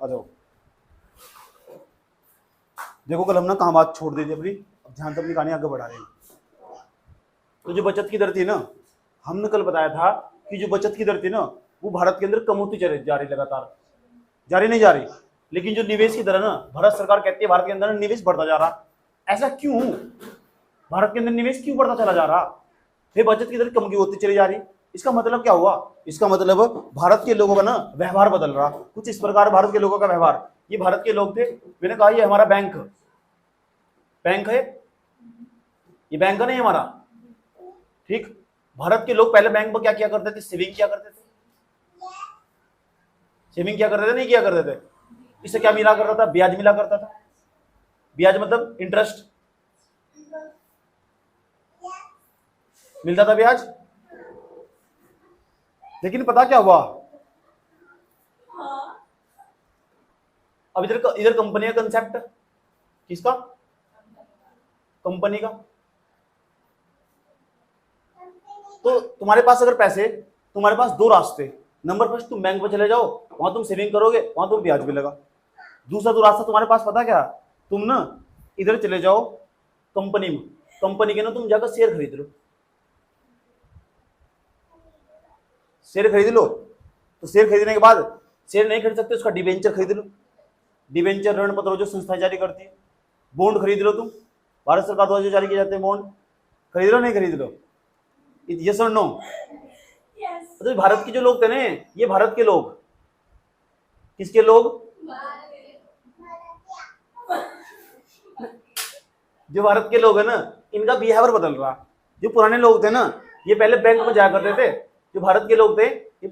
आ जाओ। देखो कल हम ना कहाँ बात छोड़ दी थी अपनी, अब ध्यान से अपनी कहानी आगे बढ़ा रहे हैं। तो जो बचत की दर थी ना, हमने कल बताया था कि जो बचत की दर थी ना वो भारत के अंदर कम होती जा रही लगातार, जारी नहीं जा रही। लेकिन जो निवेश की दर है ना, भारत सरकार कहती है भारत के अंदर निवेश बढ़ता जा रहा। ऐसा क्यों? भारत के अंदर निवेश क्यों बढ़ता चला जा रहा? फिर बचत की दर कम क्यों होती चली जा रही? इसका मतलब क्या हुआ? इसका मतलब भारत के लोगों का ना व्यवहार बदल रहा। कुछ इस प्रकार भारत के लोगों का व्यवहार, ये भारत के लोग थे, मैंने कहा ये हमारा बैंक है, ये बैंक नहीं हमारा, ठीक। भारत के लोग पहले बैंक में क्या किया करते थे? सेविंग किया करते थे। सेविंग क्या करते थे? नहीं किया करते थे। इससे क्या मिला करता था? ब्याज मिला करता था। ब्याज मतलब इंटरेस्ट मिलता था, ब्याज। लेकिन पता क्या हुआ? अब इधर कंपनी का कंसेप्ट, किसका? कंपनी का। तो तुम्हारे पास अगर पैसे, तुम्हारे पास दो रास्ते, नंबर फर्स्ट तुम बैंक में चले जाओ, वहां तुम सेविंग करोगे, वहां तुम ब्याज मिलेगा। दूसरा जो रास्ता तुम्हारे पास पता क्या? तुम ना इधर चले जाओ कंपनी में, कंपनी के ना तुम जाकर शेयर खरीद लो, शेयर खरीद लो। तो शेयर खरीदने के बाद, शेयर नहीं खरीद सकते उसका डिबेंचर खरीद लो। डिबेंचर ऋण पत्र जो संस्थाएं जारी करती है। बॉन्ड खरीद लो तुम, भारत सरकार द्वारा जो जारी किए जाते हैं बॉन्ड, खरीद लो नहीं खरीद लो? यस और नो? तो भारत के जो लोग थे ना, ये भारत के लोग, किसके लोग? जो भारत के लोग है ना, इनका बिहेवियर बदल रहा। जो पुराने लोग थे ना, ये पहले बैंक में जाया करते थे। जो भारत के लोग थे, ये जो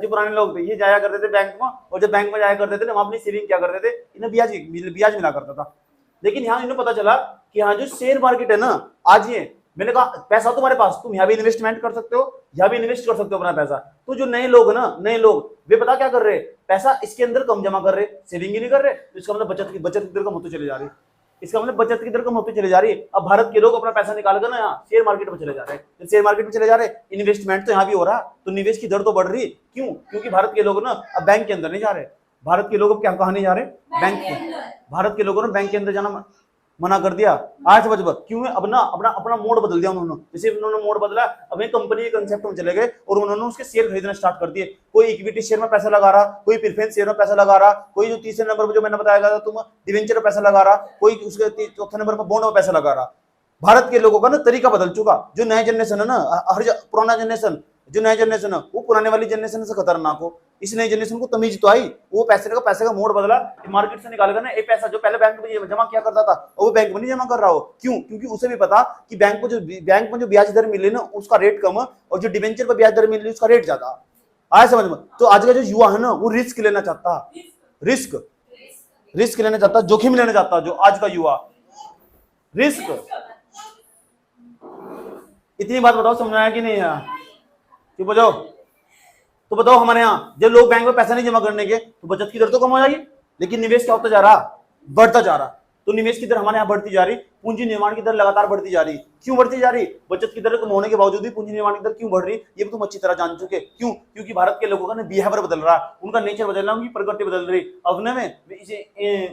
पुराने लोग थे, ये जाया करते थे बैंक में, और जब बैंक में जाया करते थे ना, वहां अपनी सेविंग क्या करते थे? इन्हें ब्याज मिला करता था। लेकिन यहाँ इन्हें पता चला कि यहाँ जो शेयर मार्केट है ना, आज ये, मैंने कहा पैसा तुम्हारे पास, तुम यहाँ भी इन्वेस्टमेंट कर सकते हो, यहाँ भी इन्वेस्ट कर सकते हो अपना पैसा। तो जो नए लोग है ना, नए लोग, वे पता क्या कर रहे? पैसा इसके अंदर कम जमा कर रहे, सेविंग ही नहीं कर रहे। तो इसका मतलब बचत की दर कम होती चली जा रही। इसका मतलब बचत की दर कम होती चली जा रही है। अब भारत के लोग अपना पैसा निकाल कर ना यहाँ शेयर मार्केट में चले जा रहे हैं। शेयर मार्केट में चले जा रहे हैं, इन्वेस्टमेंट तो यहाँ भी हो रहा, तो निवेश की दर तो बढ़ रही। क्यों? क्योंकि भारत के लोग ना अब बैंक के अंदर नहीं जा रहे। भारत के लोग अब क्या, कहा नहीं जा रहे? बैंक के। भारत के लोगों ने बैंक के अंदर जाना मना कर दिया। आज समझ क्यों है? अब ना अपना अपना मोड बदल दिया उन्होंने। जैसे उन्होंने मोड बदला, अब कंपनी के कंसेप्ट में चले गए और उन्होंने उसके शेयर खरीदना स्टार्ट कर दिए। कोई इक्विटी शेयर में पैसा लगा रहा, कोई प्रेफरेंस शेयर में पैसा लगा रहा, कोई जो तीसरे नंबर पर जो मैंने बताया था तुम, डिवेंचर में पैसा लगा रहा, कोई उसके चौथे नंबर पर बॉन्ड में पैसा लगा रहा। भारत के लोगों का ना तरीका बदल चुका। जो नया जनरेशन है ना, पुराना जनरेशन, जो नया जनरेशन है वो पुराने वाली जनरेशन से खतरनाक हो। इस नई जनरेशन को तमीज तो आई, वो पैसे का मोड बदला, मार्केट से निकाल कर ना एक पैसा जो पहले बैंक में जमा किया करता था वो बैंक में नहीं जमा कर रहा हो। क्यों? क्योंकि उसे भी पता कि बैंक में जो ब्याज दर मिले ना उसका रेट कम है, और जो डिवेंचर पर ब्याज दर मिल रही उसका रेट ज्यादा। आए समझ में? तो आज का जो युवा है ना वो रिस्क लेना चाहता, रिस्क लेना चाहता, जोखिम लेना चाहता। जो आज का युवा रिस्क, इतनी बात बताओ, समझ आया कि नहीं यार? क्यों बजाओ? तो बताओ, हमारे यहाँ जब लोग बैंक में पैसा नहीं जमा करने के तो बचत की दर तो कम हो जाएगी, लेकिन निवेश क्या होता जा रहा? बढ़ता जा रहा। तो निवेश की दर हमारे यहाँ बढ़ती जा रही, पूंजी निर्माण की दर लगातार बढ़ती जा रही। क्यों बढ़ती जा रही? बचत की दर कम होने के बावजूद भी पूंजी निर्माण की दर क्यों बढ़ रही, ये तुम अच्छी तरह जान चुके। क्यों? क्योंकि भारत के लोगों का ना बिहेवियर बदल रहा, उनका नेचर बदल रहा, उनकी प्रकृति बदल रही। अब में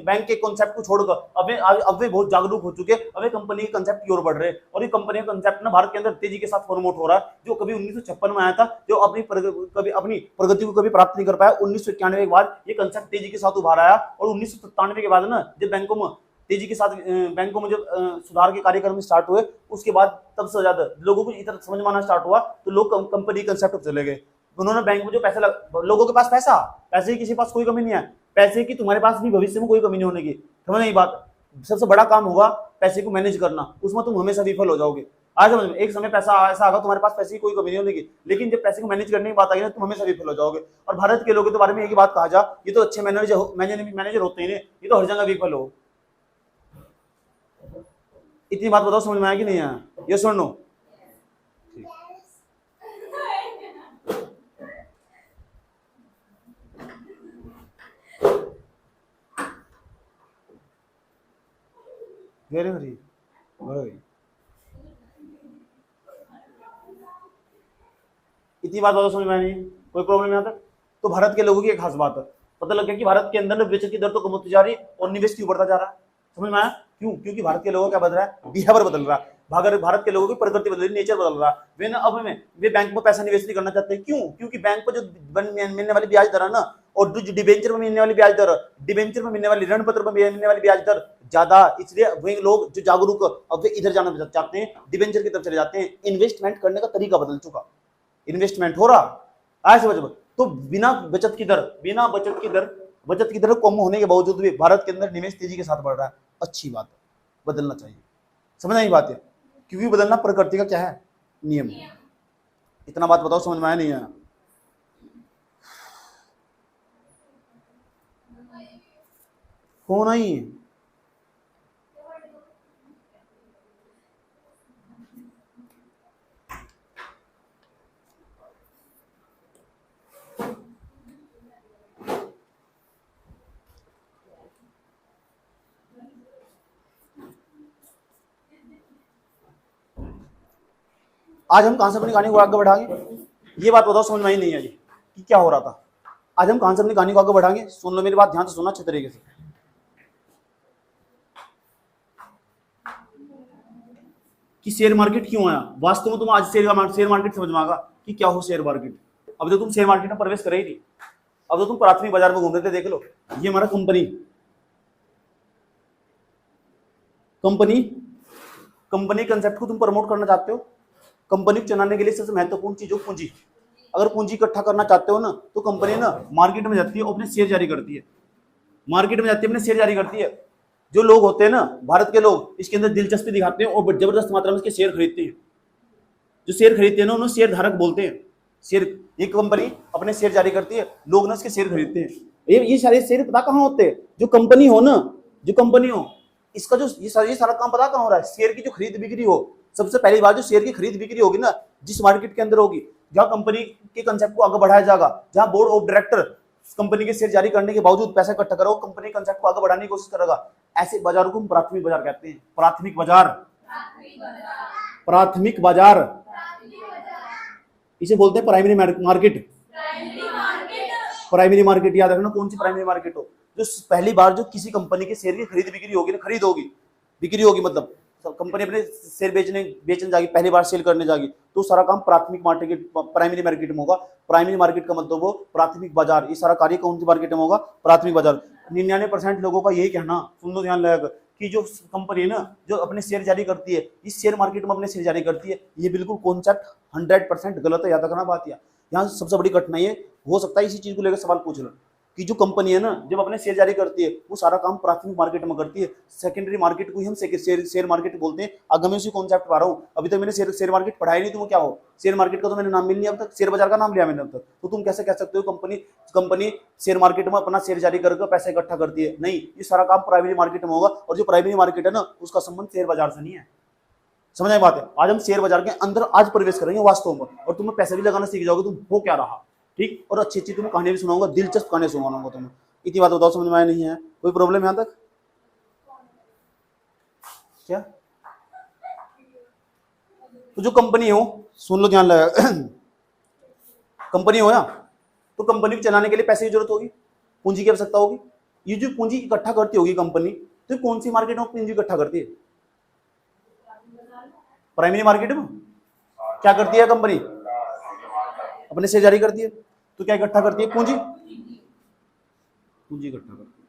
बैंक के कॉन्सेप्ट को छोड़कर अब वे बहुत जागरूक हो चुके, अब कंपनी के कंसेप्ट की ओर बढ़ रहे। और ये कंपनी का कंसेप्ट ना भारत के अंदर तेजी के साथ प्रमोट हो रहा है। जो कभी 1956 में आया था, जो अपनी प्रगति को कभी प्राप्त नहीं कर पाया, 1991 के बाद ये कंसेप्ट तेजी के साथ उभार आया। और 1997 के बाद ना जब बैंकों में तेजी के साथ बैंकों में जब सुधार के कार्यक्रम स्टार्ट हुए, उसके बाद तब से ज्यादा लोगों को इतना समझ में आना स्टार्ट हुआ, तो लोग कंपनी कंसेप्ट पर चले गए। उन्होंने बैंक में जो पैसा लोगों के पास पैसे की किसी पास कोई कमी नहीं है, पैसे की तुम्हारे पास भी भविष्य में कोई कमी नहीं होने की। समझ नहीं बात? सबसे बड़ा काम होगा पैसे को मैनेज करना, उसमें तुम हमेशा विफल हो जाओगे। आज समझ में, एक समय पैसा ऐसा आगा तुम्हारे पास पैसे की कोई कमी नहीं होने की, लेकिन जब पैसे को मैनेज करने की बात आई ना तुम हमेशा विफल हो जाओगे। और भारत के लोगों के बारे में एक ही बात कहा जा, ये तो अच्छे मैनेजर होते ही नहीं, ये तो हर जगह विफल हो। इतनी बात बताओ, समझ में आया कि नहीं आया? ये सुन लो। वेरी वेरी इतनी बात बताओ, समझ में आई नहीं? कोई प्रॉब्लम यहाँ तक? तो भारत के लोगों की एक खास बात है, पता लग गया कि भारत के अंदर ना बचत की दर तो कम होती जा रही है और निवेश क्यों बढ़ता जा रहा है। समझ में आया क्यों? क्योंकि भारत के लोगों का क्या बदल रहा है, बिहेवियर बदल रहा है। भारत के लोगों की प्रकृति बदल रही, नेचर बदल रहा है। वे ना अब में वे बैंक में पैसा निवेश नहीं करना चाहते। क्यों? क्योंकि बैंक पर जो मिलने वाली ब्याज दर है ना, और जो डिबेंचर में मिलने वाली ब्याज दर, डिबेंचर में मिलने वाली, ऋण पत्र में मिलने वाली ब्याज दर ज्यादा, इसलिए वे लोग जो जागरूक अब वे इधर जाना चाहते हैं, डिबेंचर की तरफ चले जाते हैं। इन्वेस्टमेंट करने का तरीका बदल चुका, इन्वेस्टमेंट हो रहा ऐसे वजह। तो बिना बचत की दर कम होने के बावजूद भी भारत के अंदर निवेश तेजी के साथ बढ़ रहा है। अच्छी बात है, बदलना चाहिए। समझना ही बात है, क्योंकि बदलना प्रकृति का क्या है, नियम है। इतना बात बताओ, समझ में आया नहीं आया? कौन आई? आज हम कहां से अपनी कहानी को आगे बढ़ाएंगे, ये बात बताओ, समझ में ही नहीं आई कि क्या हो रहा था। आज हम कहां से अपनी कहानी को आगे बढ़ाएंगे, सुन लो मेरी बात ध्यान से, सुनना अच्छे तरीके से। कि शेयर मार्केट क्यों आया, वास्तव में तुम आज शेयर मार्केट समझ में आएगा कि क्या हो शेयर मार्केट। अब तो तुम शेयर मार्केट में प्रवेश करे ही नहीं, अब तो तुम प्राथमिक बाजार में घूम रहे थे। देख लो, ये हमारा कंपनी कंसेप्ट को तुम प्रमोट करना चाहते हो। कंपनी को चलाने के लिए सबसे महत्वपूर्ण चीज हो पूंजी। अगर पूंजी इकट्ठा करना चाहते हो ना, तो कंपनी ना मार्केट में जाती है, अपने शेयर जारी करती है, मार्केट में जाती है, अपने शेयर जारी करती है। जो लोग होते हैं ना, भारत के लोग, इसके अंदर दिलचस्पी दिखाते हैं और जबरदस्त मात्रा में इसके शेयर खरीदते हैं। जो शेयर खरीदते हैं ना, उन्हें शेयर धारक बोलते हैं। शेयर, एक कंपनी अपने शेयर जारी करती है, लोग ना इसके शेयर खरीदते हैं। ये सारे शेयर पता कहाँ होते हैं, जो कंपनी हो ना, जो कंपनी हो, इसका जो ये सारा काम पता कहाँ हो रहा है, शेयर की जो खरीद बिक्री हो। सबसे पहली बार जो शेयर की खरीद बिक्री होगी ना, जिस मार्केट के अंदर होगी, जहां कंपनी के कंसेप्ट को आगे बढ़ाया जाएगा, जहां बोर्ड ऑफ डायरेक्टर कंपनी के शेयर जारी करने के बावजूद पैसा इकट्ठा करो, कंपनी कंसेप्ट को आगे बढ़ाने की कोशिश करेगा, ऐसे बाजारों को हम प्राथमिक बाजार कहते हैं। प्राथमिक बाजार इसे बोलते हैं प्राइमरी मार्केट। प्राइमरी मार्केट याद रखना, कौन सी प्राइमरी मार्केट हो, जो पहली बार जो किसी कंपनी के शेयर की खरीद बिक्री होगी ना, बिक्री होगी, मतलब कंपनी अपने शेयर बेचने जाएगी, पहली बार सेल करने जाएगी, तो सारा काम प्राथमिक मार्केट, प्राइमरी मार्केट में होगा। प्राइमरी मार्केट का मतलब वो प्राथमिक बाजार, ये सारा कार्य कौन सी मार्केट में होगा, प्राथमिक बाजार। 99% लोगों का यही कहना, सुन लो ध्यान लगाकर, कि जो कंपनी है ना, जो अपने शेयर जारी करती है, इस शेयर मार्केट में अपने शेयर जारी करती है, ये बिल्कुल कॉन्सेप्ट 100% गलत है। याद रखना बात। यहाँ सबसे बड़ी कठिनाई है, हो सकता है इसी चीज को लेकर सवाल पूछ लो, कि जो कंपनी है ना, जब अपने शेयर जारी करती है, वो सारा काम प्राथमिक मार्केट में करती है। सेकेंडरी मार्केट को ही हम शेयर मार्केट बोलते हैं। अगर मैं उसी कॉन्सेप्ट पा रहा हूँ, अभी तक मैंने शेयर मार्केट पढ़ाई नहीं, तो वो क्या हो, शेयर मार्केट का तो मैंने नाम मिल नहीं अब तक, शेयर बाजार का नाम लिया मैंने अब तक। तो तुम कैसे कह सकते हो कंपनी शेयर मार्केट में अपना शेयर जारी करके पैसा इकट्ठा करती है? नहीं, ये सारा काम प्राइमरी मार्केट में होगा, और जो प्राइमरी मार्केट है ना, उसका संबंध शेयर बाजार से नहीं है। समझ आई बात है? आज हम शेयर बाजार के अंदर आज प्रवेश करेंगे वास्तव में, और तुम्हें पैसा भी लगाना सीख जाओगे, तुम हो क्या रहा, ठीक। और अच्छी अच्छी तुम्हें कहानियां भी सुनाऊंगा, दिलचस्प कहानियां सुनाऊंगा तुम्हें। इतनी बात बताओ, समझ में आया नहीं है? कोई प्रॉब्लम यहां तक क्या? तो जो कंपनी हो, सुन लो ध्यान लगा, कंपनी हो या, तो कंपनी को चलाने के लिए पैसे की जरूरत होगी, पूंजी की आवश्यकता होगी। ये जो पूंजी इकट्ठा करती होगी कंपनी, तो कौन सी मार्केट में पूंजी इकट्ठा करती है? प्राइमरी मार्केट में। क्या करती है कंपनी? अपने शेयर जारी करती है, तो क्या इकट्ठा करती है? पूंजी इकट्ठा करती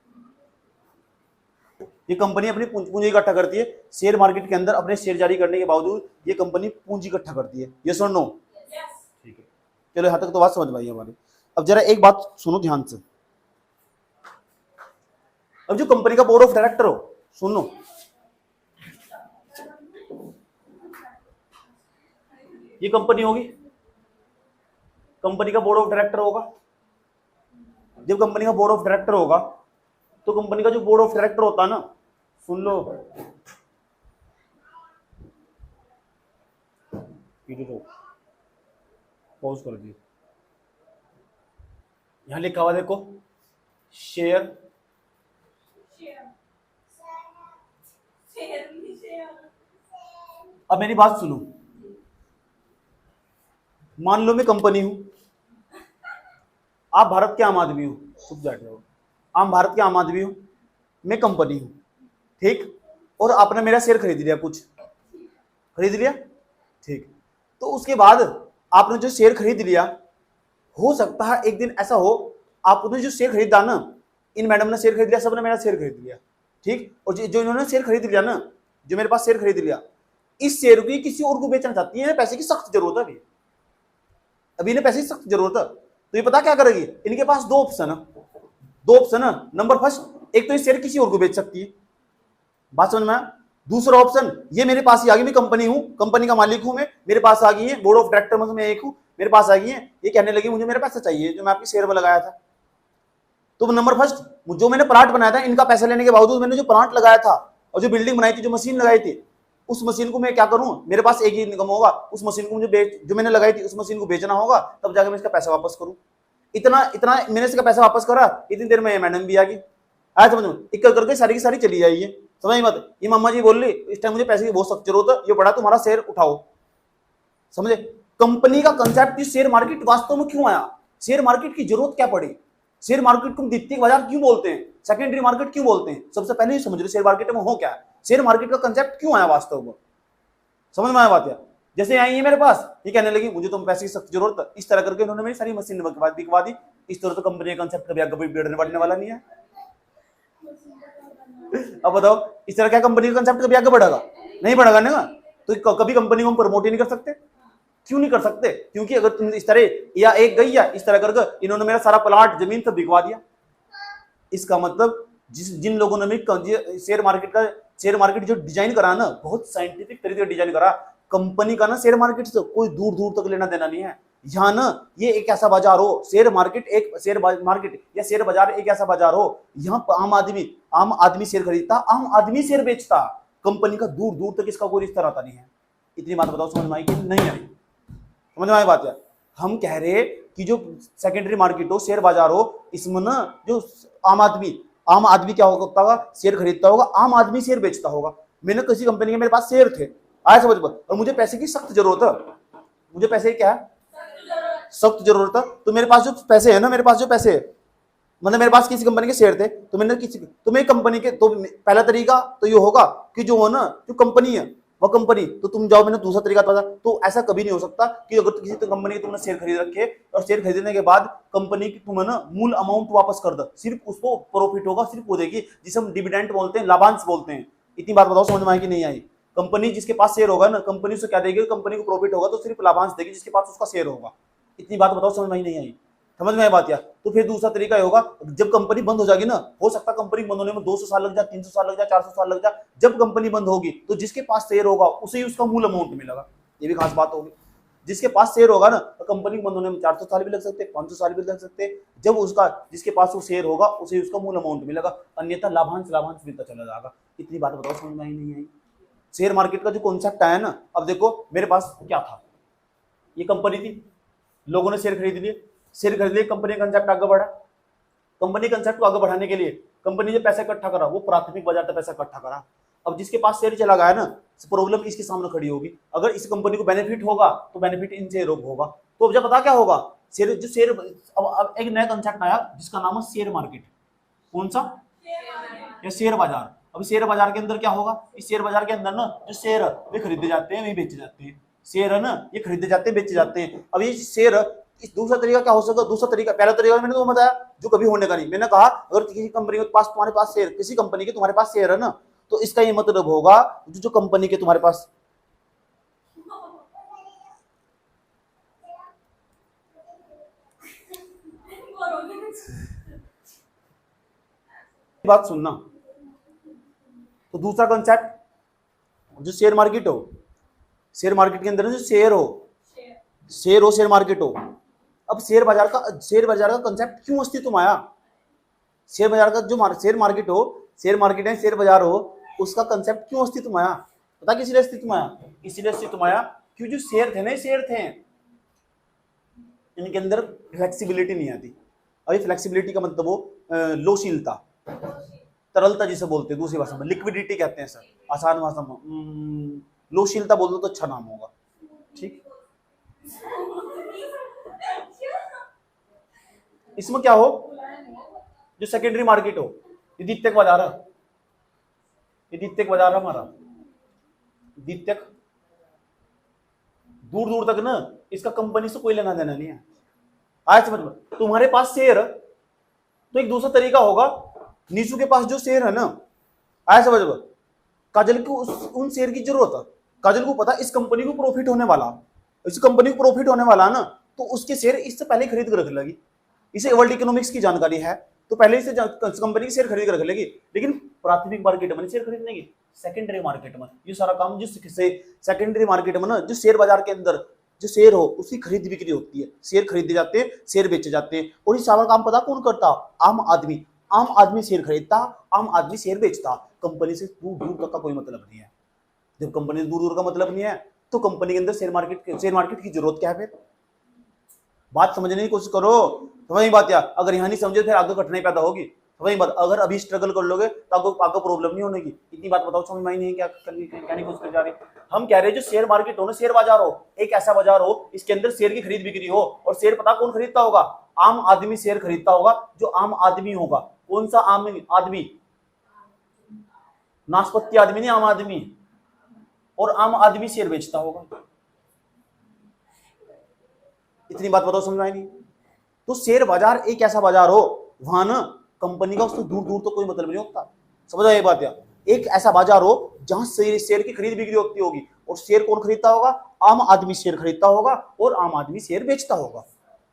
है। ये कंपनी अपनी पूंजी इकट्ठा करती है शेयर मार्केट के अंदर, अपने शेयर जारी करने के बावजूद ये कंपनी पूंजी इकट्ठा करती है। यस और नो? ठीक है, चलो यहां तक तो बात समझ में आई हमारी। अब जरा एक बात सुनो ध्यान से। अब जो कंपनी का बोर्ड ऑफ डायरेक्टर हो, सुन लो, ये कंपनी होगी, कंपनी का बोर्ड ऑफ डायरेक्टर होगा। जब कंपनी का बोर्ड ऑफ डायरेक्टर होगा, तो कंपनी का जो बोर्ड ऑफ डायरेक्टर होता है ना, सुन लो, पॉज कर दिए, यहां लिखा हुआ देखो, शेयर अब मेरी बात सुनो, मान लो मैं कंपनी हूं, आप भारत के आम आदमी हो, चुप बैठ जाओ। आम भारत के आम आदमी हूँ, मैं कंपनी हूँ, ठीक, और आपने मेरा शेयर खरीद लिया, कुछ खरीद लिया, ठीक। तो उसके बाद आपने जो शेयर खरीद लिया, हो सकता है एक दिन ऐसा हो आपने जो शेयर खरीदा ना, इन मैडम ने शेयर खरीद लिया, सबने मेरा शेयर खरीद लिया, ठीक, और जो इन्होंने शेयर खरीद लिया ना, जो मेरे पास शेयर खरीद लिया, इस शेयर को किसी और को बेचना चाहती है, पैसे की सख्त जरूरत है अभी इन्हें पैसे की सख्त जरूरत है। तो ये पता क्या करेगी, इनके पास दो ऑप्शन है। नंबर फर्स्ट, एक तो ये शेयर किसी और को बेच सकती है, बात समझ में आया। दूसरा ऑप्शन, ये मेरे पास ही आ गई, मैं कंपनी हूं, कंपनी का मालिक हूं मैं, मेरे पास आ गई है, बोर्ड ऑफ डायरेक्टर में मैं एक हूं, मेरे पास आ गई है, ये कहने लगी मुझे मेरा पैसा चाहिए जो मैं आपके शेयर में लगाया था। तो नंबर फर्स्ट, जो मैंने प्लांट बनाया था, इनका पैसा लेने के बावजूद मैंने जो प्लांट लगाया था और जो बिल्डिंग बनाई थी, जो मशीन लगाई थी, उस मशीन को मैं क्या करूं, मेरे पास एक ही इनकम होगा, उस मशीन को मुझे जो मैंने लगाई थी उस मशीन को बेचना होगा, तब जाकर मैं इसका पैसा वापस करूं। इतना इतना मैंने इसका पैसा वापस करा, इतनी देर में मैडम भी आ गई, आया समझ में, एक करके सारी की सारी चली जाइए, समझ मत। ये मामा जी बोल रही इस टाइम मुझे पैसे की बहुत सख्त जरूरत है, ये बड़ा तुम्हारा शेयर उठाओ, समझे। कंपनी का कंसेप्ट, शेयर मार्केट वास्तव में क्यों आया, शेयर मार्केट की जरूरत क्या पड़ी, शेयर मार्केट को द्वितीयक बाजार क्यों बोलते हैं, सेकेंडरी मार्केट क्यों बोलते हैं, सबसे पहले ये समझ लो शेयर मार्केट में हो क्या है, शेयर मार्केट का कंसेप्ट क्यों आया वास्तव में, समझ में आया बात। यार जैसे आई है मेरे पास, ये कहने लगी मुझे तुम पैसे की सख्त जरूरत है, इस तरह करके उन्होंने मेरी सारी मशीन बिकवा दी। इस तरह तो कंपनी का कंसेप्ट कभी आगे बढ़ने वाला नहीं है। अब बताओ, इस तरह क्या कंपनी का कंसेप्ट कभी आगे बढ़ेगा, नहीं बढ़ेगा ना। तो कभी कंपनी को हम प्रमोट ही नहीं कर सकते, क्यों नहीं कर सकते, क्योंकि अगर तुम इस तरह या एक गई या इस तरह करके इन्होंने मेरा सारा प्लाट जमीन सब बिकवा दिया, इसका मतलब जिन लोगों ने शेयर मार्केट जो डिजाइन करा ना, बहुत साइंटिफिक तरीके से डिजाइन करा, कंपनी का ना शेयर मार्केट से कोई दूर दूर तक लेना देना नहीं है। यहाँ ना ये एक ऐसा बाजार हो, शेयर मार्केट या शेयर बाजार एक ऐसा बाजार हो, यहाँ आम आदमी शेयर खरीदता, आम आदमी शेयर बेचता, कंपनी का दूर दूर तक इसका कोई रिश्ता रहता नहीं है। इतनी बात बताओ, समझ में आई कि नहीं आई, समझ में आई बात है। हम कह रहे कि जो सेकेंडरी मार्केट हो, शेयर बाजार हो, इसमें ना जो आम आदमी क्या होगा, शेयर खरीदता होगा, आम आदमी शेयर बेचता होगा। मैंने किसी कंपनी के मेरे पास शेयर थे, आया समझ में, और मुझे पैसे की सख्त जरूरत है, मुझे पैसे क्या है, सख्त जरूरत है। तो मेरे पास जो पैसे है ना, मतलब मेरे पास किसी कंपनी के शेयर थे, तो मैंने मैं कंपनी के, तो पहला तरीका तो ये होगा कि जो हो ना, जो कंपनी है वो कंपनी, तो तुम जाओ, मैंने दूसरा तरीका बताया। तो ऐसा कभी नहीं हो सकता कि अगर किसी कंपनी के तुमने शेयर खरीद रखे और शेयर खरीदने के बाद कंपनी की तुम्हें ना मूल अमाउंट वापस कर दो, सिर्फ उसको प्रॉफिट होगा, सिर्फ वो देगी, जिसे हम डिविडेंड बोलते हैं, लाभांश बोलते हैं। इतनी बात बताओ, समझ में आई कि नहीं आई। कंपनी जिसके पास शेयर होगा ना, कंपनी से क्या देगी, कंपनी को प्रॉफिट होगा तो सिर्फ लाभांश देगी जिसके पास उसका शेयर होगा। इतनी बात बताओ, समझ में नहीं आई, समझ में आई बात। यार तो फिर दूसरा तरीका होगा, जब कंपनी बंद हो जाएगी ना, हो सकता है कंपनी बंद होने में 200 साल लग जाए, 300 साल लग जाए, 400 साल लग जाए, जब कंपनी बंद होगी तो जिसके पास शेयर होगा उसे ही उसका मूल अमाउंट मिलेगा। ये भी खास बात होगी, जिसके पास शेयर होगा ना, तो कंपनी बंद होने में 400 साल भी लग सकते, 500 साल भी लग सकते, जब उसका जिसके पास वो शेयर होगा उसे ही उसका मूल अमाउंट मिलेगा, अन्यथा लाभांश मिलता चला जाएगा। इतनी बात बताओ, समझ में आई नहीं आई। शेयर मार्केट का जो कॉन्सेप्ट आया ना, अब देखो मेरे पास क्या था, ये कंपनी थी, लोगों ने शेयर खरीद लिए, कंपनी का कंसेप्ट आगे बढ़ा। कंपनी कंसेप्ट को आगे बढ़ाने के लिए कंपनी जो पैसा इकट्ठा करा, वो प्राथमिक बाजार से पैसा इकट्ठा करा। अब जिसके पास शेयर चला गया ना, प्रॉब्लम इसके सामने खड़ी होगी। अगर इस कंपनी को बेनिफिट होगा तो बेनिफिट इन शेयरों को होगा। तो अब जब पता क्या होगा, शेयर अब एक नया कंसेप्ट आया जिसका नाम है शेयर मार्केट। कौन सा, या शेयर बाजार। अब शेयर बाजार के अंदर क्या होगा, इस शेयर बाजार के अंदर ना जो शेयर वे खरीदे जाते हैं, वे बेचे जाते हैं। शेयर है ना, ये खरीदे जाते हैं, बेचे जाते हैं। अब ये शेयर, इस दूसरा तरीका क्या हो सकता है, दूसरा तरीका, पहला तरीका मैंने तो बताया जो कभी होने का नहीं। मैंने कहा अगर किसी कंपनी के पास, तुम्हारे पास शेयर, किसी कंपनी के तुम्हारे पास शेयर है ना, तो इसका ये मतलब होगा जो कंपनी के तुम्हारे पास, बात सुनना। तो दूसरा कंसेप्ट जो शेयर मार्केट हो, शेयर मार्केट के अंदर जो शेयर मार्केट हो। अब शेयर बाजार का कंसेप्ट क्यों अस्तित्व में आया, शेयर बाजार का जो शेयर मार्केट हो, शेयर मार्केट है, शेयर बाजार हो, उसका कंसेप्ट क्यों अस्तित्व में आया, पता किस लिए अस्तित्व में आया, इसलिए अस्तित्व में आया क्योंकि जो शेयर थे ना, शेयर थे, इनके अंदर फ्लेक्सिबिलिटी नहीं आती। अभी फ्लेक्सिबिलिटी का मतलब वो लोशीलता, तरलता जिसे बोलते हैं, दूसरी भाषा में लिक्विडिटी कहते हैं सर, आसान भाषा में लोशीलता बोल दो तो अच्छा नाम होगा, ठीक। इसमें क्या हो, जो सेकेंडरी मार्केट हो, ये द्वितीयक बाजार है, ये द्वितीयक बाजार है हमारा। द्वितीयक दूर दूर तक ना इसका कंपनी से कोई लेना देना नहीं है। आज समझ में, तुम्हारे पास शेयर तो एक दूसरा तरीका होगा, नीचू के पास जो शेयर है ना, आज समझ में, काजल को उन शेयर की जरूरत है। काजल को पता इस कंपनी को प्रॉफिट होने वाला, इस कंपनी को प्रॉफिट होने वाला ना, तो उसके शेयर इससे पहले खरीद कर रख लेगी। इसे वर्ल्ड इकोनॉमिक्स की जानकारी है तो पहले इसे कंपनी के शेयर खरीद कर रख लेगी। लेकिन प्राथमिक मार्केट में शेयर खरीदने की, सेकेंडरी मार्केट में ये सारा काम जिससे सेकेंडरी मार्केट में ना, जो शेयर बाजार के अंदर जो शेयर हो उसकी खरीद बिक्री होती है, शेयर खरीदे जाते हैं, शेयर बेचे जाते हैं। और ये सारा काम पता कौन करता? आम आदमी। आम आदमी शेयर खरीदता, आम आदमी शेयर बेचता। कंपनी से दूर दूर तक का कोई मतलब नहीं है। जब कंपनी से दूर दूर का मतलब नहीं है तो कंपनी के अंदर शेयर मार्केट की जरूरत क्या है? फिर बात समझने की कोशिश करो। तो वही बात यार, अगर यहाँ नहीं समझे फिर आगे कठिनाई पैदा होगी। तो वही बात, अगर अभी स्ट्रगल कर लोगे तो आपको प्रॉब्लम नहीं होने की। इतनी बात बताओ, समझ में नहीं क्या कहने की कोशिश कर जा रही। हम कह रहे हैं जो शेयर मार्केट हो ना, शेयर बाजार हो, एक ऐसा बाजार हो इसके अंदर शेयर की खरीद बिक्री हो। और शेयर पता कौन खरीदता होगा? आम आदमी शेयर खरीदता होगा। जो आम आदमी होगा, कौन सा आम आदमी? नाशपत्ती आदमी नहीं, आम आदमी। और आम आदमी शेयर बेचता होगा। इतनी बात बताओ, समझ में आई नहीं? तो शेयर बाजार एक ऐसा बाजार हो, वहां ना कंपनी का उससे दूर दूर तो कोई मतलब नहीं होता। समझ आई ये बात यार? एक ऐसा बाजार हो जहां शेयर की खरीद बिक्री होती होगी। और शेयर कौन खरीदता होगा? आम आदमी शेयर खरीदता होगा और आम आदमी शेयर बेचता होगा।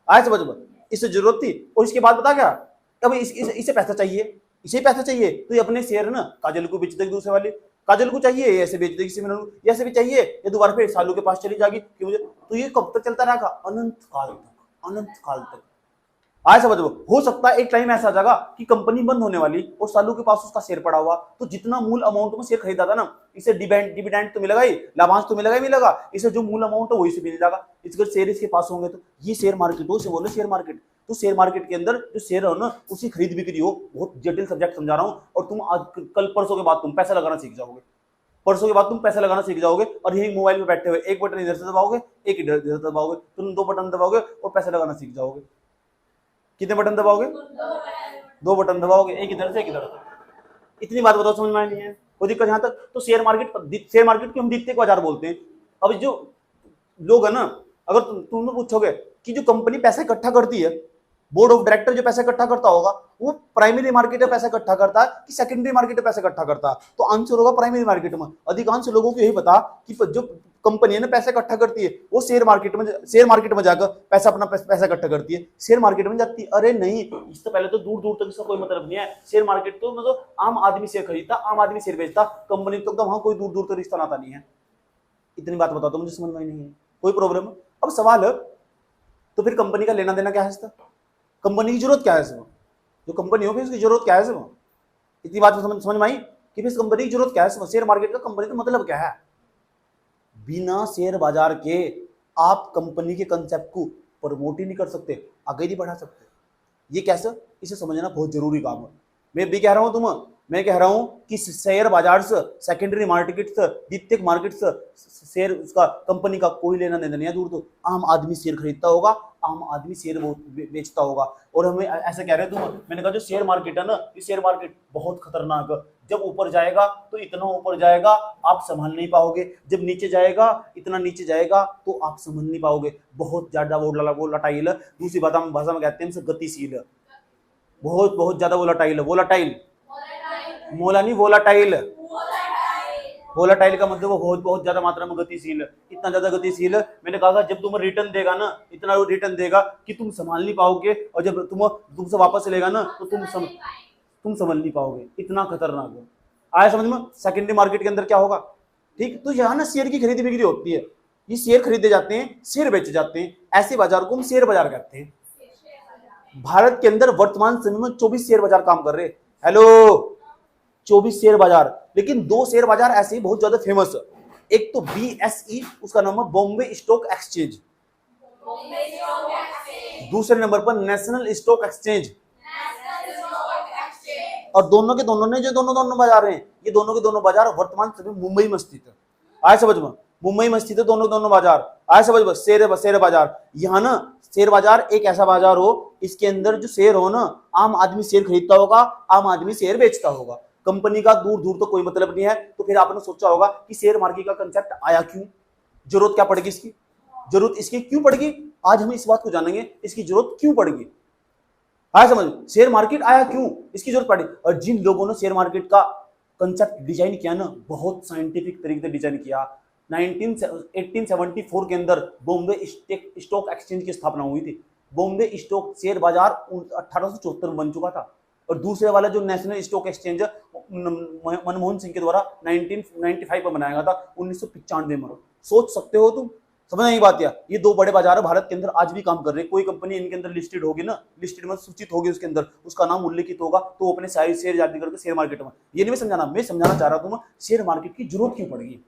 आए समझ में? इससे जरूरत थी। और इसके बाद बता क्या, अब इसे पैसा चाहिए, इसे पैसा चाहिए तो ये अपने शेयर ना काजल को बेच देगी, दूसरे वाले काजल को चाहिए ऐसे बेच देगी, ऐसे भी चाहिए ये दोबारा फिर सालू के पास चली जाएगी कि मुझे। तो ये कब तक चलता रहेगा? अनंत काल तक, अनंत काल तक। आज समझ लो, हो सकता है एक टाइम ऐसा आ जाएगा कि कंपनी बंद होने वाली और सालू के पास उसका शेयर पड़ा हुआ, तो जितना मूल अमाउंट में शेयर खरीदा था ना, इसे डिविडेंड तो मिलेगा ही, लाभांश तो मिलेगा ही मिलेगा। इसे जो मूल अमाउंट है वही से मिल जाएगा। इसके शेयर इसके पास होंगे तो ये शेयर मार्केट हो, इसे बोले शेयर मार्केट। तो शेयर मार्केट के अंदर जो शेयर हो ना, उसकी खरीद बिक्री हो। बहुत जटिल सब्जेक्ट समझा रहा हूँ। और तुम आज कल परसों के बाद तुम पैसा लगाना सीख जाओगे। परसों के बाद तुम पैसा लगाना सीख जाओगे। और यही मोबाइल में बैठे हुए एक बटन इधर से दबाओगे, एक इधर से दबाओगे, तुम 2 बटन दबाओगे और पैसा लगाना सीख जाओगे। कितने बटन दबाओगे? 2 बटन दबाओगे, एक इधर से एक इधर से। इतनी बात बताओ, समझ में आई नहीं है? कोई दिक्कत यहाँ तक? तो शेयर मार्केट को हम द्वितीयक बाजार बोलते हैं। अब जो लोग है ना, अगर तुम पूछोगे कि जो कंपनी पैसा इकट्ठा करती है, बोर्ड ऑफ डायरेक्टर जो पैसा इकट्ठा करता होगा, वो प्राइमरी मार्केट में पैसा इकट्ठा करता है कि सेकेंडरी मार्केट में पैसा इकट्ठा करता है? तो आंसर होगा प्राइमरी मार्केट में। अधिकांश लोगों को यही पता कि जो कंपनी है ना पैसा इकट्ठा करती है, वो शेयर मार्केट में जाकर अपना पैसा इकट्ठा करती है, शेयर मार्केट में जाती है। अरे नहीं, इससे पहले तो दूर दूर तक इसका कोई मतलब नहीं है। शेयर मार्केट तो मतलब आम आदमी शेयर खरीदता, आम आदमी शेयर बेचता, कंपनी तो वहां कोई दूर दूर तक रिश्ता नाता नहीं है। इतनी बात बताओ तो मुझे समझ में नहीं है, कोई प्रॉब्लम? अब सवाल है, तो फिर कंपनी का लेना देना क्या है इसका? कंपनी की जरूरत क्या है इसमें? जो कंपनी हो फिर उसकी जरूरत क्या है इसमें? इतनी बात समझ में आई कि फिर कंपनी की जरूरत क्या है इसमें? शेयर मार्केट का कंपनी का मतलब क्या है? बिना शेयर बाजार के आप कंपनी के कंसेप्ट को प्रमोट ही नहीं कर सकते, आगे नहीं बढ़ा सकते। ये कैसे? इसे समझना बहुत जरूरी काम है। मैं भी कह रहा हूं मैं कह रहा हूं कि शेयर बाजार से, सेकेंडरी मार्केट से, द्वितीयक मार्केट से शेयर उसका कंपनी का कोई लेना देना नहीं है। दूर तो आम आदमी शेयर खरीदता होगा, आम आदमी शेयर बेचता होगा। और हमें ऐसे कह रहे हैं मैंने कहा जो शेयर मार्केट है ना, ये शेयर मार्केट बहुत खतरनाक है। जब ऊपर जाएगा तो इतना ऊपर जाएगा आप संभाल नहीं पाओगे, जब नीचे जाएगा इतना नीचे जाएगा तो आप समझ नहीं पाओगे। बहुत ज्यादा वो लटाइल है। दूसरी बात हम भाषा में कहते हैं गतिशील है, बहुत ज्यादा वोलाटाइल, मोला नहीं वोलाटाइल। वोलाटाइल का मतलब वो बहुत ज्यादा मात्रा में गतिशील है, इतना ज्यादा गतिशील है। मैंने कहा जब तुम रिटर्न देगा ना, इतना रिटर्न देगा कि तुम संभाल नहीं पाओगे, और जब तुमसे वापस लेगा ना तो तुम समझ नहीं पाओगे। इतना खतरनाक है। आया समझ में? सेकेंडरी मार्केट के अंदर क्या होगा? ठीक, तो यहाँ ना शेयर की खरीदी बिक्री होती है। ये शेयर खरीदे जाते हैं, शेयर बेचे जाते हैं। ऐसे बाजार को हम शेयर बाजार कहते हैं। भारत के अंदर वर्तमान समय में 24 शेयर बाजार काम कर रहे हैं। हेलो, 24 शेयर बाजार। लेकिन 2 शेयर बाजार ऐसे ही बहुत ज्यादा फेमस है। एक तो BSE, उसका नाम है बॉम्बे स्टॉक एक्सचेंज। दूसरे नंबर पर नेशनल स्टॉक एक्सचेंज। और दोनों के दोनों ने जो दोनों बाजार हैं, ये दोनों के दोनों बाजार वर्तमान समय मुंबई में स्थित है। आए समझ में? मुंबई में स्थित है दोनों दोनों बाजार। आए समझ बस, शेयर बाजार। यहाँ ना शेयर बाजार एक ऐसा बाजार हो, इसके अंदर जो शेयर हो ना, आम आदमी शेयर खरीदता होगा, आम आदमी शेयर बेचता होगा, कंपनी का दूर दूर तो कोई मतलब नहीं है। तो फिर आपने सोचा होगा कि शेयर मार्केट का कंसेप्ट आया क्यों, जरूरत क्या पड़ेगी इसकी, जरूरत इसकी क्यों पड़ेगी, आज हम इस बात को जानेंगे, इसकी जरूरत क्यों पड़ेगी। आया समझ, शेयर मार्केट आया क्यों, इसकी जरूरत पड़ी। और जिन लोगों ने शेयर मार्केट का कंसेप्ट डिजाइन किया ना, बहुत साइंटिफिक तरीके से डिजाइन किया। 1874 के अंदर बॉम्बे स्टॉक एक्सचेंज की स्थापना हुई थी। बॉम्बे स्टॉक शेयर बाजार 1874 में बन चुका था। और दूसरे वाला जो national stock exchange Manmohan Singh के द्वारा 1995 में बनाया गया था, 1995 में। सोच सकते हो तुम, समझ नहीं बात। ये दो बड़े बाजार भारत के अंदर आज भी काम कर रहे हैं। कोई कंपनी इनके अंदर लिस्टेड होगी ना, लिस्टेड में सूचित होगी, उसके अंदर उसका नाम उल्लेखित होगा, तो वो अपने सारे शेयर जारी करके शेयर मार्केट में। ये नहीं मैं समझाना, मैं समझाना चाह रहा हूं शेयर मार्केट की जरूरत क्यों पड़ेगी।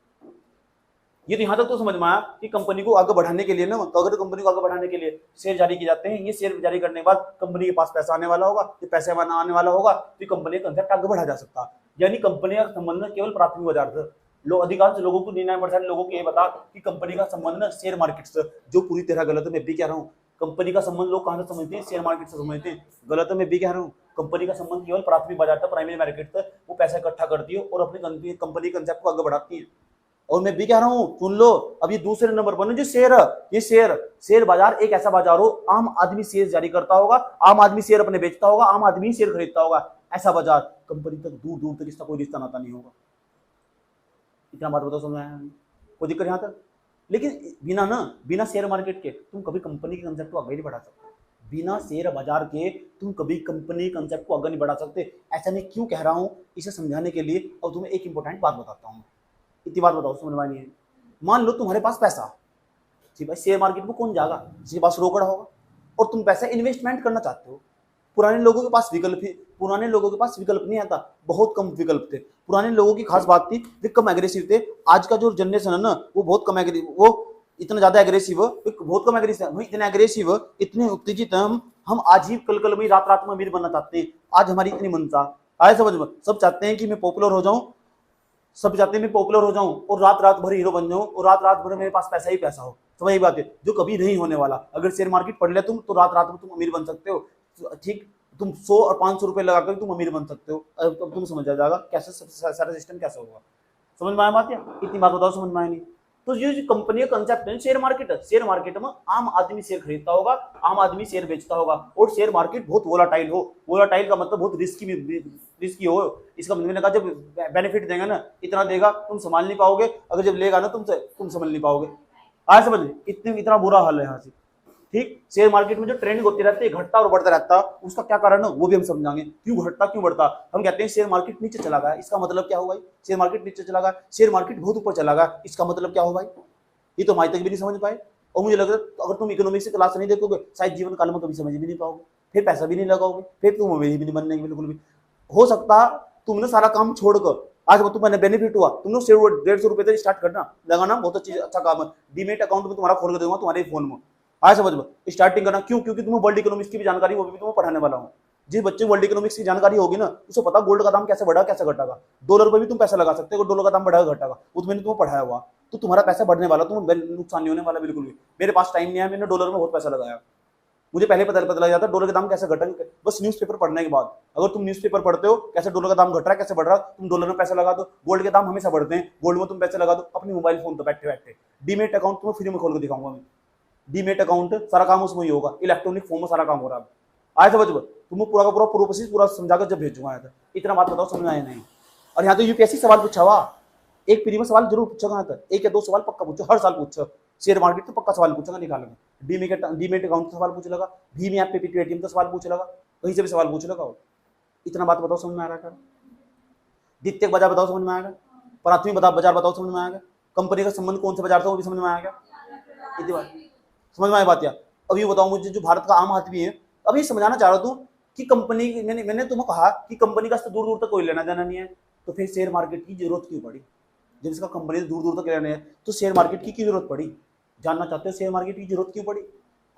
ये तो यहां तक तो समझ में आया कि कंपनी को आगे बढ़ाने के लिए ना, तो अगर कंपनी को आगे बढ़ाने के लिए शेयर जारी किए जाते हैं, ये शेयर जारी करने के बाद कंपनी के पास पैसा आने वाला होगा, ये पैसा आने वाला होगा तो कंपनी का कंसेप्ट आगे बढ़ा जा सकता है। यानी कंपनी का संबंध केवल प्राथमिक बाजार से, अधिकांश लोगों को 99% लोगों को ये बता कि कंपनी का संबंध ना शेयर मार्केट से, जो पूरी तरह गलत है। मैं भी कह रहा हूँ कंपनी का संबंध लोग कहां से समझते हैं, शेयर मार्केट से समझते हैं, गलत है। मैं भी कह रहा हूँ कंपनी का संबंध केवल प्राथमिक बाजार था, प्राइमरी मार्केट से। वो पैसा इकट्ठा करती है और अपनी कंपनी कंसेप्ट को आगे बढ़ाती है। और मैं भी कह रहा हूँ सुन लो, अब ये दूसरे नंबर पर जो शेयर, ये शेयर बाजार एक ऐसा बाजार हो, आम आदमी शेयर जारी करता होगा, आम आदमी शेयर अपने बेचता होगा, आम आदमी शेयर खरीदता होगा। ऐसा बाजार कंपनी तक दूर दूर तक इसका कोई रिश्ता नाता नहीं होगा। इतना बात बताओ, समझ आया कोई दिक्कत यहाँ तक। लेकिन बिना शेयर मार्केट के तुम कभी कंपनी के कंसेप्ट को आगे नहीं बढ़ा सकते। बिना शेयर बाजार के तुम कभी कंपनी कंसेप्ट को आगे नहीं बढ़ा सकते। ऐसा मैं क्यों कह रहा हूँ, इसे समझाने के लिए। और तुम्हें एक इंपॉर्टेंट बात बताता हूँ, इतनी बात बताओ समझ में नहीं है। मान लो तुम्हारे पास पैसा, ठीक भाई, शेयर मार्केट में कौन जाएगा, जिसके पास रोकड़ा होगा, और तुम पैसा इन्वेस्टमेंट करना चाहते हो। पुराने लोगों के पास विकल्प नहीं आता, बहुत कम विकल्प थे। पुराने लोगों की खास बात थी, वे कम एग्रेसिव थे। आज का जो जनरेशन है ना, वो बहुत कम एग्रेसिव, वो इतना ज्यादा एग्रेसिव, बहुत कम एग्रेसिव, इतने एग्रेसिव, इतने उत्तेजित हम आज ही कल में रात में अमीर बनना चाहते हैं। आज हमारी इतनी मनसा आए समझ में, सब चाहते हैं कि मैं पॉपुलर हो जाऊं, सब चाहते हैं मैं पॉपुलर हो जाऊं और रात भर हीरो बन जाऊं, और रात भर मेरे पास पैसा ही पैसा हो। तो वही बात है जो कभी नहीं होने वाला। अगर शेयर मार्केट पढ़ ले तुम, तो रात में तुम अमीर बन सकते हो। ठीक, तुम 100 और 500 रुपए लगाकर तुम अमीर बन सकते हो। अब तुम समझ आ जाएगा कैसे सारा सिस्टम कैसे होगा। समझ में आया बात, या इतनी बात बताओ समझ में आया नहीं। तो ये जो कंपनी का कंसेप्ट है शेयर मार्केट है, शेयर मार्केट में आम आदमी शेयर खरीदता होगा, आम आदमी शेयर बेचता होगा। और शेयर मार्केट बहुत वोलाटाइल हो, वोलाटाइल का मतलब बहुत रिस्की हो। इसका मैंने कहा जब बेनिफिट देगा ना, इतना देगा तुम संभाल नहीं पाओगे, अगर जब लेगा ना तुम समझ नहीं पाओगे। आज समझ, इतना बुरा हाल है यहाँ से। ठीक, शेयर मार्केट में जो ट्रेंडिंग होती रहती है, घटता और बढ़ता रहता, उसका क्या कारण है वो भी हम समझाएंगे। क्यों घटता क्यों बढ़ता। हम कहते हैं शेयर मार्केट नीचे चला गया, इसका मतलब क्या हो भाई, शेयर मार्केट नीचे चला गया, शेयर मार्केट बहुत ऊपर चला गया, इसका मतलब क्या हो भाई। ये तो हमारे तक भी नहीं समझ पाए। और मुझे लग रहा है अगर तुम इकोनॉमिक्स की क्लास नहीं देखोगे, शायद जीवन काल में कभी समझ भी नहीं पाओगे, फिर पैसा भी नहीं लगाओगे, फिर तुम अमीर भी नहीं बनने बिल्कुल भी। हो सकता तुमने सारा काम छोड़कर आज तुम्हें बेनिफिट हुआ, तुमने 150 रुपए से स्टार्ट करना लगाना, बहुत अच्छा काम है। डीमेट अकाउंट में तुम्हारा खोल कर दूंगा तुम्हारे फोन में। आज समझ लो स्टार्टिंग करना क्यों, क्योंकि तुम्हें वर्ल्ड इकोनॉमिक्स की भी जानकारी वो भी तुम्हें पढ़ाने वाला हूँ। जिस बच्चे वर्ल्ड इकोनॉमिक्स की जानकारी होगी ना, उसको पता गोल्ड का दाम कैसे बढ़ा कैसे घटेगा। डॉलर पर भी तुम पैसा लगा सकते हो, डॉलर का दाम बढ़ाएगा घटेगा, वो मैंने तुम्हें पढ़ाया हुआ। तो तुम्हारा पैसा बढ़ने वाला, तुम्हें नुकसान नहीं होने वाला बिल्कुल भी। मेरे पास टाइम नहीं है, मैंने डॉलर में बहुत पैसा लगाया, मुझे पहले पता लग जाता डॉलर के दाम कैसे घटेंगे बस न्यूज़पेपर पढ़ने के बाद। अगर तुम न्यूज़पेपर पढ़ते हो कैसे डॉलर का दाम घट रहा है कैसे बढ़ रहा है, तुम डॉलर में पैसा लगा दो। गोल्ड के दाम हमेशा बढ़ते हैं, गोल्ड में तुम पैसे लगा दो अपनी मोबाइल फोन पर बैठे बैठे। डीमेट अकाउंट तुम्हें फ्री में खोल कर दिखाऊंगा मैं। डीमेट अकाउंट सारा काम उसमें ही होगा, इलेक्ट्रॉनिक फॉर्म में सारा काम हो रहा है। आए समझ में, तुम्हें पूरा का पूरा प्रोसेस पूरा समझाकर जब भेजूंगा आया था। इतना बात बताओ समझ आया नहीं। और यहाँ तो यूपीएससी सवाल पूछा हुआ, एक पीरी में सवाल जरूर पूछेगा यहाँ तक, 1 या 2 सवाल पक्का पूछो, हर साल पूछो। शेयर मार्केट तो पक्का सवाल पूछेगा निकालेगा, डीमेट अकाउंट का सवाल पूछ लगा, भीम ऐप पे पेटीएम का सवाल पूछ लगा, कहीं से भी सवाल पूछ लगा। इतना बात बताओ समझ में आ रहा है। द्वितीयक बाजार बताओ समझ में आएगा, प्राथमिक बाजार बताओ समझ में आएगा, कंपनी का संबंध कौन से बाजार से वो भी समझ में आएगा। इतनी बात समझ में आई बात। या अभी बताओ मुझे, जो भारत का आम आदमी है, अभी समझाना चाह रहा हूँ कि कंपनी, मैंने तुम्हें कहा कि कंपनी का दूर दूर तक कोई लेना देना नहीं है, तो फिर शेयर मार्केट की जरूरत क्यों पड़ी। जब इसका कंपनी दूर दूर तक लेना है तो शेयर मार्केट की क्यों जरूरत पड़ी। जानना चाहते हो शेयर मार्केट की जरूरत क्यों पड़ी।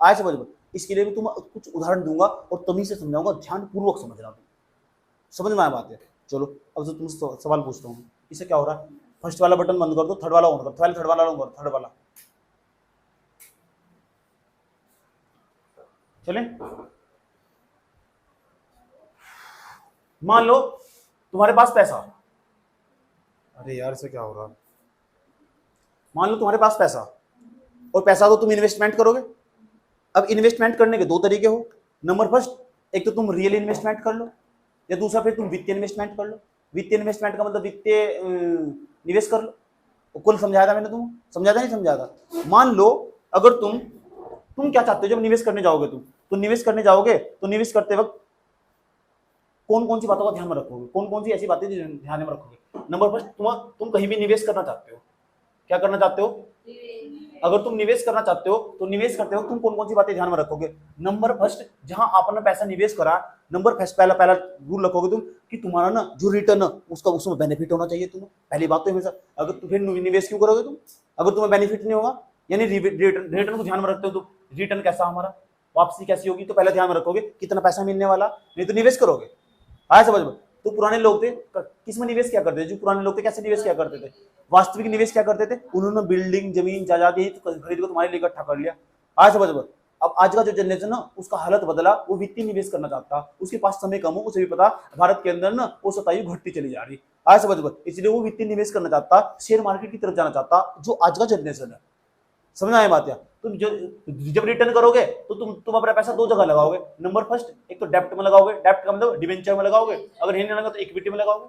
आए समझ में, इसके लिए भी तुम कुछ उदाहरण दूंगा और तमीज से समझाऊंगा, ध्यान पूर्वक समझना। तुम समझ में आया बात है। चलो अब तो तुम सवाल पूछता हूँ, इससे क्या हो रहा है, फर्स्ट वाला बटन बंद कर दो, थर्ड वाला ऑन कर, थर्ड वाला ऑन कर, थर्ड वाला। चले, मान लो तुम्हारे पास पैसा, अरे यार से क्या हो रहा, मान लो तुम्हारे पास पैसा, और पैसा तो तुम इन्वेस्टमेंट करोगे। अब इन्वेस्टमेंट करने के दो तरीके हो, नंबर फर्स्ट, एक तो तुम रियल इन्वेस्टमेंट कर लो, या दूसरा फिर तुम वित्तीय इन्वेस्टमेंट कर लो। वित्तीय इन्वेस्टमेंट का मतलब वित्तीय निवेश कर लो। कुल समझाया था मैंने, तुम समझा था नहीं समझा था। मान लो अगर तुम क्या चाहते हो जब निवेश करने जाओगे, तुम निवेश करने जाओगे तो निवेश करते वक्त कौन कौन सी बातों का ध्यान में रखोगे, कौन कौन सी ऐसी बातें ध्यान में रखोगे। नंबर फर्स्ट, तुम कहीं भी निवेश करना चाहते हो, क्या करना चाहते हो, अगर तुम निवेश करना चाहते हो तो निवेश करते हो तुम कौन कौन सी बातें ध्यान में रखोगे। नंबर फर्स्ट, जहां आपने पैसा निवेश करा, नंबर फर्स्ट पहला रूल रखोगे तुम कि तुम्हारा ना जो रिटर्न उसका उसमें बेनिफिट होना चाहिए तुम्हें। पहली बात तो हमेशा, अगर तुम फिर निवेश क्यों करोगे तुम, अगर तुम्हें बेनिफिट नहीं होगा, यानी रिटर्न को ध्यान में रखते हो तुम, रिटर्न कैसा हमारा, वापसी कैसी होगी, तो पहले ध्यान में रखोगे कितना पैसा मिलने वाला, नहीं तो निवेश करोगे। आया समझ में। तो पुराने लोग थे किस में निवेश क्या करते थे, जो पुराने लोग थे कैसे निवेश क्या करते थे, वास्तविक निवेश क्या करते थे, उन्होंने बिल्डिंग जमीन जायदाद यही खरीद को तुम्हारे लिए इकट्ठा कर लिया। आया समझ में। अब आज का जो जनरेशन ना उसका हालत बदला, वो वित्तीय निवेश करना चाहता, उसके पास समय कम हो, उसे भी पता भारत के अंदर ना वो सतायु घटती चली जा रही। आया समझ में, इसलिए वो वित्तीय निवेश करना चाहता, शेयर मार्केट की तरफ जाना चाहता, जो आज का जनरेशन है। समझ आए बात। या तुम जब रिटर्न करोगे तो तुम अपना पैसा दो जगह लगाओगे। नंबर फर्स्ट, एक तो डेप्ट में लगाओगे, डेप्ट का मतलब डिवेंचर में लगाओगे, अगर नहीं लगा तो इक्विटी में लगाओगे,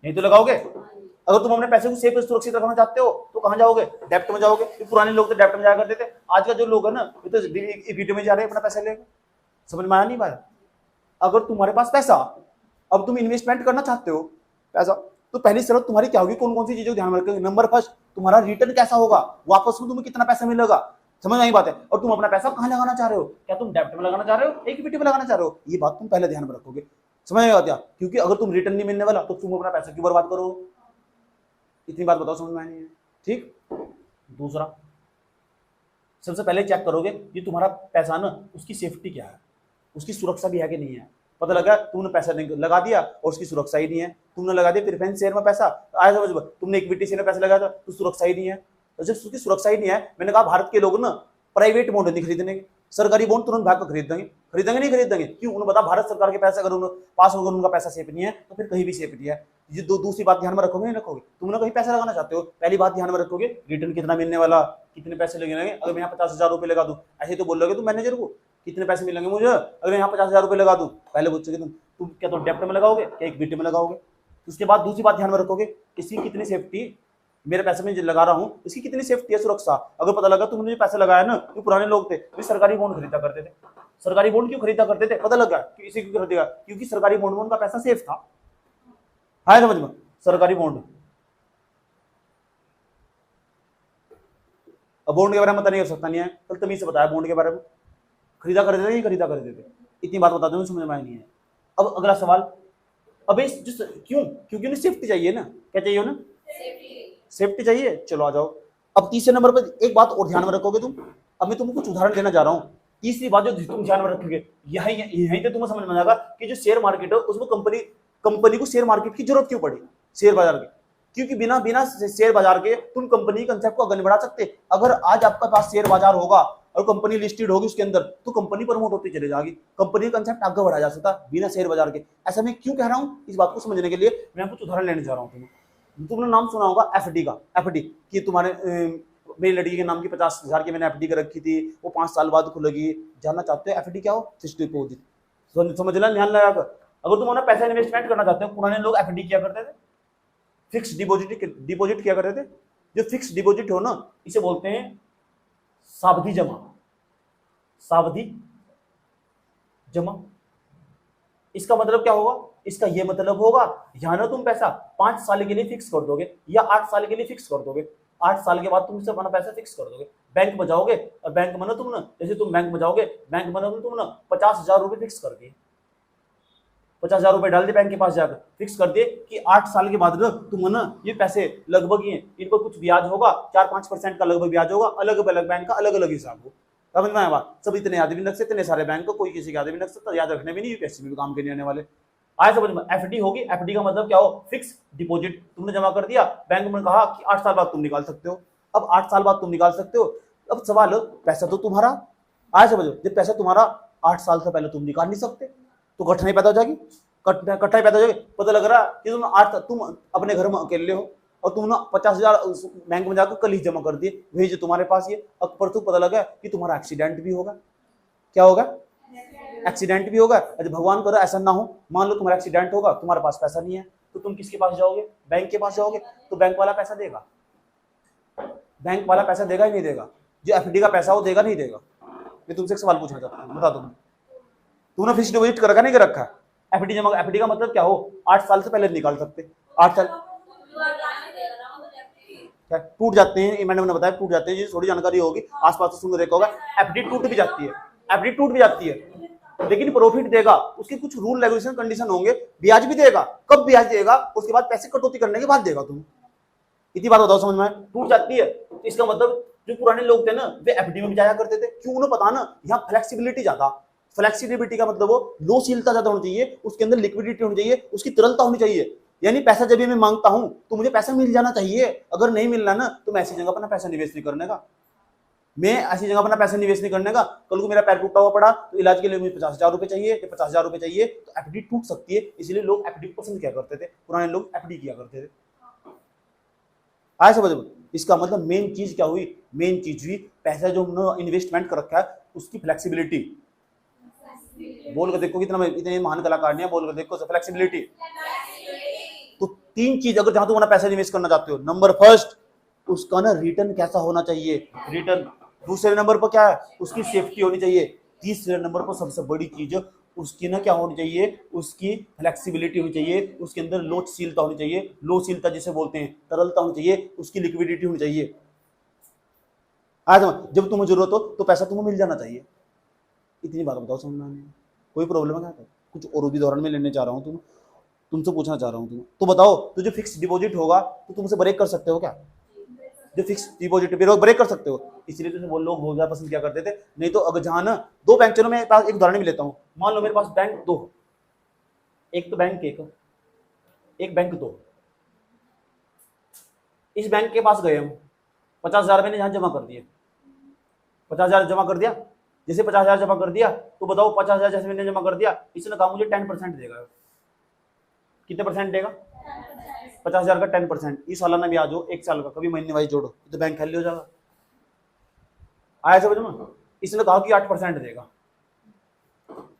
नहीं तो लगाओगे। अगर तुम अपने पैसे को सेफ सुरक्षित रखना चाहते हो तो कहां जाओगे, डेप्ट में जाओगे। तो पुराने लोग तो डेप्ट में जाया करते थे, आज का जो लोग है ना वो तो इक्विटी में जा रहे हैं अपना पैसा लेकर। समझ में आया नहीं पाया। अगर तुम्हारे पास पैसा, अब तुम इन्वेस्टमेंट करना चाहते हो पैसा, तो पहली शर्त तुम्हारी क्या होगी, कौन कौन सी चीजों ध्यान में रखोगे। नंबर फर्स्ट, तुम्हारा रिटर्न कैसा होगा, वापस में तुम्हें कितना पैसा मिलेगा। समझ आई बात है। और तुम अपना पैसा कहां लगाना चाह रहे हो, क्या तुम डेप्ट में लगाना चाह रहे हो, इक्विटी में लगाना चाह रहे हो, ये बात तुम पहले ध्यान में रखोगे। समझ आई बात है। क्योंकि अगर तुम रिटर्न नहीं मिलने वाला तो तुम अपना पैसा क्यों बर्बाद करो, इतनी बात बताओ, समझ में नहीं है। ठीक। दूसरा, सबसे पहले चेक करोगे ये तुम्हारा पैसा ना उसकी सेफ्टी क्या है, उसकी सुरक्षा भी है कि नहीं है। पता लगा तुमने पैसा लगा दिया और उसकी सुरक्षा ही नहीं है, तुमने लगा दिया प्रेफरेंस शेयर में पैसा, आया समझ, तुमने इक्विटी शेयर में पैसा लगाया था तो सुरक्षा ही नहीं है। तो जब उसकी सुरक्षा ही नहीं है, मैंने कहा भारत के लोग ना प्राइवेट बॉन्ड नहीं खरीदने, सरकारी बॉन्ड तुरंत भाग कर खरीदेंगे नहीं खरीदेंगे, क्यों, उन्हें बता भारत सरकार के पैसे अगर पास होगा उनका पैसा सेफ नहीं है तो फिर कहीं भी सेफ नहीं है। ये दूसरी बात ध्यान में रखोगे नहीं रखोगे, तुमने कहीं पैसा लगाना चाहते हो, पहली बात ध्यान में रखोगे रिटर्न कितना मिलने वाला, कितने पैसे लगेंगे। अगर मैं यहाँ 50,000 रुपए लगा दूं, ऐसे तो बोल रहे तुम मैनेजर को कितने पैसे मिलेंगे मुझे, अगर यहाँ 50,000 रुपए लगा दूं, पहले पूछ सके तुम क्या तो डेप्ट में लगाओगे क्या इक्विटी में लगाओगे। उसके बाद दूसरी बात ध्यान में रखोगे इसकी कितनी सेफ्टी, मेरे पैसे में लगा रहा हूँ इसकी कितनी सेफ्टी है, सुरक्षा। अगर पता लगा तुमने जो पैसा लगाया ना, जो पुराने लोग थे वे सरकारी बॉन्ड खरीदा करते थे, सरकारी बॉन्ड क्यों खरीदा करते थे, पता लगा कि इसी क्यों खरीदेगा, क्योंकि सरकारी बॉन्ड में उनका पैसा सेफ था। है समझ में। सरकारी बॉन्ड, अब बॉन्ड के बारे में पता नहीं हो सकता नहीं है, कल तमीज से बताया बॉन्ड के बारे में, खरीदा कर देते, खरीदा कर देते, इतनी बात बता दूं समझ में नहीं है। अब अगला सवाल, अब क्यों, क्योंकि उन्हें सेफ्टी चाहिए ना, क्या चाहिए ना, सेफ्टी चाहिए। चलो आ जाओ। अब तीसरे नंबर पर एक बात और ध्यान में रखोगे तुम, अब मैं तुमको कुछ उदाहरण देना जा रहा हूँ। तीसरी बात जो तुम ध्यान में रखोगे यहीं पे तुम्हें समझ में आएगा कि जो शेयर मार्केट है उसमें कंपनी को शेयर मार्केट की जरूरत क्यों पड़ी, शेयर बाजार की। क्योंकि बिना शेयर बाजार के तुम कंपनी कंसेप्ट को आगे नहीं बढ़ा सकते। अगर आज आपका पास शेयर बाजार होगा और कंपनी लिस्टेड होगी उसके अंदर, तो कंपनी प्रमोट होती चली जाएगी, कंपनी कंसेप्ट आगे बढ़ाया जा सकता बिना शेयर बाजार के। ऐसा मैं क्यों कह रहा हूँ, इस बात को समझने के लिए मैं कुछ उदाहरण लेने जा रहा हूँ। तुमने नाम सुना होगा एफडी का, एफडी कि तुम्हारे मेरी लड़की के नाम की 50,000 की मैंने एफडी कर रखी थी, वो 5 साल बाद खुलेगी। जानना चाहते हो एफडी क्या हो, फिक्स्ड डिपॉजिट। समझ लेना, ध्यान लगाकर। अगर तुम अपना पैसा इन्वेस्टमेंट करना चाहते हो, पुराने लोग एफडी किया करते थे, फिक्स्ड डिपॉजिट किया करते थे। जो फिक्स्ड डिपॉजिट हो ना, इसे बोलते हैं सावधि जमा, सावधि जमा। इसका मतलब क्या होगा, इसका यह मतलब होगा यहां ना तुम पैसा 5 साल के लिए फिक्स कर दोगे या 8 साल के लिए फिक्स कर दोगे, 8 साल के बाद तुम इसे अपना पैसा फिक्स कर दोगे, बैंक में जाओगे और बैंक में ना तुम ना, जैसे तुम बैंक में जाओगे, बैंक में ना तुम ना 50,000 रुपए फिक्स कर दिए, 50,000 रुपए डाल दिए बैंक के पास जाकर, फिक्स कर दिए कि 8 साल के बाद ना तुम ना ये पैसे लगभग ये इन पर कुछ ब्याज होगा, 4-5% का लगभग ब्याज होगा, अलग अलग बैंक का अलग अलग हिसाब हो। समझ में आया बात। सब इतने याद भी रख सकते, इतने सारे बैंक को कोई किसी के याद भी रख सकता, याद रखने भी नहीं, यूपीएससी में भी काम के नहीं आने वाले। आया समझ में? एफडी होगी, एफडी का मतलब क्या हो, फिक्स डिपॉजिट, तुमने जमा कर दिया, बैंक में कहा कि 8 साल बाद तुम निकाल सकते हो। अब 8 साल बाद तुम निकाल सकते हो। अब सवाल, पैसा तो तुम्हारा, आया समझो, जब पैसा तुम्हारा 8 साल से पहले तुम निकाल नहीं सकते तो कठिनाई पैदा हो जाएगी, कठिनाई पैदा हो जाएगी। पता लग रहा है कि तुम अपने घर में अकेले हो और तुमने 50,000 बैंक में जाकर कल ही जमा कर दिए, वही जो तुम्हारे पास ये, अब परसों पता लगा कि तुम्हारा एक्सीडेंट भी होगा। क्या होगा? एक्सीडेंट भी होगा। अरे भगवान करे ऐसा ना हो, मान लो तुम्हारा एक्सीडेंट होगा, तुम्हारे पास पैसा नहीं है, तो तुम किसके पास जाओगे? बैंक के पास जाओगे। तो बैंक वाला पैसा देगा? बैंक वाला पैसा देगा ही नहीं देगा? जो एफडी का पैसा वो देगा नहीं देगा? मैं तुमसे एक सवाल पूछना चाहता हूँ, बता दो, तुमने फिक्स डिपॉजिट कर रखा नहीं कर रखा? एफडी जमा, एफडी का मतलब क्या हो, 8 साल से पहले निकाल सकते, 8 साल टूट जाते हैं, मैंने बताया टूट जाते हैं, थोड़ी जानकारी होगी आसपास तो सुन देखा होगा, एफडी टूट भी जाती है, एफडी टूट भी जाती है, लेकिन प्रॉफिट देगा, उसके कुछ रूल रेगुलेशन कंडीशन होंगे, ब्याज भी देगा। कब ब्याज देगा? उसके बाद पैसे कटौती करने के बाद देगा। तुम इतनी बात बताओ समझ में? टूट जाती है तो इसका मतलब जो पुराने लोग थे ना, वे एफडी में भी जाया करते थे। क्यों? उन्हें पता ना यहाँ फ्लेक्सिबिलिटी ज्यादा, फ्लेक्सिबिलिटी का मतलब वो लोशीलता ज्यादा होनी चाहिए, उसके अंदर लिक्विडिटी होनी चाहिए, उसकी तरलता होनी चाहिए। यानी पैसा जब भी मैं मांगता हूं तो मुझे पैसा मिल जाना चाहिए, अगर नहीं मिलना ना तो मैं ऐसी जगह अपना पैसा निवेश नहीं करने का, मैं ऐसी जगह अपना पैसा निवेश नहीं करने का। कल को मेरा पैर टूटा हुआ पड़ा तो इलाज के लिए मुझे 50,000 रुपए चाहिए, 50,000 रुपए चाहिए, तो एफडी टूट सकती है। इसलिए लोग एफडी को पसंद किया करते थे, पुराने लोग एफडी किया करते थे। आया समझ में? इसका मतलब मेन चीज क्या हुई? मेन चीज हुई पैसा जो हमने इन्वेस्टमेंट कर रखा है उसकी फ्लेक्सिबिलिटी। बोल कर देखो कितना, इतने महान कलाकार नहीं है, बोल कर देखो फ्लेक्सिबिलिटी। तो 3 चीज अगर जहां तुम अपना पैसा निवेश करना चाहते हो, नंबर फर्स्ट उसका ना रिटर्न कैसा होना चाहिए, रिटर्न। दूसरे नंबर पर क्या है? उसकी सेफ्टी होनी चाहिए। तीसरे नंबर पर सबसे बड़ी चीज उसकी ना क्या होनी चाहिए? उसकी फ्लेक्सिबिलिटी होनी चाहिए, उसके अंदर लोचशीलता होनी चाहिए, लोचशीलता जिसे बोलते हैं, तरलता होनी चाहिए, उसकी लिक्विडिटी होनी चाहिए। आज जब तुम्हें जरूरत हो तो पैसा तुम्हें मिल जाना चाहिए। इतनी बात बताओ समझ में? कोई प्रॉब्लम है क्या? कुछ और भी दौरान में लेने चाह रहा हूँ, तुमसे पूछना चाह रहा हूँ, तुम तो बताओ, तो जो फिक्स डिपॉजिट होगा तो तुमसे ब्रेक कर सकते हो क्या? जो फिक्स डिपॉजिट ब्रेक कर सकते हो, इसलिए तो लोग बहुत ज्यादा पसंद क्या करते थे। नहीं तो अगर जहां ना 2 बैंक, चलो मैं पास एक उदाहरण भी लेता हूँ, मान लो मेरे पास बैंक 2, एक तो बैंक एक बैंक 2, इस बैंक के पास गए हम, 50,000 मैंने जहां जमा कर दिए, 50,000 जमा कर दिया, जैसे 50,000 जमा कर दिया तो बताओ 50,000 जैसे मैंने जमा कर दिया, इसने कहा मुझे 10% देगा। कितने परसेंट देगा? 50,000 का 10%। इस सालाना ब्याज हो 1 साल का, कभी महीने वाइज जोड़ो तो बैंक खाली हो जाएगा। आया समझ में? इसने कहा कि 8% देगा,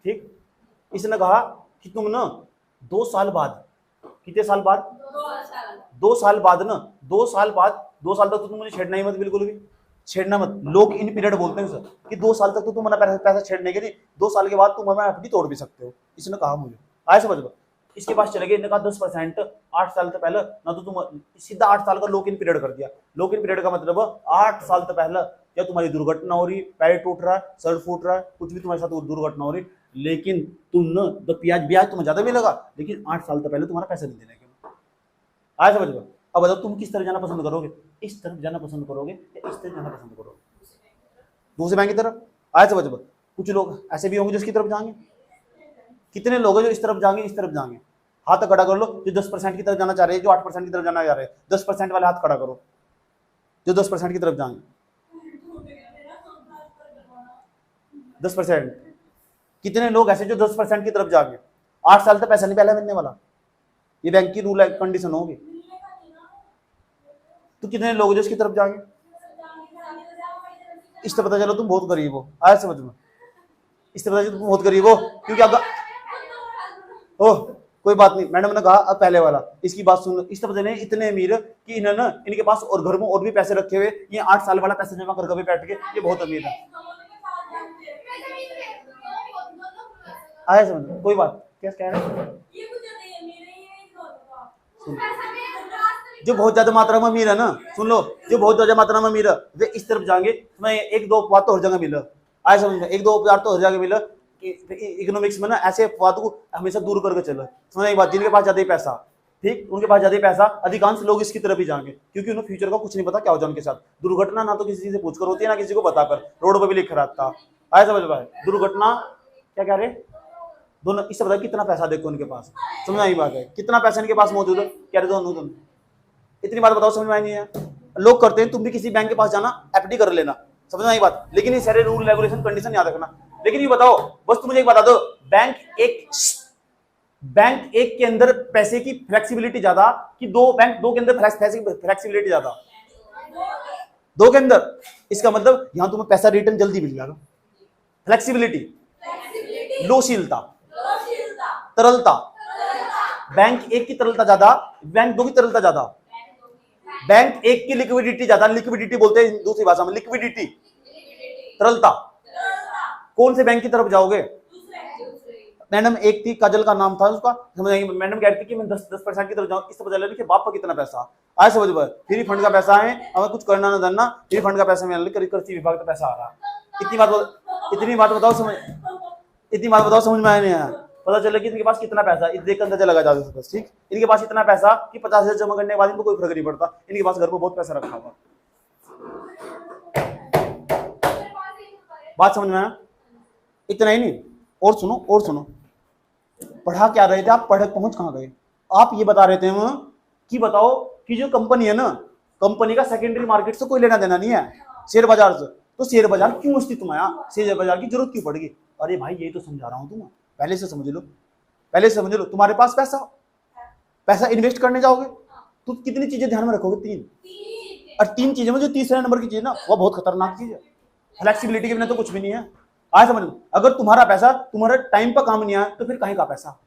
ठीक। इसने कहा कि तुम ना 2 साल बाद, कितने साल बाद? 2 साल बाद ना, 2 साल बाद, 2 साल तक तो तुम मुझे छेड़ना ही मत, बिल्कुल भी छेड़ना मत। लोग इन पीरियड बोलते हैं सर कि 2 साल तक तो तुम अपना पैसा छेड़ने के नहीं, 2 साल के बाद तुम हमें एफडी तोड़ भी सकते हो। इसने कहा मुझे, आया समझ में? इसके पास चले गए, इन्होंने कहा 10% 8 साल से पहले ना, तो तुम सीधा 8 साल का लॉक इन पीरियड कर दिया। लॉक इन पीरियड का मतलब 8 साल से पहले या तुम्हारी दुर्घटना हो रही, पैर टूट रहा है, सर फूट रहा है, कुछ भी तुम्हारे साथ दुर्घटना हो रही, लेकिन तुम न तो ब्याज तुम्हें ज्यादा मिलेगा, लेकिन 8 साल से पहले तुम्हारा पैसा नहीं देने के। आया समझ में? अब बताओ तुम किस तरफ जाना पसंद करोगे? इस तरफ जाना पसंद करोगे या इस तरफ जाना पसंद करोगे? दूसरे बैंक की तरफ। आया समझ में? कुछ लोग ऐसे भी होंगे जिसकी तरफ जाएंगे, कितने लोग हैं जो इस तरफ जाएंगे, इस तरफ जाएंगे? हाथ खड़ा कर लो जो 10% की तरफ जाना चाह रहे हैं, जो 8% की तरफ जाना चाह रहे हैं, 10% वाले हाथ खड़ा करो जो 10% की तरफ जाएंगे। 10%। कितने लोग ऐसे जो 10% की तरफ जाएंगे? 8 साल तक पैसा नहीं पहले मिलने वाला, ये बैंक की रूल है, कंडीशन होगी। तो कितने लोग जो इसकी तरफ जाएंगे? इससे पता चलो तुम बहुत गरीब हो। आया समझ में? इससे पता चलो तुम बहुत गरीब हो, क्योंकि अगर ओह कोई बात नहीं, मैडम ने कहा अब पहले वाला, इसकी बात सुन। इससे पता नहीं इतने अमीर कि इन्होंने इनके पास और घर में और भी पैसे रखे हुए, ये 8 साल वाला पैसा जमा कर बैठ के, ये बहुत अमीर है। आया समझ में? कोई बात क्या कह रहे हैं? जो बहुत ज्यादा मात्रा में अमीर है ना, सुन लो, जो बहुत ज्यादा मात्रा में अमीर है वे इस तरफ जाएंगे, तुम्हें 1-2 बात तो हर जगह मिले। आया समझ में? 1-2 बात तो हर जगह मिले। इकोनॉमिक्स में ना ऐसे बात को हमेशा दूर करके चलो। समझ एक बात, जिनके पास ज्यादा ही पैसा, ठीक, उनके पास ज्यादा ही पैसा, अधिकांश लोग इसकी तरफ ही जाएंगे, क्योंकि उन्हें फ्यूचर का कुछ नहीं पता क्या हो जाए उनके साथ। दुर्घटना ना तो किसी से पूछकर होती है, ना किसी को बताकर, रोड पर भी लिख रहा था। आया समझ में? दुर्घटना क्या कह रहे? दोनों इससे बता कितना पैसा देखो उनके पास, समझ में आई बात है, कितना पैसा इनके पास मौजूद है, कह रहे दोनों तुम इतनी बात बताओ, समझ में आई नहीं है। लोग करते हैं, तुम भी किसी बैंक के पास जाना, एफडी कर लेना, समझ में आई बात, लेकिन ये सारे रूल रेगुलेशन कंडीशन याद रखना। लेकिन ये बताओ बस तुम मुझे एक बता दो, बैंक एक के अंदर पैसे की फ्लेक्सिबिलिटी ज्यादा कि दो के अंदर पैसे की फ्लेक्सिबिलिटी ज्यादा? दो के अंदर। इसका मतलब यहां तुम्हें पैसा रिटर्न जल्दी मिल जाएगा। फ्लेक्सिबिलिटी, लोशीलता, तरलता, बैंक एक की तरलता ज्यादा, बैंक दो की तरलता ज्यादा। बैंक एक की लिक्विडिटी ज्यादा, लिक्विडिटी बोलते हैं दूसरी भाषा में, लिक्विडिटी, तरलता। कौन से बैंक की तरफ जाओगे? मैडम एक थी, काजल का नाम था उसका, समझ आएगी, मैडम कहती थी कि मैं 10% की तरफ जाऊं, इससे पता लगा कि बाप का कितना पैसा आए, समझ में, फ्री फंड का पैसा है, हमें कुछ करना ना धरना, फ्री फंड का पैसा मिल रहा, कृषि विभाग का पैसा आ रहा। इतनी बात बताओ समझ में आया नहीं आया? पता चला कि इनके पास कितना पैसा, इस देख कर अंदाजा लगा जाता है, ठीक, इनके पास इतना पैसा कि 50,000 जमा करने के बाद इनको कोई फर्क नहीं पड़ता, इनके पास घर पर बहुत पैसा रखा हुआ। बात समझ में आया? इतना ही नहीं, और सुनो, पढ़ा क्या रहे थे आप, पहुंच कहां गए आप? ये बता रहे थे हम कि बताओ कि जो कंपनी है ना, कंपनी का सेकेंडरी मार्केट से कोई लेना देना नहीं है, शेयर बाजार से, तो शेयर बाजार क्यों अस्तित्व में आया, शेयर बाजार की जरूरत क्यों पड़ेगी? अरे भाई यही तो समझा रहा हूं तुम्हें, पहले से समझ लो। तुम्हारे पास पैसा इन्वेस्ट करने जाओगे तो कितनी चीजें ध्यान में रखोगे? 3, और 3 चीजों में जो तीसरे नंबर की चीज ना, वो बहुत खतरनाक चीज है। फ्लेक्सिबिलिटी के बिना तो कुछ भी नहीं है। आज समझ, अगर तुम्हारा पैसा तुम्हारे टाइम पर काम नहीं आया तो फिर कहीं का पैसा?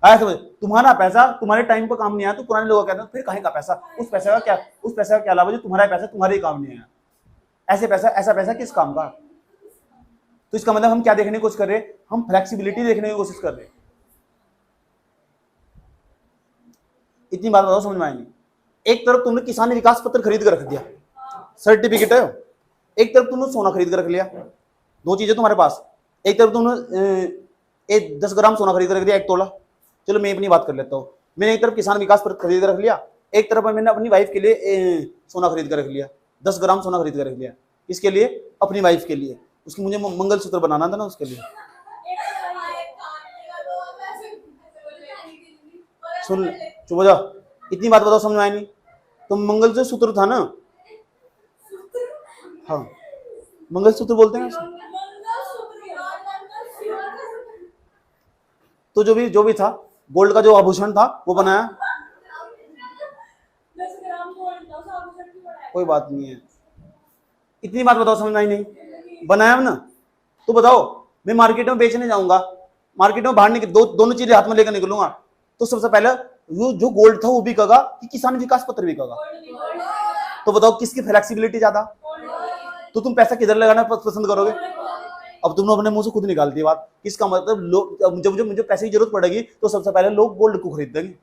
आज समझ, तुम्हारा पैसा तुम्हारे टाइम पर काम नहीं आया तो पुराने लोग कहते हैं फिर कहीं का पैसा? उस पैसे का क्या लाभ है जो तुम्हारा पैसा तुम्हारे ही काम नहीं आया? ऐसा पैसा किस काम का? तो इसका मतलब हम क्या देखने की कोशिश कर रहे हैं? हम फ्लेक्सिबिलिटी देखने की कोशिश कर रहे हैं। इतनी बात बताओ समझ में आएगी। एक तरफ तुमने किसान विकास पत्र खरीद कर रख दिया, सर्टिफिकेट है, एक तरफ तुमने सोना खरीद कर रख लिया, दो चीजें तुम्हारे पास। एक तरफ तुमने 10 ग्राम सोना खरीद कर रख दिया, 1 तोला, चलो मैं अपनी बात कर लेता हूँ। मैंने एक तरफ किसान विकास पत्र खरीद कर रख लिया, एक तरफ मैंने अपनी वाइफ के लिए सोना खरीद कर रख लिया, 10 ग्राम सोना खरीद कर रख लिया। इसके लिए अपनी वाइफ के लिए, उसकी मुझे मंगलसूत्र बनाना था ना, उसके लिए। सुन, चुप हो जाओ, इतनी बात बताओ समझ में आई नहीं? तो मंगलसूत्र था ना, हाँ मंगलसूत्र बोलते हैं ना। तो जो भी था, गोल्ड का जो आभूषण था वो बनाया, कोई बात नहीं है। इतनी बात बताओ समझ में आई नहीं? बनाया ना, तो बताओ मैं मार्केट में बेचने जाऊंगा, मार्केट में बाहर निकल, दोनों चीजें हाथ में लेकर निकलूंगा, तो सबसे पहले जो गोल्ड था वो बिकेगा कि किसान विकास पत्र बिकेगा? तो बताओ किसकी फ्लेक्सिबिलिटी ज्यादा? तो तुम पैसा किधर लगाना पसंद करोगे? अब तुमने अपने मुंह से खुद निकाल दी बात। इसका मतलब लोग, जब मुझे पैसे की जरूरत पड़ेगी तो सबसे पहले लोग गोल्ड को खरीद देंगे।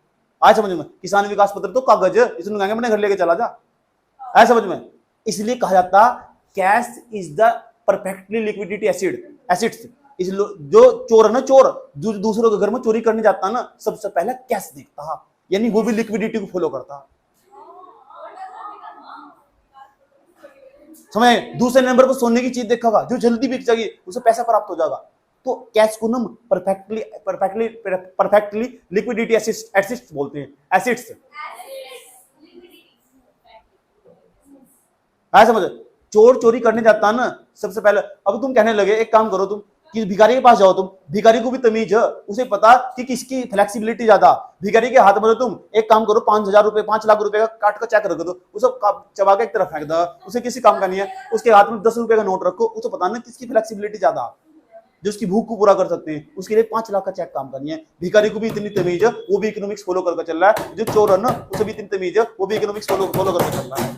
आज समझ में? किसान विकास पत्र तो कागज है, इसमें कहेंगे अपने घर लेके चला जा, आज समझ में? इसलिए कहा जाता cash is the perfectly liquidity acids. जो चोर है ना, चोर जो दूसरों के घर में चोरी करने जाता है ना, सबसे पहले कैश देखता है, यानी वो भी लिक्विडिटी को फॉलो करता है। समझ? दूसरे नंबर पर सोने की चीज देखा, जो जल्दी बिक जाएगी, उसे पैसा प्राप्त हो जाएगा। तो कैश को ना परफेक्टली लिक्विडिटी एसिड्स बोलते हैं, एसिड्स। समझ? चोर चोरी करने जाता है ना, सबसे पहले। अब तुम कहने लगे, एक काम करो तुम कि भिखारी के पास जाओ, तुम भिखारी को भी तमीज है, उसे पता कि किसकी फ्लेक्सिबिलिटी ज्यादा। भिखारी के हाथ में तुम एक काम करो, 5,000 रुपए 5 लाख रुपए का काट कर चेक रख दो, उसे चबा के एक तरफ फेंक दो, उसे किसी काम का नहीं है। उसके हाथ में 10 रुपए का नोट रखो, उसे पता ना किसकी फ्लेक्सिबिलिटी ज्यादा, जो उसकी भूख को पूरा कर सकते हैं। उसके लिए 5 लाख का चेक काम करनी है। भिखारी को भी इतनी तमीज है, वो भी इकोनॉमिक्स फॉलो करके चल रहा है। जो चोर है ना, उसे भी इतनी तमीज है, वो भी इकोनॉमिक्स फॉलो करके चल रहा है।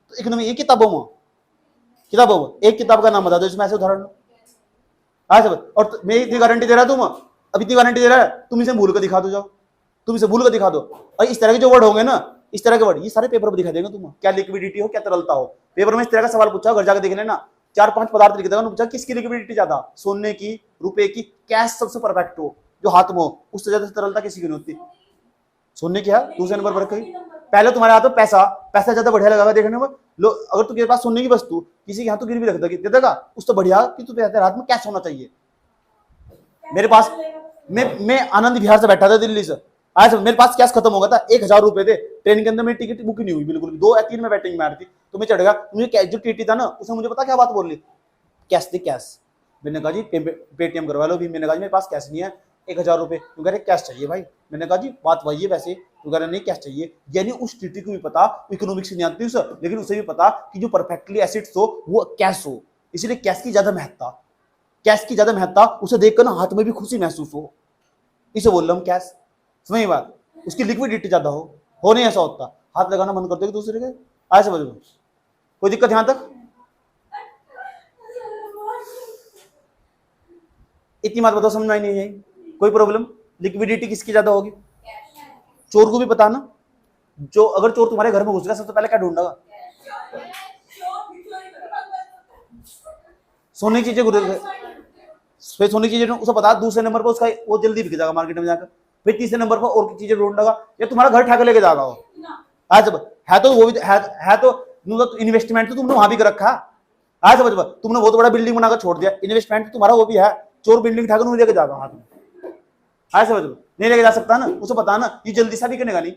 तो इकोनॉमिक एक किताबों में एक किताब का नाम बता दो इसमें ऐसे उदाहरण। हाँ सब, और मैं इतनी गारंटी दे रहा हूं, तुम अब इतनी गारंटी दे रहा है, तुम इसे भूल कर दिखा दो, जाओ तुम इसे भूल कर दिखा दो। और इस तरह के जो वर्ड होंगे ना, इस तरह के वर्ड, ये सारे पेपर पर दिखा देंगे तुम, क्या लिक्विडिटी हो, क्या तरलता हो। पेपर में इस तरह का सवाल पूछा, घर जाकर देख लेना, 4-5 पदार्थ लिख देगा, पूछा किसकी लिक्विडिटी ज्यादा, सोने की, रुपए की, कैश सबसे परफेक्ट हो, जो हाथ में हो, उससे ज्यादा तरलता किसी की नहीं होती। सोने की है, दूसरे नंबर पर कहीं पहले तुम्हारे हाथ में पैसा ज्यादा बढ़िया लगा देखने में। लो अगर तुम्हारे पास सोने की वस्तु किसी के हाथ तो गिरवी रख दे देगा, उस तो बढ़िया कि तुम्हारे हाथ में कैश होना चाहिए। मेरे पास मैं आनंद विहार से बैठा था दिल्ली से, आज मेरे पास कैश खत्म हो गया था, 1,000 रुपए थे, ट्रेन के अंदर मेरी टिकट बुक ही नहीं हुई बिल्कुल भी, 2 या 3 में बैटिंग मार थी, तो मैं चढ़ गया, मुझे जो टीटी था ना उसने मुझे पता क्या बात बोल ली, कैश दे कैश। मैंने कहा जी पेटीएम करवा लो भी, मैंने कहा जी मेरे पास कैश नहीं है, 1,000 रुपए, तू कह रहे कैश चाहिए भाई, मैंने कहा जी बात वही है वैसे, तू कह रहे नहीं कैश चाहिए, यानी उस टीटी को भी पता इकोनॉमिक्स नहीं आती उसे, लेकिन उसे भी पता कि जो परफेक्टली एसिड्स हो वो कैश हो, इसलिए कैश की ज्यादा महत्ता, कैश की ज्यादा महत्ता, उसे देखकर ना हाथ में भी खुशी महसूस हो, इसे बोल रहा हूँ कैश, समझ बात, उसकी लिक्विडिटी ज्यादा हो नहीं ऐसा होता, हाथ लगाना बंद कर दो दूसरे के, आए समझ लो, कोई दिक्कत यहां तक? इतनी बात बताओ, समझ में आई नहीं है कोई प्रॉब्लम? लिक्विडिटी किसकी ज्यादा होगी? चोर को भी पता ना, जो अगर चोर तुम्हारे घर में घुस गया सबसे पहले क्या ढूंढेगा? सोने की चीजें, सोने की चीजें उसे पता, दूसरे नंबर पर उसका वो जल्दी बिक जाएगा मार्केट में जाकर, फिर तीसरे नंबर पर और चीजें ढूंढेगा, या तुम्हारा घर ठाके लेके जाएगा वो, आज है तो वो भी है तो इन्वेस्टमेंट तो तुमने वहां भी कर रखा, आज समझ, तुमने बहुत बड़ा बिल्डिंग बनाकर छोड़ दिया, इन्वेस्टमेंट तो तुम्हारा वो भी है, चोर बिल्डिंग ठाकर नहीं लेके जाएगा हाथ में, आज समझ लो, नहीं लेके जा सकता ना, उसे पता ना ये जल्दी सा भी करनेगा नहीं,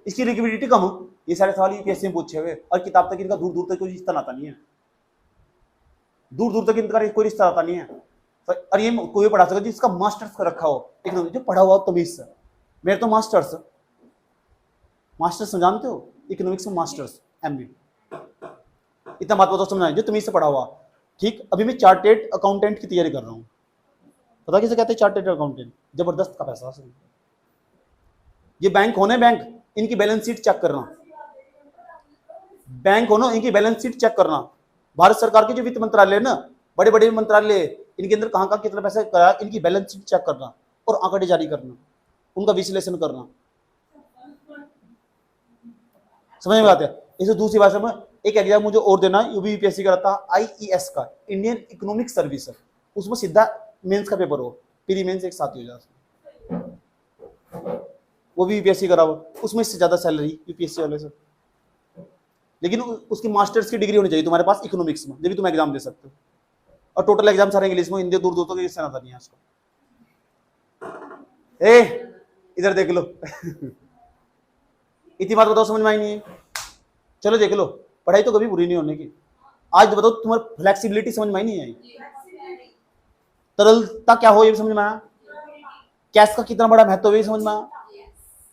इसकी लिक्विडिटी कम हो, ये सारे सवाल यूपीएससी में पूछे हुए, और किताब तक इनका दूर दूर तक कोई रिश्ता नाता नहीं है, दूर दूर तक इनका कोई रिश्ता आता नहीं है, और ये कोई पढ़ा सकता जिसका मास्टर्स कर रखा हो, जो पढ़ा हुआ हो तमीज से, मेरे तो मास्टर्स जानते हो इकोनॉमिक्स में, मास्टर्स एमबी, इतना बात बताओ समझना, जो तमीज से पढ़ा हुआ, ठीक। अभी मैं चार्टेड अकाउंटेंट की तैयारी कर रहा हूँ, पता किसे कहते हैं चार्टेड अकाउंटेंट? जबरदस्त का पैसा, ये बैंक होने, बैंक इनकी बैलेंस शीट चेक करना, बैंक हो ना इनकी बैलेंस शीट चेक करना, भारत सरकार के जो वित्त मंत्रालय ना, बड़े बड़े मंत्रालय, इनके अंदर कहाँ कहाँ कितना पैसा कराया, इनकी बैलेंस शीट चेक करना और आंकड़े जारी करना, उनका विश्लेषण करना, समझ में आते हैं? इसे दूसरी भाषा में एक एग्जाम मुझे और देना, यूपीएससी का रहता है आईईएस का, इंडियन इकोनॉमिक सर्विस, उसमें सीधा मेंस का पेपर हो, प्री मेंस एक साथ ही हो जाता, वो भी यूपीएससी करा हुआ, उसमें इससे ज्यादा सैलरी यूपीएससी वाले से, लेकिन उसकी मास्टर्स की डिग्री होनी चाहिए तुम्हारे पास इकोनॉमिक्स में, जब भी तुम एग्जाम दे सकते हो, और टोटल एग्जाम सारे इंग्लिश में, हिंदी दूर दूर तक इससे आता नहीं है उसको। इधर देख लो इतनी बात बताओ समझ में आई नहीं है? चलो देख लो, पढ़ाई तो कभी बुरी नहीं होने की, आज बताओ तुम्हारी फ्लेक्सिबिलिटी समझ में आई नहीं आई? तरलता क्या हो ये भी समझ में आया? कैश का कितना बड़ा महत्व भी समझ में आया?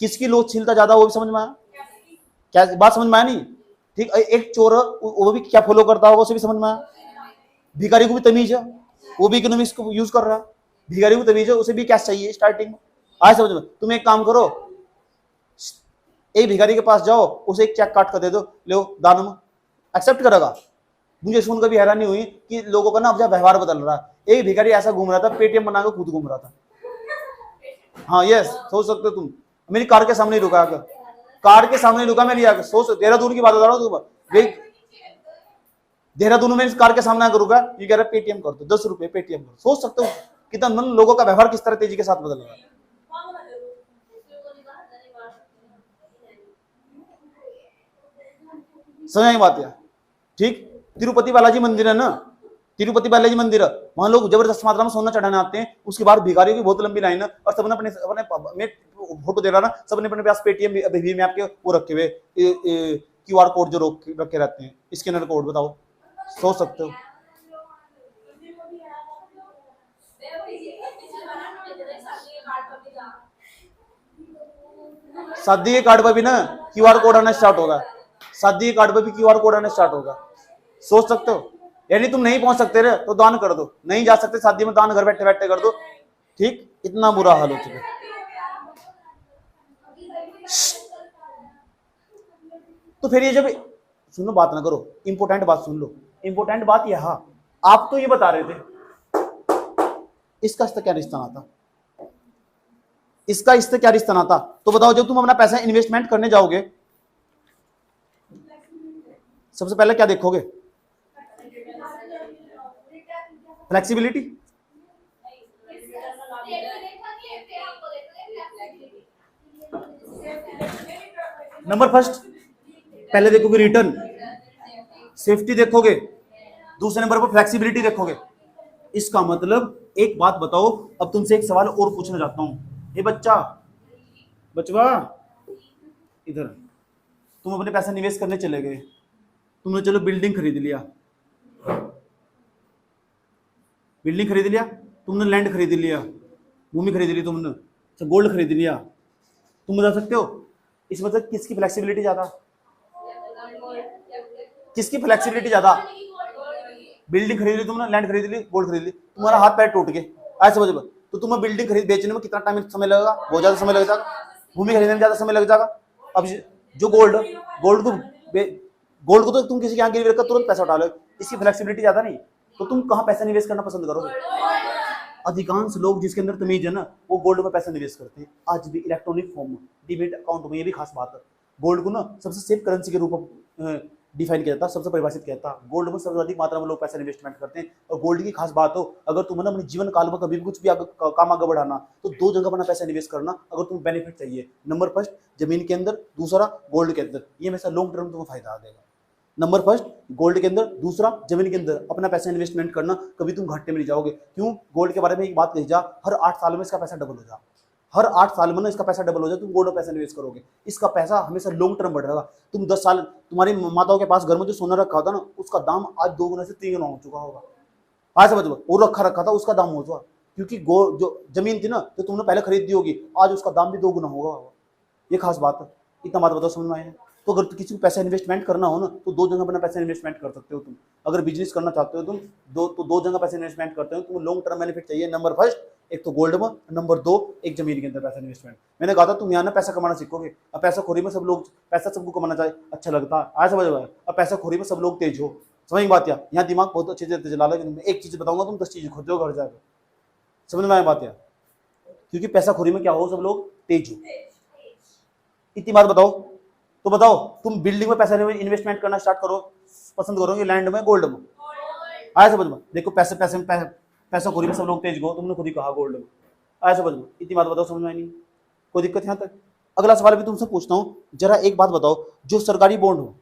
किसकी लोचशीलता ज्यादा वो भी समझ में आया? क्या बात समझ में आया नहीं? ठीक, एक चोर वो भी क्या फॉलो करता होगा उसे भी समझ में आया? भिखारी को भी तमीज है, वो भी इकोनॉमिक्स को यूज कर रहा है, भिखारी को तमीज है, उसे भी कैश चाहिए स्टार्टिंग में, आज समझ में। तुम एक काम करो, एक भिखारी के पास जाओ, उसे एक चेक काट कर दे दो, लो दान में, एक्सेप्ट करेगा? मुझे सुनकर भी हैरानी हुई कि लोगों का ना अब व्यवहार बदल रहा है। एक भिखारी ऐसा घूम रहा था, पेटीएम बनाकर खुद घूम रहा था, हाँ यस, सोच सकते हो तुम, मेरी कार के सामने रुका, कार के सामने रुका मेरी आकर, सोच, देहरादून की बात बता रहा हूँ तुम, देहरादून में कार के सामने आकर रुका, ये कह रहा पेटीएम कर दो, 10 रुपए पेटीएम कर, सोच सकते हो कितना लोगों का व्यवहार किस तरह तेजी के साथ बदल रहा है। समझ आई बात है? ठीक, तिरुपति बालाजी मंदिर है ना, तिरुपति बालाजी मंदिर, वहां लोग जबरदस्त मात्रा में सोना चढ़ाने आते हैं, उसके बाद भिखारियों की बहुत लंबी लाइन है, और सबने अपने मैं फोटो दे रहा ना, सबने अपने पास पेटीएम भीम ऐप के वो रखे हुए, क्यूआर कोड जो रखे रहते हैं, स्कैनर कोड, बताओ, सोच सकते हो? शादी के कार्ड पर भी ना क्यूआर कोड आना स्टार्ट होगा, शादी के कार्ड पर भी क्यूआर कोड आना स्टार्ट होगा, सोच सकते हो? यानी तुम नहीं पहुंच सकते रहे तो दान कर दो, नहीं जा सकते शादी में, दान घर बैठे बैठे कर दो, ठीक, इतना बुरा हाल हो चुका। तो फिर ये जब, सुनो बात ना करो, इंपोर्टेंट बात सुन लो, इंपोर्टेंट बात यह, आप तो ये बता रहे थे इसका इससे क्या रिश्ता नाता, इसका इससे क्या रिश्ता नाता, तो बताओ जब तुम अपना पैसा इन्वेस्टमेंट करने जाओगे, सबसे पहले क्या देखोगे? फ्लेक्सिबिलिटी, नंबर फर्स्ट, पहले देखोगे रिटर्न, सेफ्टी देखोगे, दूसरे नंबर पर फ्लेक्सिबिलिटी देखोगे, इसका मतलब एक बात बताओ, अब तुमसे एक सवाल और पूछना चाहता हूँ। ये बच्चा, बचवा, इधर, तुम अपने पैसा निवेश करने चले गए, तुमने चलो बिल्डिंग खरीद लिया, बिल्डिंग खरीद लिया, तुमने लैंड खरीद लिया, भूमि खरीद ली तुमने, अच्छा गोल्ड खरीद लिया, तुम बता सकते हो इसमें से किसकी फ्लेक्सिबिलिटी ज्यादा, किसकी फ्लेक्सिबिलिटी ज्यादा? बिल्डिंग खरीद ली तुमने, लैंड खरीद ली, गोल्ड खरीद ली, तुम्हारा हाथ पैर टूट गए, ऐसे समझो, तो तुम्हें बिल्डिंग खरीद बेचने में कितना टाइम समय लगेगा? बहुत ज्यादा समय लग जाएगा। भूमि खरीदने में ज्यादा समय लग जाएगा। अब जो गोल्ड, गोल्ड को तो तुम किसी के यहाँ गिरवी रखकर तुरंत पैसा उठा लो, इसकी फ्लेक्सिबिलिटी ज्यादा नहीं, तो तुम कहाँ पैसा निवेश करना पसंद करोगे? अधिकांश लोग जिसके अंदर तमीज है ना, वो गोल्ड में पैसा निवेश करते हैं। आज भी इलेक्ट्रॉनिक फॉर्म में, डीमेट अकाउंट में, ये भी खास बात है, गोल्ड को ना सबसे सेफ करेंसी के रूप में डिफाइन किया जाता है, सबसे परिभाषित किया जाता है। गोल्ड में सबसे अधिक मात्रा में लोग पैसा इन्वेस्टमेंट करते हैं। और गोल्ड की खास बात हो, अगर तुम्हें अपने जीवन काल में कभी भी कुछ भी काम आगे बढ़ाना, तो दो जगह अपना पैसा निवेश करना अगर तुम्हें बेनिफिट चाहिए। नंबर फर्स्ट जमीन के अंदर, दूसरा गोल्ड के अंदर, ये हमेशा लॉन्ग टर्म तुम्हें फायदा आ देगा। नंबर फर्स्ट गोल्ड के अंदर, दूसरा जमीन के अंदर अपना पैसा इन्वेस्टमेंट करना, कभी तुम घाटे में नहीं जाओगे। क्यों? गोल्ड के बारे में एक बात कही जा, हर 8 साल में इसका पैसा डबल हो जा, हर 8 साल में ना इसका पैसा डबल हो जाए, तुम गोल्ड में पैसा निवेश करोगे, इसका पैसा हमेशा लॉन्ग टर्म बढ़ रहेगा। तुम 10 साल, तुम्हारी माताओं के पास घर में जो सोना रखा था ना, उसका दाम आज 2 गुना से 3 गुना हो चुका होगा। आज समझ लो, वो रखा था, उसका दाम हो चुका, क्योंकि जो जमीन थी ना, तो तुमने पहले खरीद दी होगी, आज उसका दाम भी 2 गुना होगा। ये खास बात है, इतना बात बताओ समझ में आया? तो अगर किसी को पैसा इन्वेस्टमेंट करना हो ना, तो 2 जगह अपना पैसा इन्वेस्टमेंट कर सकते हो तुम। अगर बिजनेस करना चाहते हो तुम, तो 2 जगह पैसा इन्वेस्टमेंट करते हो, तुम्हें लॉन्ग टर्म बेनिफिट चाहिए। नंबर फर्स्ट एक तो गोल्ड में, नंबर 2 एक जमीन के अंदर पैसा इन्वेस्टमेंट। मैंने कहा था तुम यहाँ ना पैसा कमाना सीखोगे। अब पैसा खोरी में सब लोग, पैसा सबको कमाना चाहिए, अच्छा लगता है, आज समझ में आया? अब पैसा खोरी में सब लोग तेज हो, समझ बात? यहाँ दिमाग बहुत अच्छे से चला लो, एक चीज बताऊंगा, तुम 10 चीजें खोजो घर जाकर, समझ में आया बात? यार क्योंकि पैसा खोरी में क्या हो, सब लोग तेज हो। इतनी बात बताओ, तो बताओ तुम बिल्डिंग में पैसा इन्वेस्टमेंट करना स्टार्ट करो, पसंद करोगे लैंड में, गोल्ड में? आया समझ में? देखो पैसा खोरी में सब लोग तेज हो, तुमने खुद ही कहा गोल्ड में। आया समझ में? इतनी बात बताओ, समझ में नहीं? कोई दिक्कत यहाँ तक? अगला सवाल भी तुमसे पूछता हूँ, जरा एक बात बताओ, जो सरकारी बॉन्ड हो,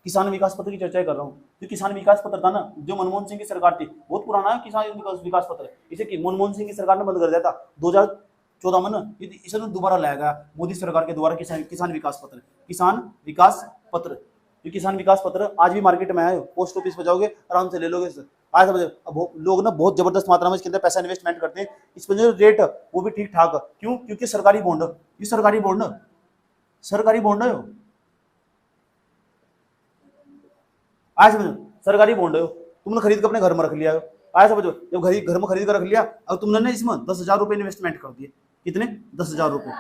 किसान विकास पत्र की चर्चा कर रहा हूँ, जो किसान विकास पत्र था ना, जो मनमोहन सिंह की सरकार थी, बहुत पुराना है किसान विकास पत्र, इसे मनमोहन सिंह की सरकार ने बंद कर दिया था 2014 में ना, इसे दोबारा लाया गया मोदी सरकार के द्वारा, किसान विकास पत्र, किसान विकास पत्र। जो किसान विकास पत्र आज भी मार्केट में आए, पोस्ट ऑफिस पे जाओगे आराम से ले लोगे इसे। आज समझ, अब लोग ना बहुत जबरदस्त मात्रा में इसके अंदर पैसा इन्वेस्टमेंट करते हैं, इस पर जो रेट है वो भी ठीक ठाक है। क्यों? क्योंकि सरकारी बॉन्ड है, ये सरकारी बॉन्ड है, सरकारी बॉन्ड है, आज समझो सरकारी बॉन्ड है, तुमने खरीद कर अपने घर में रख लिया। आज समझो, जब घर में खरीद कर रख लिया, अब तुमने ना इसमें 10,000 रुपये इन्वेस्टमेंट कर दिए। कितने? 10,000 रुपये,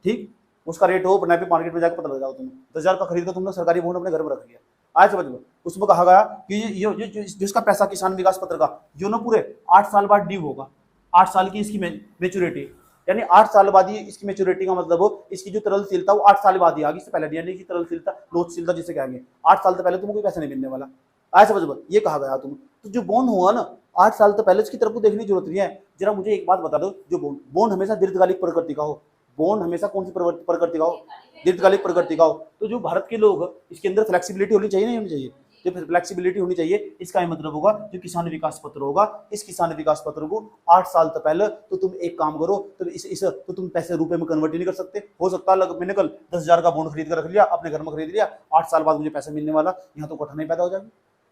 ठीक, उसका रेट हो बनाए मार्केट में जाकर पता लग जाओ तुम्हें, 10,000 का खरीद कर तुमने सरकारी बॉन्ड अपने घर में रख लिया। आज समझ लो, उसमें कहा गया कि जिसका पैसा किसान विकास पत्र का, जो ना पूरे 8 साल बाद ड्यू होगा, 8 साल की इसकी मेच्योरिटी, यानी 8 साल बाद ही इसकी मेच्योरिटी का मतलब हो, इसकी जो तरलशीलता वो 8 साल बाद ही आगे, इससे पहले यानी कि तरलशीलता, लोचशीलता जिसे कहेंगे, 8 साल से पहले तुमको कोई पैसा नहीं मिलने वाला। आज समझ लो, ये कहा गया तुम्हें। तो जो बॉन्ड हुआ ना 8 साल तो पहले, इसकी तरफ को देखने की जरूरत नहीं है। जरा मुझे एक बात बता दो, जो बॉन्ड हमेशा दीर्घकालिक प्रकृति का हो, बॉन्ड हमेशा कौन सी प्रकृति का हो? दीर्घकालिक प्रकृति का हो। तो जो भारत के लोग, इसके अंदर फ्लेक्सिबिलिटी होनी चाहिए, नहीं होनी चाहिए? जो फ्लेक्सिबिलिटी होनी चाहिए, इसका ही मतलब होगा जो किसान विकास पत्र होगा, इस किसान विकास पत्र को 8 साल तक पहले तो तुम एक काम करो, तो तो तुम पैसे रुपए में कन्वर्ट ही नहीं कर सकते। हो सकता है मैंने कल 10,000 का बॉन्ड खरीद कर रख लिया, अपने घर में खरीद लिया, 8 साल बाद मुझे पैसा मिलने वाला, यहाँ तो कठिनाई पैदा हो जाएगी,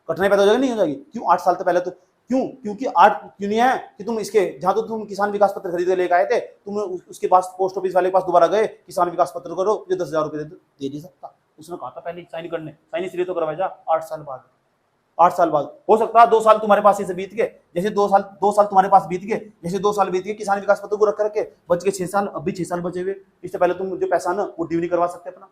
कठिनाई पैदा हो जाएगी, नहीं हो जाएगी? क्यों? 8 साल तक पहले तो क्यों? क्योंकि 8 क्यों नहीं है कि तुम इसके, जहां तो तुम किसान विकास पत्र खरीद कर लेकर आए थे, तुम उसके पास पोस्ट ऑफिस वाले के पास दोबारा गए, किसान विकास पत्र करो, मुझे 10,000 रुपये दे नहीं सकता। उसने कहा था पहले साइन करने, साइन इसलिए तो करवाया जा 8 साल बाद। 8 साल बाद हो सकता है 2 साल तुम्हारे पास ऐसे बीत गए, जैसे 2 साल तुम्हारे पास बीत गए, जैसे 2 साल बीत गए किसान विकास पत्र को रख रखे, बच गए 6 साल, अब भी 6 साल बचे हुए। इससे पहले तुम जो पैसा ना वो ड्यू नहीं करवा सकते अपना,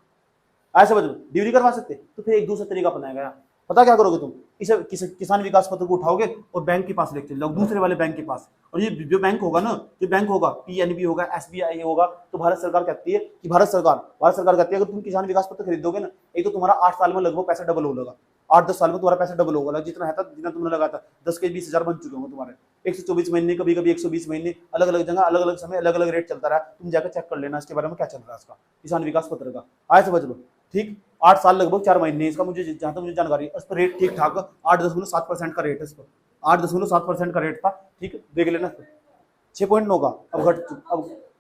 ऐसे बच ड्यू नहीं करवा सकते, तो फिर एक दूसरा तरीका अपनाया गया। पता क्या करोगे तुम? इसे किसान विकास पत्र को उठाओगे और बैंक के पास लेके चले जाओ, दूसरे वाले बैंक के पास। और ये जो बैंक होगा ना, जो बैंक होगा पीएनबी होगा, एसबीआई होगा, तो भारत सरकार कहती है कि भारत सरकार कहती है अगर तुम किसान विकास पत्र खरीदोगे ना, एक तो तुम्हारा 8 साल में लगभग पैसा डबल होगा, 8-10 साल में तुम्हारा पैसा डबल होगा। जितना है जितना तुमने लगाया था 10 के 20,000 बन चुके होंगे तुम्हारे। 124 महीने, कभी कभी 120 महीने, अलग अलग जगह अलग अलग समय अलग अलग रेट चलता रहा। तुम जाकर चेक कर लेना इसके बारे में क्या चल रहा है इसका, किसान विकास पत्र का। आए समझ लो, ठीक, 8 साल लगभग 4 महीने इसका, मुझे जहां तक मुझे जानकारी है, उस पर रेट ठीक ठाक 8-10 7% का रेट है इस पर। 8.7% का रेट था, ठीक है, देख लेना 6.9 का,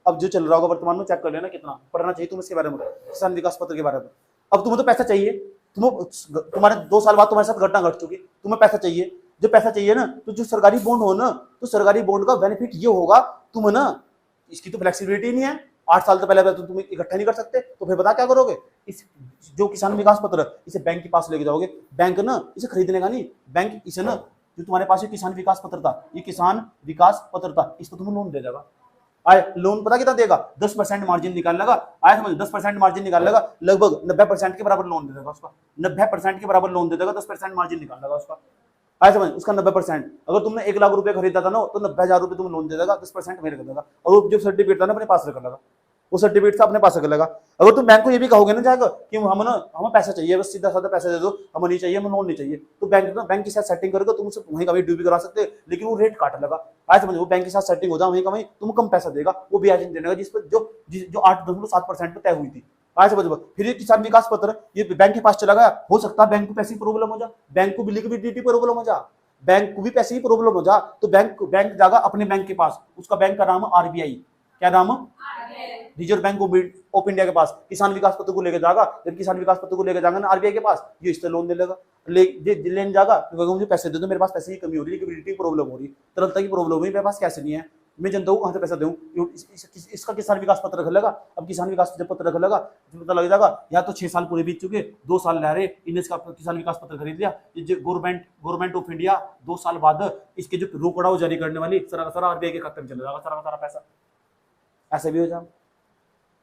अब जो चल रहा होगा वर्तमान में चेक कर लेना कितना पढ़ना चाहिए तुम्हें इसके बारे में, किसान विकास पत्र के बारे में। अब तुम्हें तो पैसा चाहिए, तुम्हारे 2 साल बाद तुम्हारे साथ घटना घट चुकी, तुम्हें पैसा चाहिए, जो पैसा चाहिए ना, तो जो सरकारी बॉन्ड हो ना, तो सरकारी बॉन्ड का बेनिफिट ये होगा, तुम ना इसकी तो फ्लेक्सिबिलिटी नहीं है, 8 साल तो पहले तो तुम इकट्ठा नहीं कर सकते, तो फिर बता क्या करोगे, इस जो किसान विकास पत्र इसे बैंक के पास लेके जाओगे, बैंक ना इसे खरीदने का नहीं, बैंक इसे ना, जो तुम्हारे पास ये किसान विकास पत्र था, ये किसान विकास पत्र था, इसको तुम्हें लोन दे देगा। आए लोन पता कितना देगा, 10% मार्जिन निकाल लेगा, आए समझ 10% मार्जिन निकाल लेगा, लगभग 90% के बराबर लोन दे देगा उसका, 90% के बराबर लोन दे देगा, 10% मार्जिन निकाल लेगा उसका, आए समझ उसका 90%। अगर तुमने 1 लाख रुपए खरीदा था ना, तो 90,000 रुपए तुम लोन दे देगा, 10% मेरे कर देगा, और वो जो सर्टिफिकेट था ना अपने पास रख लेगा, वो सर्टिफिकेट से अपने पास रख लेगा। अगर तुम बैंक को ये भी कहोगे ना जाएगा कि हमें पैसा चाहिए, बस सीधा साधा पैसा दे दो, हमें नहीं चाहिए, हमें लोन नहीं चाहिए, तो बैंक के साथ सेटिंग करेगा, तुम उसे वहीं का वहीं ड्यू भी करा सकते, लेकिन वो रेट काट लगा, आज समझो वो बैंक के साथ सेटिंग हो जाए वहीं का वहीं, तुम कम पैसा देगा, वो ब्याज नहीं देने का, जिस पर जो 8.7% पे तय हुई थी। आज समझो फिर ये किसान विकास पत्र ये बैंक के पास चला गया, हो सकता है बैंक को पैसे की प्रॉब्लम हो जा, बैंक को भी लिक्विडिटी प्रॉब्लम हो जा, बैंक को भी पैसे की प्रॉब्लम हो जा, तो बैंक जाएगा अपने बैंक के पास, उसका बैंक का नाम आरबीआई, क्या नाम, रिजर्व बैंक ऑफ इंडिया के पास, किसान विकास पत्र को लेकर जाएगा, जब किसान विकास पत्र को लेकर जाएगा ना आरबीआई के पास, ये इससे लोन दे लेगा, लेने जाएगा तो मुझे पैसे दे दो, मेरे पास पैसे की कमी हो रही है, लिक्विडिटी की प्रॉब्लम हो रही है, तरलता की प्रॉब्लम हो रही है, मेरे पास कैसे नहीं है, मैं जनता हूँ कहाँ से पैसा दूँ, इसका किसान विकास पत्र रख लेगा। अब किसान विकास पत्र रख लेगा, पता लग जाएगा या तो 6 साल पूरे बीत चुके, 2 साल रह रहे, इन्हें इसका किसान विकास पत्र खरीद लिया, गवर्नमेंट ऑफ इंडिया 2 साल बाद इसके जो रोकड़ा जारी करने वाली सारा आरबीआई के खाते में चला जाएगा, सारा पैसा, ऐसे भी हो जाए।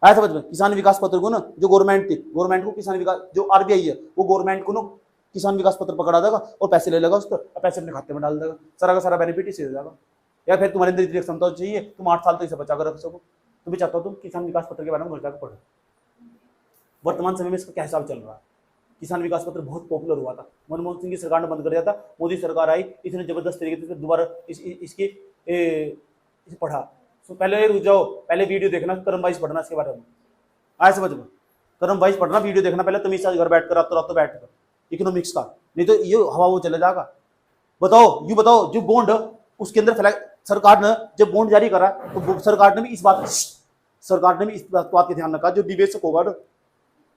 ऐसा समझ में, किसान विकास पत्र को ना जो गवर्नमेंट को किसान विकास, जो आरबीआई है वो गवर्नमेंट को ना किसान विकास पत्र पकड़ा देगा और पैसे ले लेगा उस पर, और पैसे अपने खाते में डाल देगा, सारा का सारा बेनिफिट इसे हो जाएगा। या फिर तुम्हारे अंदर इतनी क्षमता चाहिए, तुम 8 साल तक इसे बचा कर रख सको, तो भी चाहता हो तुम किसान विकास पत्र के बारे में घर जाकर पढ़ो। वर्तमान समय में इसका क्या हिसाब चल रहा है, किसान विकास पत्र बहुत पॉपुलर हुआ था, मनमोहन सिंह की सरकार ने बंद कर दिया था, मोदी सरकार आई, इसने जबरदस्त तरीके से दोबारा इसे पढ़ा। तो पहले रुक जाओ, पहले वीडियो देखना, कर्म वाइज पढ़ना इसके बारे में, आए समझ में, कर्म वाइज पढ़ना, वीडियो देखना पहले, तमीज से घर बैठ कर रातों बैठ कर इकोनॉमिक्स का, नहीं तो ये हवा वो चला जाएगा। बताओ जो बॉन्ड उसके अंदर सरकार ने जब बॉन्ड जारी करा, तो सरकार ने भी इस बात का ध्यान रखा, जो निवेशक होगा ना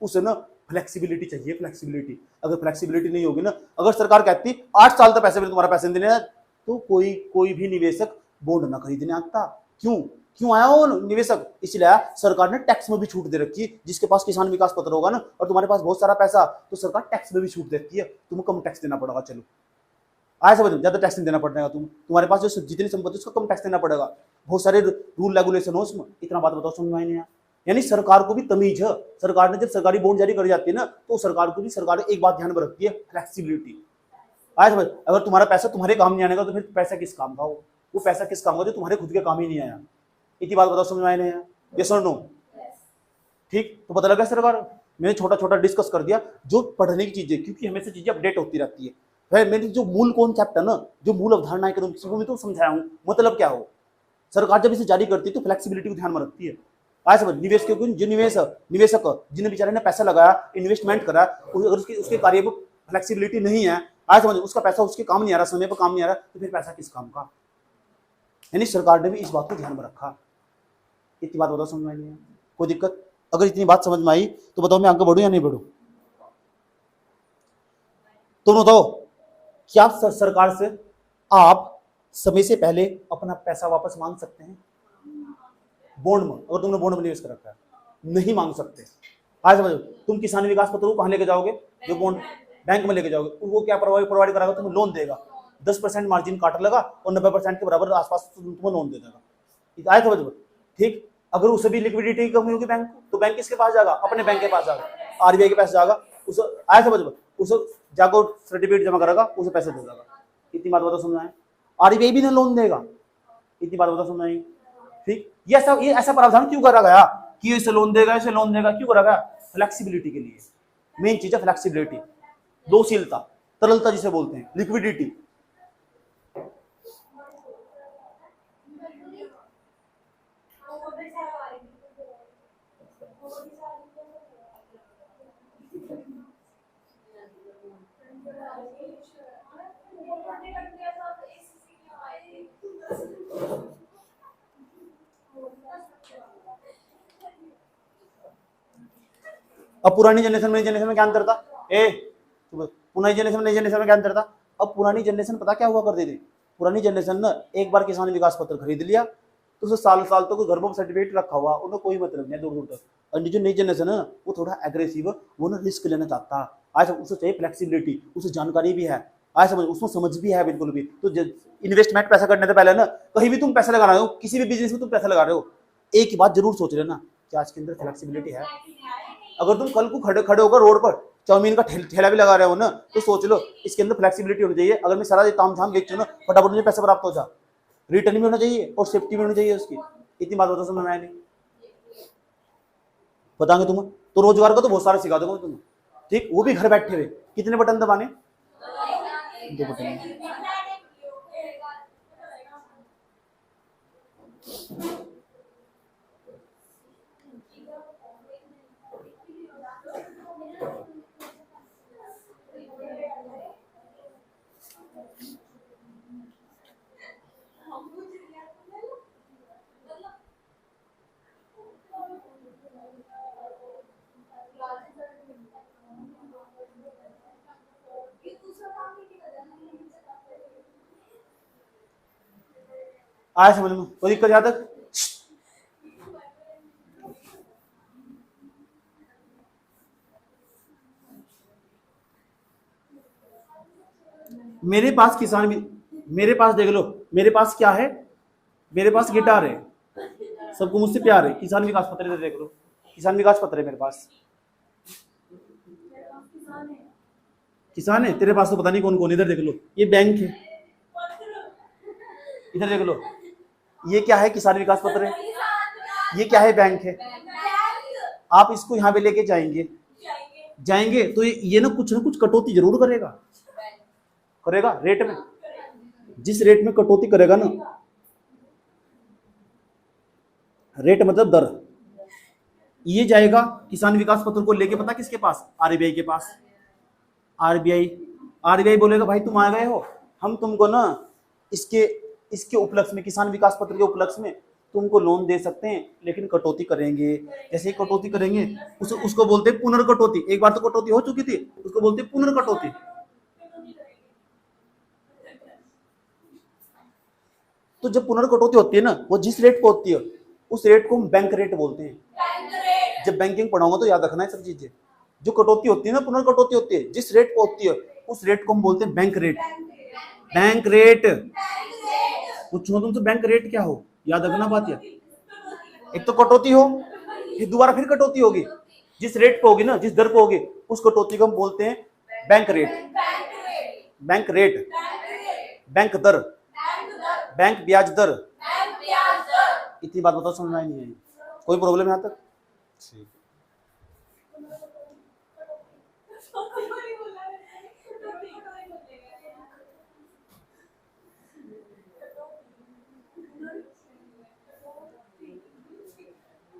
उसे ना फ्लेक्सिबिलिटी चाहिए, फ्लेक्सिबिलिटी, अगर फ्लेक्सिबिलिटी नहीं होगी ना, अगर सरकार कहती 8 साल तक पैसे में तुम्हारा पैसे देने हैं, तो कोई भी निवेशक बॉन्ड ना खरीदने आता। क्यों आया वो निवेशक, इसलिए सरकार ने टैक्स में भी छूट दे रखी है, जिसके पास किसान विकास पत्र होगा ना और तुम्हारे पास बहुत सारा पैसा, तो सरकार टैक्स में भी छूट देती है, तुम्हें कम टैक्स देना पड़ेगा, चलो आया समझ, ज्यादा टैक्स नहीं देना पड़ेगा, तुम्हारे पास जो जितनी संपत्ति उसको कम टैक्स देना पड़ेगा, बहुत सारे रूल रेगुलेशन हो उसमें, इतना बात बताओ समझ में नहीं आया। यानी सरकार को भी तमीज है, सरकार ने जब सरकारी बॉन्ड जारी कर जाती है ना, तो सरकार एक बात ध्यान में रखती है, फ्लेक्सिबिलिटी। आया समझ, अगर तुम्हारा पैसा तुम्हारे काम नहीं आने का, तो फिर पैसा किस काम का हो, वो पैसा किस काम का जो तुम्हारे खुद के काम ही नहीं आया, इतनी बात बताओ समझ में आए नहीं आया, यस और नो, ठीक, तो पता लगा सरकार, मैंने छोटा डिस्कस कर दिया जो पढ़ने की चीजें, क्योंकि हमेशा चीजें अपडेट होती रहती है, मैंने जो मूल कॉन्सेप्ट है ना, जो मूल अवधारणा इकोनॉमिक्स को मैं तो समझाया हूँ, मतलब क्या हो, सरकार जब इसे जारी करती है तो फ्लेक्सिबिलिटी को ध्यान में रखती है। आज समझ, निवेश के जो निवेशक जिन्हें बेचारे ने पैसा लगाया, इन्वेस्टमेंट करा, अगर उसके कार्य में फ्लेक्सिबिलिटी नहीं है, आज समझ उसका पैसा उसके काम नहीं आ रहा, समय पर काम नहीं आ रहा, तो फिर पैसा किस काम का। यानी सरकार ने भी इस बात को ध्यान में रखा। इतनी बात बताओ समझ में नहीं है, कोई दिक्कत? अगर इतनी बात समझ में आई तो बताओ मैं आगे बढ़ूं या नहीं बढ़ूं? तुम बताओ, क्या सरकार से आप समय से पहले अपना पैसा वापस मांग सकते हैं? बॉन्ड में, अगर तुमने बॉन्ड में निवेश कर रखा है, नहीं मांग सकते। आज समझो, तुम किसान विकास पत्र को कहां लेके जाओगे? जो बॉन्ड बैंक में लेके जाओगे, वो क्या प्रोवाइड कराएगा? तुम्हें लोन देगा, 10% मार्जिन काट लगा और 90% के बराबर आसपास तुम्हें लोन दे देगा। आए समझ, ठीक। अगर उसे भी लिक्विडिटी की कमी होगी बैंक को, तो बैंक किसके पास जाएगा? अपने बैंक के पास जाएगा, आरबीआई के पास जाएगा, उसे आए समझ, उसे जाकर सर्टिफिकेट जमा करेगा, उसे पैसे दे देगा। इतनी बात बताओ समझ आए? आरबीआई भी ना लोन देगा। इतनी बात बताओ समझ आई? ठीक। ये ऐसा प्रावधान क्यों करा गया कि इसे लोन देगा, क्यों करा गया? फ्लेक्सिबिलिटी के लिए। मेन चीज है फ्लेक्सिबिलिटी, दोशीलता, तरलता जिसे बोलते हैं, लिक्विडिटी। अब पुरानी जनरेशन में जनरेशन में क्या अंतर था? पुरानी जनरेशन में नई जनरेशन में क्या अंतर था? अब पुरानी जनरेशन पता क्या हुआ करती थी? पुरानी जनरेशन ना एक बार किसान विकास पत्र खरीद लिया तो उसे साल साल तक घर में सर्टिफिकेट रखा हुआ, उन्हें कोई मतलब नहीं दूर दूर तक। और जो नई जनरेशन है ना वो थोड़ा एग्रेसिव, वो ना रिस्क लेना चाहता है। आज उसे चाहिए फ्लेक्सिबिलिटी, उसे जानकारी भी है, आज समझ उसको समझ भी है बिल्कुल भी। तो इन्वेस्टमेंट पैसा करने से पहले ना कहीं भी तुम पैसा लगा रहे हो, किसी भी बिजनेस में तुम पैसा लगा रहे हो, एक ही बात जरूर सोच लेना कि आज के अंदर फ्लेक्सिबिलिटी है। अगर तुम कल को खड़े होकर रोड पर चाउमीन का ठेला भी लगा रहे हो ना तो सोच लो इसके अंदर फ्लेक्सिबिलिटी होनी चाहिए। अगर मैं सारा ताम झाम बेचू ना फटाफट मुझे पैसा प्राप्त हो जा, रिटर्न भी होना चाहिए और सेफ्टी भी होनी चाहिए उसकी। इतनी बात होता समझ में आया नहीं? बताएंगे तुम तो रोजगार का तो बहुत सारा सिखा दोगे तुम, ठीक, वो भी घर बैठे हुए। कितने बटन दबाने? 2 बटन। आया समझ में? कोई दिक्कत यहाँ तक? मेरे पास किसान भी, मेरे पास देख लो, मेरे पास क्या है? मेरे पास गिटार है, सबको मुझसे प्यार है। किसान विकास पत्र इधर देख लो, किसान विकास पत्र है मेरे पास। किसान है, तेरे पास तो पता नहीं कौन कौन। इधर देख लो, ये बैंक है, इधर देख लो, ये क्या है? किसान विकास पत्र है। ये क्या है? बैंक है। आप इसको यहाँ पे लेके जाएंगे तो ये ना कुछ कटौती जरूर करेगा रेट में। जिस रेट में कटौती करेगा ना, रेट मतलब दर, ये जाएगा किसान विकास पत्र को लेके पता किसके पास? आरबीआई के पास। आरबीआई बोलेगा भाई तुम आ गए हो, हम तुमको ना इसके उपलक्ष्य में, किसान विकास पत्र के उपलक्ष्य में तुमको लोन दे सकते हैं, लेकिन कटौती करेंगे। जैसे ही कटौती करेंगे उसको बोलते हैं पुनर्कटौती। एक बार तो कटौती हो चुकी थी, उसको बोलते हैं पुनर्कटौती। तो जब पुनर्कटौती होती है ना, वो जिस रेट पर होती है उस रेट को हम बैंक रेट बोलते हैं। जब बैंकिंग पढ़ाऊंगा तो याद रखना है सब चीजें। जो कटौती होती है ना, पुनर्कटौती होती है, जिस रेट पर होती है उस रेट को हम बोलते हैं बैंक रेट। बैंक रेट पूछो तुमसे, बैंक रेट क्या हो? याद रखना बात यार। एक तो कटौती हो, ये दोबारा फिर कटौती होगी, जिस रेट पे होगी ना, जिस दर पे होगी, उस कटौती को हम बोलते हैं bank rate. Bank rate, bank दर, बैंक ब्याज दर। इतनी बात बताओ, समझ में नहीं आई? कोई प्रॉब्लम यहाँ तक? ठीक।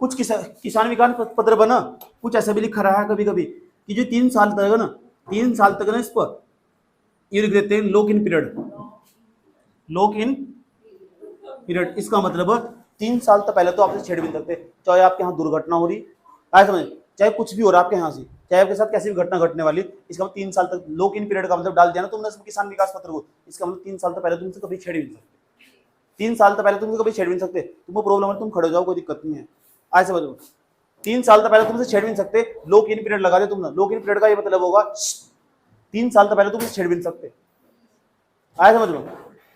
कुछ किसान विकास पत्र बना, कुछ ऐसा भी लिखा रहा है कभी कभी कि जो 3 साल तक है ना, 3 साल तक ना इस पर ये लिख देते हैं lock in period. Lock in period इसका मतलब 3 साल तक पहले तो आपसे छेड़ भी नहीं सकते, चाहे आपके यहाँ दुर्घटना हो रही, आए समझ, चाहे कुछ भी हो रहा है आपके यहाँ से, चाहे आपके साथ कैसी भी घटना घटने वाली, इसका मतलब 3 साल तक लॉक इन पीरियड का मतलब डाल दिया ना तुमने किसान विकास पत्र को, इसका मतलब 3 साल तक पहले तुमसे कभी छेड़ भी नहीं सकते। 3 साल तक पहले तुमसे कभी छेड़ भी नहीं सकते। तुमको प्रॉब्लम है तुम खड़े हो जाओ, कोई दिक्कत नहीं है। आज समझो, 3 साल तक पहले तुमसे छेड़ भी नहीं सकते, लॉक इन पीरियड लगा दे तुमने। लॉक इन पीरियड का ये मतलब होगा 3 साल तक पहले तुमसे छेड़ भी नहीं सकते। आज समझ लो।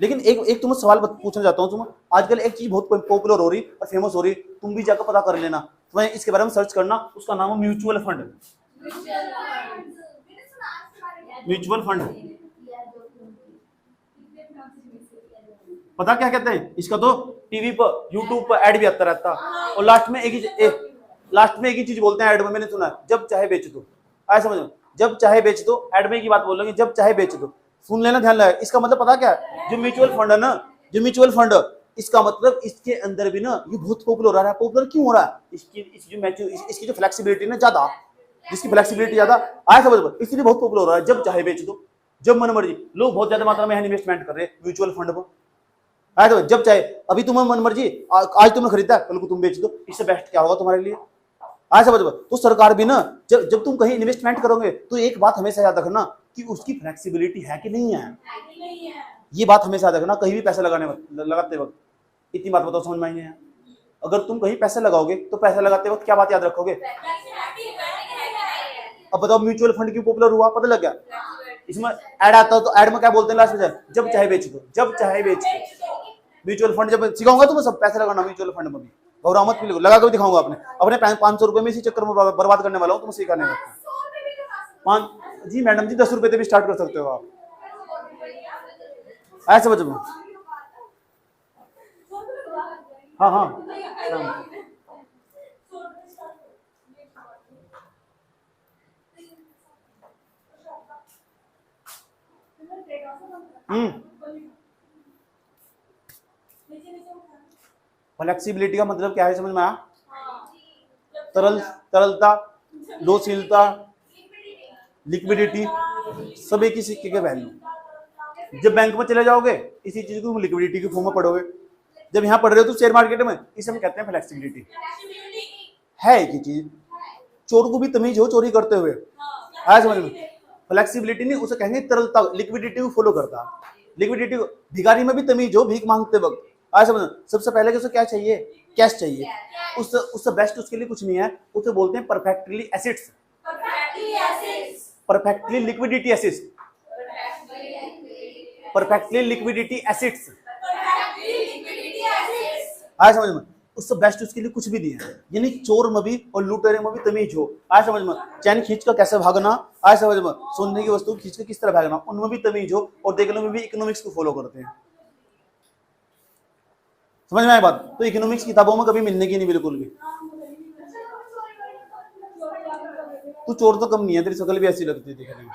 लेकिन एक तुम सवाल पूछना चाहता हूँ, तुम आजकल एक चीज बहुत पॉपुलर हो रही और फेमस हो रही, तुम भी जाकर पता कर लेना, तुम्हें इसके बारे में सर्च करना, उसका नाम है म्यूचुअल फंड। म्यूचुअल फंड पता क्या कहते हैं इसका? तो टीवी पर, यूट्यूब पर ऐड भी आता रहता और लास्ट में एक ही चीज बोलते हैं ऐड में, मैंने सुना है, जब चाहे बेच दो। ऐसा समझो, जब चाहे बेच दो, ऐड में की बात बोलेंगे, जब चाहे बेच दो। सुन लेना, ध्यान लगा। इसका मतलब पता क्या है? जो म्यूचुअल फंड है ना, जो म्यूचुअल फंड, इसका मतलब इसके अंदर भी ना ये बहुत पॉपुलर हो रहा है। पॉपुलर क्यों हो रहा है? इसकी जो फ्लेक्सिबिलिटी ना ज्यादा, जिसकी फ्लेक्सिबिलिटी ज्यादा आया समझ, इसलिए बहुत पॉपुलर हो रहा है। जब चाहे बेच दो, जब मन मर्जी। लोग बहुत ज्यादा मात्रा में इन्वेस्टमेंट कर रहे हैं म्यूचुअल फंड पर। आया तो जब चाहे, अभी तुम्हें मन मर्जी, आज तुमने खरीदा, कल को तुम बेच दो, इससे बेस्ट क्या होगा तुम्हारे लिए? आज समझ। तो सरकार भी ना जब जब तुम कहीं इन्वेस्टमेंट करोगे तो एक बात हमेशा याद रखना कि उसकी फ्लेक्सिबिलिटी है कि नहीं है। ये बात हमेशा याद रखना कहीं भी पैसा लगाते वक्त। इतनी बात बताओ समझ में आई है। अगर तुम कहीं पैसे लगाओगे तो पैसा लगाते वक्त क्या बात याद रखोगे। अब बताओ म्यूचुअल फंड क्यों पॉपुलर हुआ, पता लग गया। इसमें ऐड आता है तो ऐड में क्या बोलते हैं लास्ट में, जब चाहे बेच दो, जब चाहे बेच दो। म्यूचुअल फंड जब सिखाऊंगा तो मैं सब पैसे लगाना म्यूचुअल फंड में भी, घबराओ मत, लगा के भी दिखाऊंगा। अपने 500 रुपए में इसी चक्कर में बर्बाद करने वाला हूँ, तुम सिखाने में। जी मैडम जी 10 रुपए से भी स्टार्ट कर सकते हो आप, ऐसे बचो। हाँ हाँ फ्लेक्सिबिलिटी का मतलब क्या है समझ में आया। तरलता, लोचशीलता, लिक्विडिटी, सब एक ही सिक्के के पहलू। जब बैंक में चले जाओगे इसी चीज को लिक्विडिटी के फॉर्म में पढ़ोगे। जब यहाँ पढ़ रहे हो तो शेयर मार्केट में, इसे हम कहते हैं फ्लेक्सिबिलिटी। है एक ही चीज। चोर को भी तमीज हो चोरी करते हुए, आज समझ में। फ्लेक्सिबिलिटी नहीं, उसे कहेंगे तरलता, लिक्विडिटी को फॉलो करता। लिक्विडिटी को, भिखारी में भी तमीज हो भीख मांगते वक्त, आज समझ। सबसे पहले उसे क्या चाहिए, कैश चाहिए। उससे बेस्ट उसके लिए कुछ नहीं है, उसे बोलते हैं perfectly acids, perfectly liquidity acids, perfectly liquidity acids, आज समझ में। उससे बेस्ट उसके लिए कुछ भी नहीं है। यानी चोर में भी और लुटेरे में भी तमीज हो, आज समझ में। चैन खींच कर कैसे भागना, आज समझ में। सोने की वस्तु खींच कर किस तरह भागना, उनमें भी तमीज हो, और देखने में भी इकोनॉमिक्स को फॉलो करते हैं। समझ में आए बात। तो इकोनॉमिक्स किताबों में कभी मिलने की नहीं बिल्कुल भी। तू चोर तो कम नहीं है, तेरी शक्ल भी ऐसी लगती है दिखने में।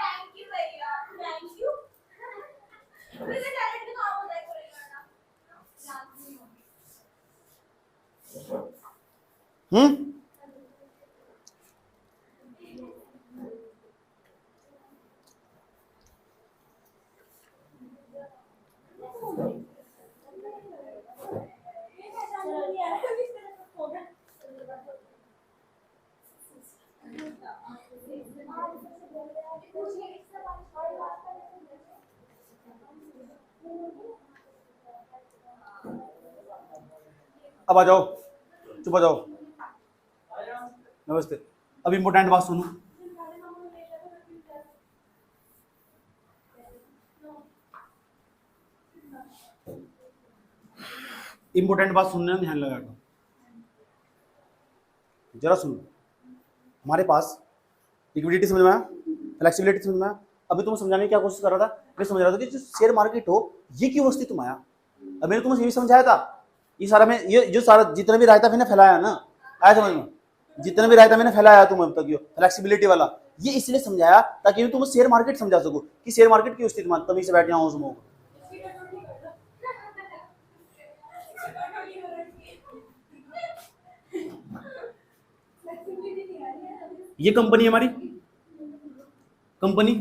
अब आ जाओ, चुप आ जाओ, नमस्ते। अब इम्पोर्टेंट बात सुनो। इंपॉर्टेंट बात सुनने में ध्यान लगा, जरा सुनो। हमारे पास लिक्विडिटी समझ में आया, फ्लेक्सिबिलिटी समझ में आया। अभी तुम्हें समझाने की क्या कोशिश कर रहा था, मैं समझ रहा था कि जो शेयर मार्केट हो ये क्यों वस्तु तुम आया। अब मैंने तुम्हें ये भी समझाया था, ये सारा मैं ये जो सारा जितना भी रायता मैंने फैलाया ना, आया समझ में। जितना भी रायता मैंने फैलाया तुम अब तक, फ्लेक्सिबिलिटी वाला, ये इसलिए समझाया ताकि मैं तुम्हें शेयर मार्केट समझा सकूं कि शेयर मार्केट की अस्तित्व मान तभी से बैठ जाऊं उसमें। ये कंपनी हमारी, कंपनी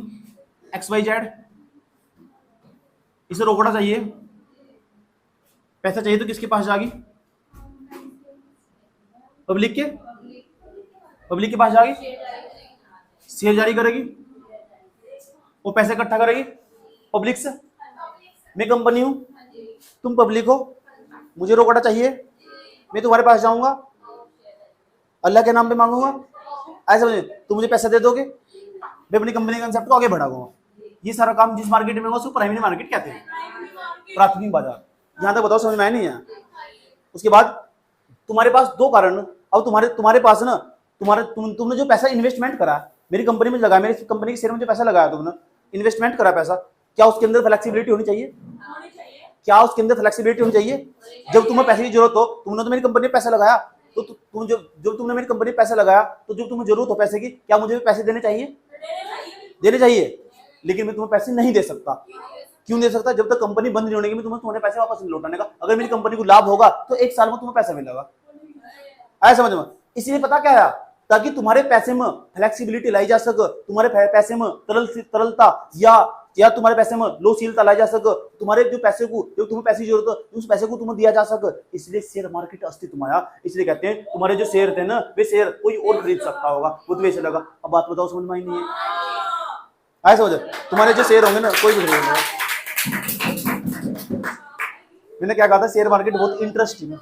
XYZ, इसे रोकड़ा चाहिए, पैसा चाहिए तो किसके पास जाएगी, पब्लिक के पास जाएगी, शेयर जारी करेगी, वो पैसे इकट्ठा करेगी पब्लिक से। मैं कंपनी हूं, तुम पब्लिक हो, मुझे रोकड़ा चाहिए, मैं तुम्हारे पास जाऊंगा, अल्लाह के नाम पे मांगूंगा, ऐसा समझे। तुम मुझे पैसा दे दोगे, मैं अपनी कंपनी कंसेप्ट को आगे बढ़ाऊंगा। ये सारा काम जिस मार्केट में होगा उसको प्राइमरी मार्केट कहते हैं, प्राथमिक बाजार। यहां तक बताओ, समझ में नहीं है। उसके बाद तुम्हारे पास दो कारण, अब तुम्हारे पास ना तुमने जो पैसा इन्वेस्टमेंट करा मेरी कंपनी में लगाया, मेरी कंपनी के शेयर में जो पैसा लगाया तुमने, इन्वेस्टमेंट करा पैसा, क्या उसके अंदर फ्लेक्सिबिलिटी होनी चाहिए? क्या उसके अंदर फ्लेक्सिबिलिटी होनी चाहिए? जब तुम्हें पैसे की जरूरत हो, तुमने तो मेरी कंपनी में पैसा लगाया, तो तुम जब तुमने मेरी कंपनी में पैसा लगाया तो जब तुम्हें जरूरत हो पैसे की, क्या मुझे पैसे देने चाहिए? देने चाहिए। लेकिन मैं तुम्हें पैसे नहीं दे सकता। क्यों दे सकता? जब तक कंपनी बंद नहीं होने की मैं तुम्हारे पैसे वापस नहीं लौटाने का। अगर मेरी कंपनी को लाभ होगा तो 1 साल में तुम्हें पैसा मिलेगा, ऐसा समझ में। इसलिए पता क्या है, ताकि तुम्हारे पैसे में फ्लेक्सिबिलिटी लाई जा सके, तुम्हारे पैसे में तरलता या या तुम्हारे पैसे में लो सील तला जा सक, तुम्हारे जो पैसे को जो तुम्हें पैसे की जरूरत है उस पैसे को तुम्हें दिया जा सक, इसलिए शेयर मार्केट अस्तित्व में आया। इसलिए कहते हैं तुम्हारे जो शेयर थे ना वे शेयर कोई और खरीद सकता होगा, वो तो वैसे लगा। अब बात बताओ, समझ में आई नहीं है? आए समझ? तुम्हारे जो शेयर होंगे ना कोई भी खरीदेगा। मैंने क्या कहा था, शेयर मार्केट बहुत इंटरेस्टिंग है।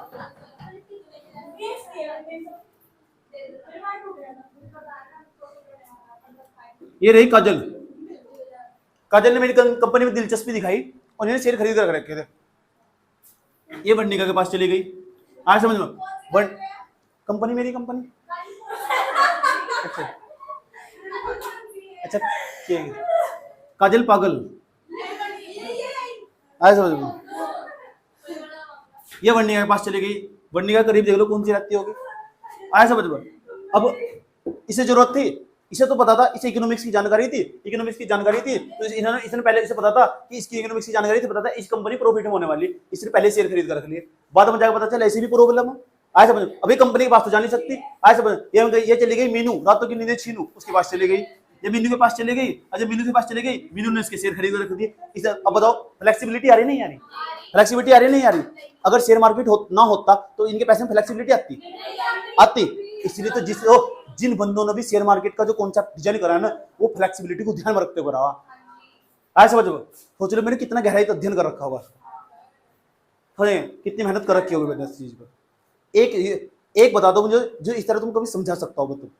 ये रही काजल। काजल ने मेरी कंपनी में दिलचस्पी दिखाई और इन्हें शेयर खरीद कर रखे थे। ये बंडिका के पास चली गई। आज समझ लो, कंपनी मेरी कंपनी। अच्छा अच्छा, काजल पागल। आज समझ लो, ये बंडिका के पास चली गई। बंडिका करीब देख लो कौन सी रहती होगी। आज समझ लो, अब इसे जरूरत थी, इसे तो पता था, इसे इकोनॉमिक्स की जानकारी थी, तो इसने पहले इसे पता था कि इसकी इकोनॉमिक्स की जानकारी थी, पता था इस कंपनी प्रॉफिट में होने वाली, इसने पहले शेयर खरीद कर रख लिए। बाद में जाकर पता चला ऐसी भी प्रॉब्लम है। आज समझ, अभी कंपनी के पास तो जा नहीं सकती। आज समझ, ये चली गई मीनू, रातों की नींदें छीनू, उसके पास चली गई। ये मीनू के पास चली गई। अच्छा, मीनू के पास चली गई, मीनू ने इसके शेयर खरीद कर रख दिए। इसे अब बताओ, फ्लेक्सिबिलिटी आ रही नहीं आ रही? फ्लेक्सिबिलिटी आ रही नहीं आ रही? अगर शेयर मार्केट ना होता तो इनके पैसे में फ्लेक्सिबिलिटी आती। इसलिए तो जिन बंदों ने भी शेयर मार्केट का जो कॉन्सेप्ट डिजाइन करा है ना, वो फ्लेक्सिबिलिटी को ध्यान में रखते हुए करा। आज समझो, सोच लो मैंने कितना गहराई अध्ययन कर रखा होगा, कितनी मेहनत कर रखी होगी मैंने इस चीज पर। एक बता दो मुझे जो इस तरह तुम कभी समझा सकता हो। तुम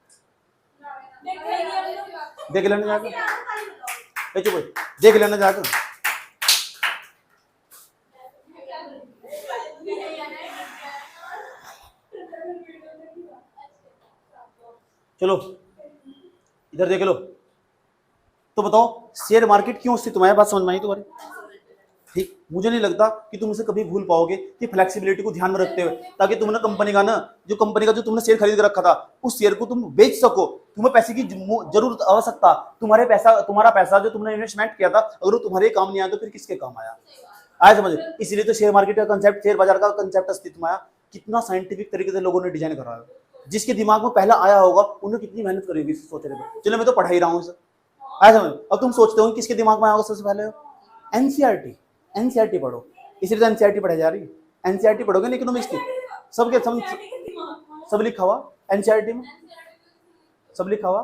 देख लेना जाकर, देख लेना जाकर। चलो इधर देख लो, तो बताओ शेयर मार्केट क्यों अस्तित्व में है? बात समझ में आई तुम्हारी? ठीक, मुझे नहीं लगता कि तुम इसे कभी भूल पाओगे कि फ्लेक्सिबिलिटी को ध्यान में रखते हुए, ताकि तुमने कंपनी का जो तुमने शेयर खरीद कर रखा था उस शेयर को तुम बेच सको। तुम्हें पैसे की जरूरत आवश्यकता, तुम्हारा पैसा जो तुमने इन्वेस्टमेंट किया था, अगर वो तुम्हारे काम नहीं आया तो फिर किसके काम आया? आया समझ? इसलिए तो शेयर मार्केट का कंसेप्ट, शेयर बाजार का कंसेप्ट अस्तित्व में आया। कितना साइंटिफिक तरीके से लोगों ने डिजाइन करा है। जिसके दिमाग में पहला आया होगा उन्हें कितनी मेहनत करेगी सोच रहे थे। चलो मैं तो पढ़ा ही रहा हूँ इसे। आया समझ? अब तुम सोचते हो किसके दिमाग में आया होगा सबसे पहले? एनसीईआरटी पढ़ो, इसलिए तो एनसीईआरटी पढ़ाई जा रही है। एनसीईआरटी पढ़ोगे ना इकोनॉमिक्स की, सब लिखा हुआ एनसीईआरटी में, सब लिखा हुआ।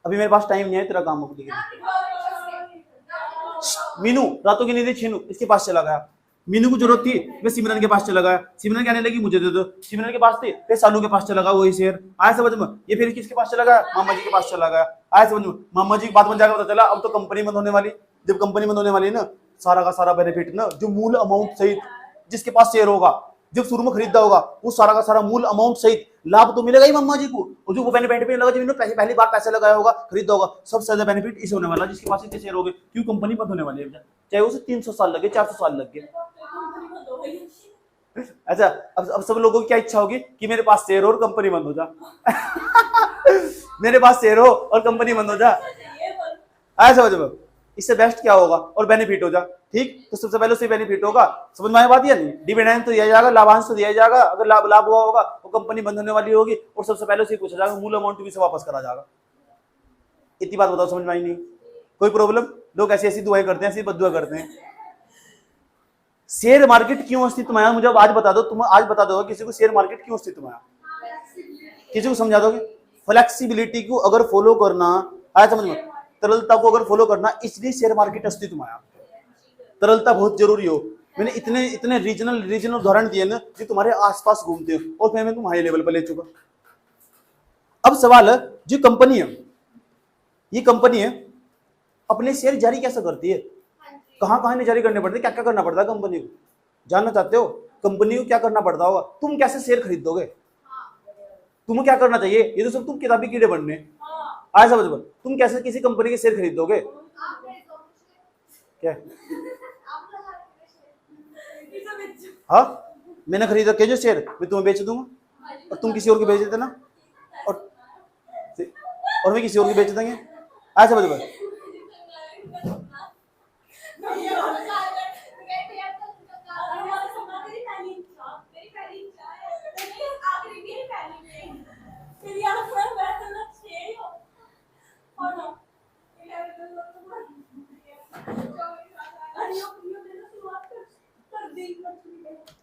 अभी मेरे पास टाइम नहीं है, तेरा काम हो गया। मीनू रातों की नींदें छीनू, इसके पास चला गया। मीनू को जरूरत थी, वे सिमरन के पास चला गया। सिमरन कहने लगी मुझे दे दो। सिमरन के पास थी, फिर सानू के पास चला गया वही शेयर। आया समझ में? ये फिर किसके पास चला गया? मामा जी के पास चला गया। आया समझ में? मामा जी की बात बन जाकर पता चला अब तो कंपनी बंद होने वाली। जब कंपनी बंद होने वाली है ना, सारा का सारा बेनिफिट ना, जो मूल अमाउंट सहित जिसके पास शेयर होगा, जब शुरू में खरीदा होगा, वो सारा का सारा मूल अमाउंट सहित लाभ तो मिलेगा ही मम्मा जी को। और जो वो बेनिफिट भी लगा, जो पहली बार पैसे लगाया होगा, खरीदा होगा, सबसे ज्यादा बेनिफिट इसे होने वाला जिसके पास इतने शेयर हो गए। क्यों? कंपनी बंद होने वाली है, चाहे उसे 300 साल लगे, 400 साल लग गए। अच्छा, अब सब लोगों की क्या इच्छा होगी कि मेरे पास शेयर हो और कंपनी बंद हो जा। मेरे पास शेयर हो और कंपनी बंद हो जा। ऐसा समझ, इससे बेस्ट क्या होगा और बेनिफिट हो जा। ठीक, तो सबसे पहले उसे बेनिफिट होगा। समझ में आया बात या नहीं? डिविडेंड तो दिया जाएगा, लाभांश तो दिया जाएगा। अगर लाभ हुआ होगा तो कंपनी बंद होने वाली होगी और सबसे पहले उसे पूछा जाएगा, मूल अमाउंट भी से वापस करा जाएगा। इतनी बात बताओ, समझ में आई नहीं? कोई प्रॉब्लम? लोग ऐसी ऐसी दुआएं करते हैं, ऐसी बद्दुआ करते हैं। शेयर मार्केट क्यों अस्तित्व में आया? मुझे आज बता दो। तुम आज बता दो किसी को शेयर मार्केट क्यों अस्तित्व में आया? किसी को समझा दोगे? फ्लेक्सिबिलिटी को अगर फॉलो करना आया, समझ में, तरलता को अगर फॉलो करना, इसलिए शेयर मार्केट अस्तित्व में आया। तरलता बहुत जरूरी हो। मैंने इतने रीजनल उदाहरण दिए ना जो तुम्हारे आसपास घूमते हो, और फिर मैं तुम हाई लेवल पर ले चुका। अब सवाल है, जो कंपनी है, ये कंपनी है, अपने शेयर जारी कैसे करती है? कहां कहां जारी करने पड़ते, क्या क्या करना पड़ता है कंपनी को? जानना चाहते हो कंपनी को क्या करना पड़ता होगा? तुम कैसे शेयर खरीद दोगे? तुम्हें क्या करना चाहिए? ये तो सब तुम किताबी कीड़े बनने आए। समझ में? तुम कैसे किसी कंपनी के शेयर खरीद दोगे? क्या? हाँ, मैंने खरीद रखे जो शेयर, मैं तुम्हें बेच दूंगा और तुम किसी और को बेच देते ना, और मैं किसी और को बेच देंगे। ऐसा समझ में?